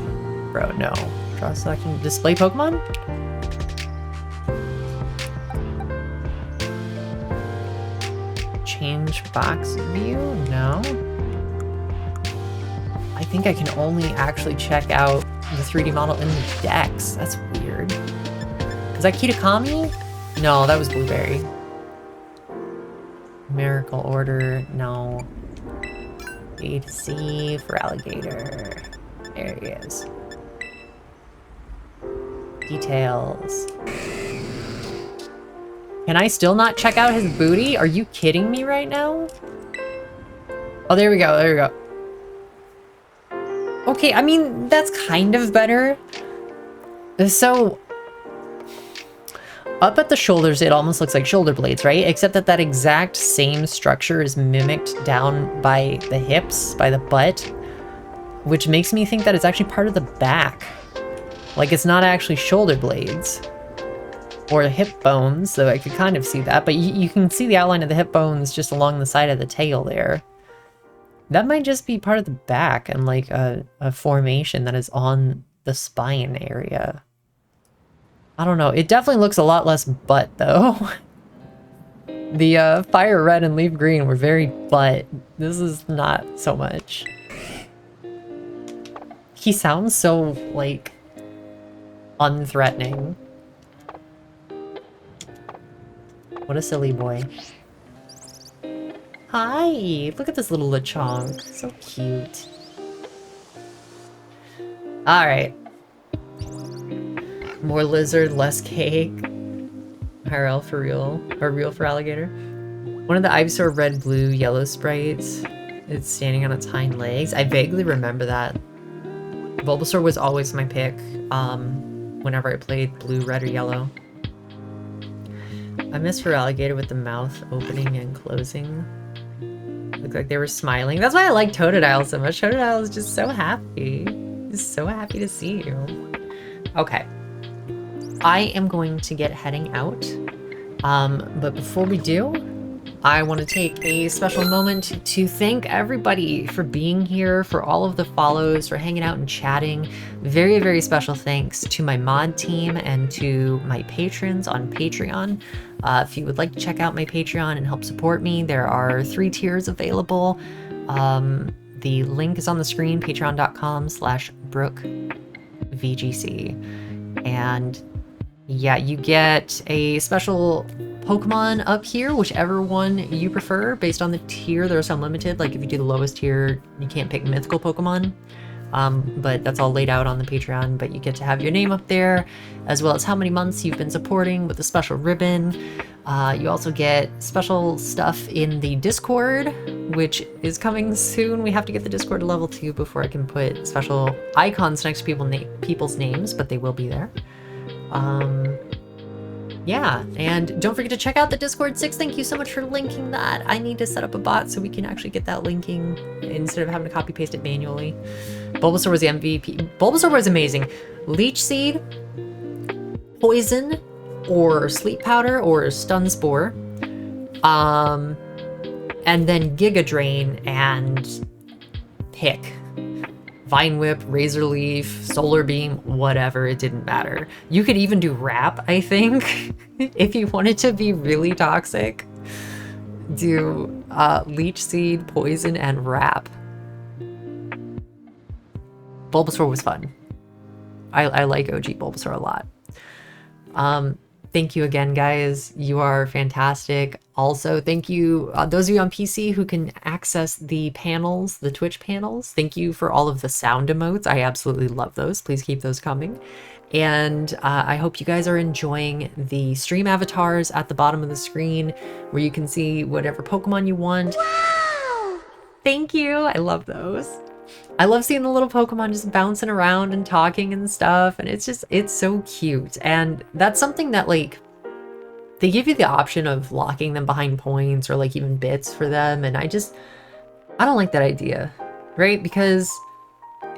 Bro, no. Draw selection. Display Pokemon? Change box view? No. I think I can only actually check out the 3D model in the decks. That's weird. Is that Kitakami? No, that was Blueberry. Numerical order, no. A to C for alligator. There he is. Details. Can I still not check out his booty? Are you kidding me right now? Oh, there we go, there we go. Okay, I mean, that's kind of better. So, up at the shoulders, it almost looks like shoulder blades, right? Except that that exact same structure is mimicked down by the hips, by the butt, which makes me think that it's actually part of the back. Like, it's not actually shoulder blades. Or hip bones, though I could kind of see that, but you can see the outline of the hip bones just along the side of the tail there. That might just be part of the back and like a formation that is on the spine area. I don't know. It definitely looks a lot less butt, though. The fire red and leaf green were very butt. This is not so much. He sounds so, like, unthreatening. What a silly boy. Hi! Look at this little Lechonk. So cute. Alright. More lizard, less cake. IRL for real. Or real for alligator. One of the Ivysaur red, blue, yellow sprites is standing on its hind legs. I vaguely remember that. Bulbasaur was always my pick whenever I played blue, red, or yellow. I miss for alligator with the mouth opening and closing. Looked like they were smiling. That's why I like Totodile so much. Totodile is just so happy. He's so happy to see you. Okay. I am going to get heading out. But before we do, I want to take a special moment to thank everybody for being here, for all of the follows, for hanging out and chatting. Very, very special thanks to my mod team and to my patrons on Patreon. If you would like to check out my Patreon and help support me, there are 3 tiers available. The link is on the screen, patreon.com/BrookeVGC. And yeah, you get a special Pokemon up here, whichever one you prefer, based on the tier. There's unlimited. Like if you do the lowest tier, you can't pick mythical Pokemon. But that's all laid out on the Patreon, but you get to have your name up there, as well as how many months you've been supporting with a special ribbon. You also get special stuff in the Discord, which is coming soon. We have to get the Discord to level 2 before I can put special icons next to people's names, but they will be there. yeah, and don't forget to check out the Discord. 6, thank you so much for linking that. I need to set up a bot so we can actually get that linking instead of having to copy paste it manually. Bulbasaur was the MVP. Bulbasaur was amazing. Leech Seed, Poison, or Sleep Powder, or Stun Spore. And then Giga Drain and Pick. Vine Whip, Razor Leaf, Solar Beam, whatever, it didn't matter. You could even do Wrap, I think, if you wanted to be really toxic. Do Leech Seed, Poison, and Wrap. Bulbasaur was fun. I like OG Bulbasaur a lot. Thank you again, guys. You are fantastic. Also, thank you, those of you on PC who can access the panels, the Twitch panels. Thank you for all of the sound emotes. I absolutely love those. Please keep those coming. And I hope you guys are enjoying the stream avatars at the bottom of the screen where you can see whatever Pokemon you want. Wow! Thank you. I love those. I love seeing the little Pokemon just bouncing around and talking and stuff, and it's so cute. And that's something that, like, they give you the option of locking them behind points or like even bits for them, and I don't like that idea, right? Because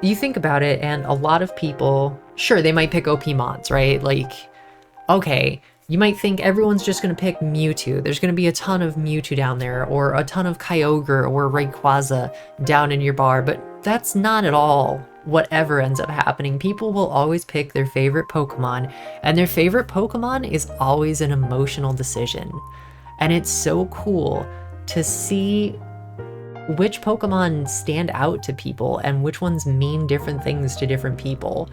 you think about it, and a lot of people, sure, they might pick OP mods, right? Like, okay, you might think everyone's just going to pick Mewtwo. There's going to be a ton of Mewtwo down there, or a ton of Kyogre or Rayquaza down in your bar, but that's not at all whatever ends up happening. People will always pick their favorite Pokemon, and their favorite Pokemon is always an emotional decision. And it's so cool to see which Pokemon stand out to people and which ones mean different things to different people.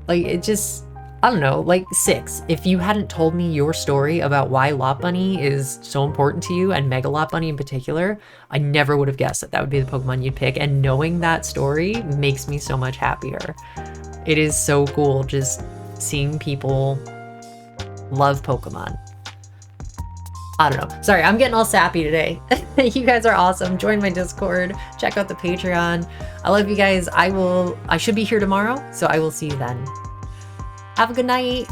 Like, it just, I don't know, like 6, if you hadn't told me your story about why Lopunny is so important to you, and Mega Lopunny in particular, I never would have guessed that that would be the Pokemon you'd pick, and knowing that story makes me so much happier. It is so cool just seeing people love Pokemon. I don't know. Sorry, I'm getting all sappy today. You guys are awesome. Join my Discord. Check out the Patreon. I love you guys. I should be here tomorrow, so I will see you then. Have a good night.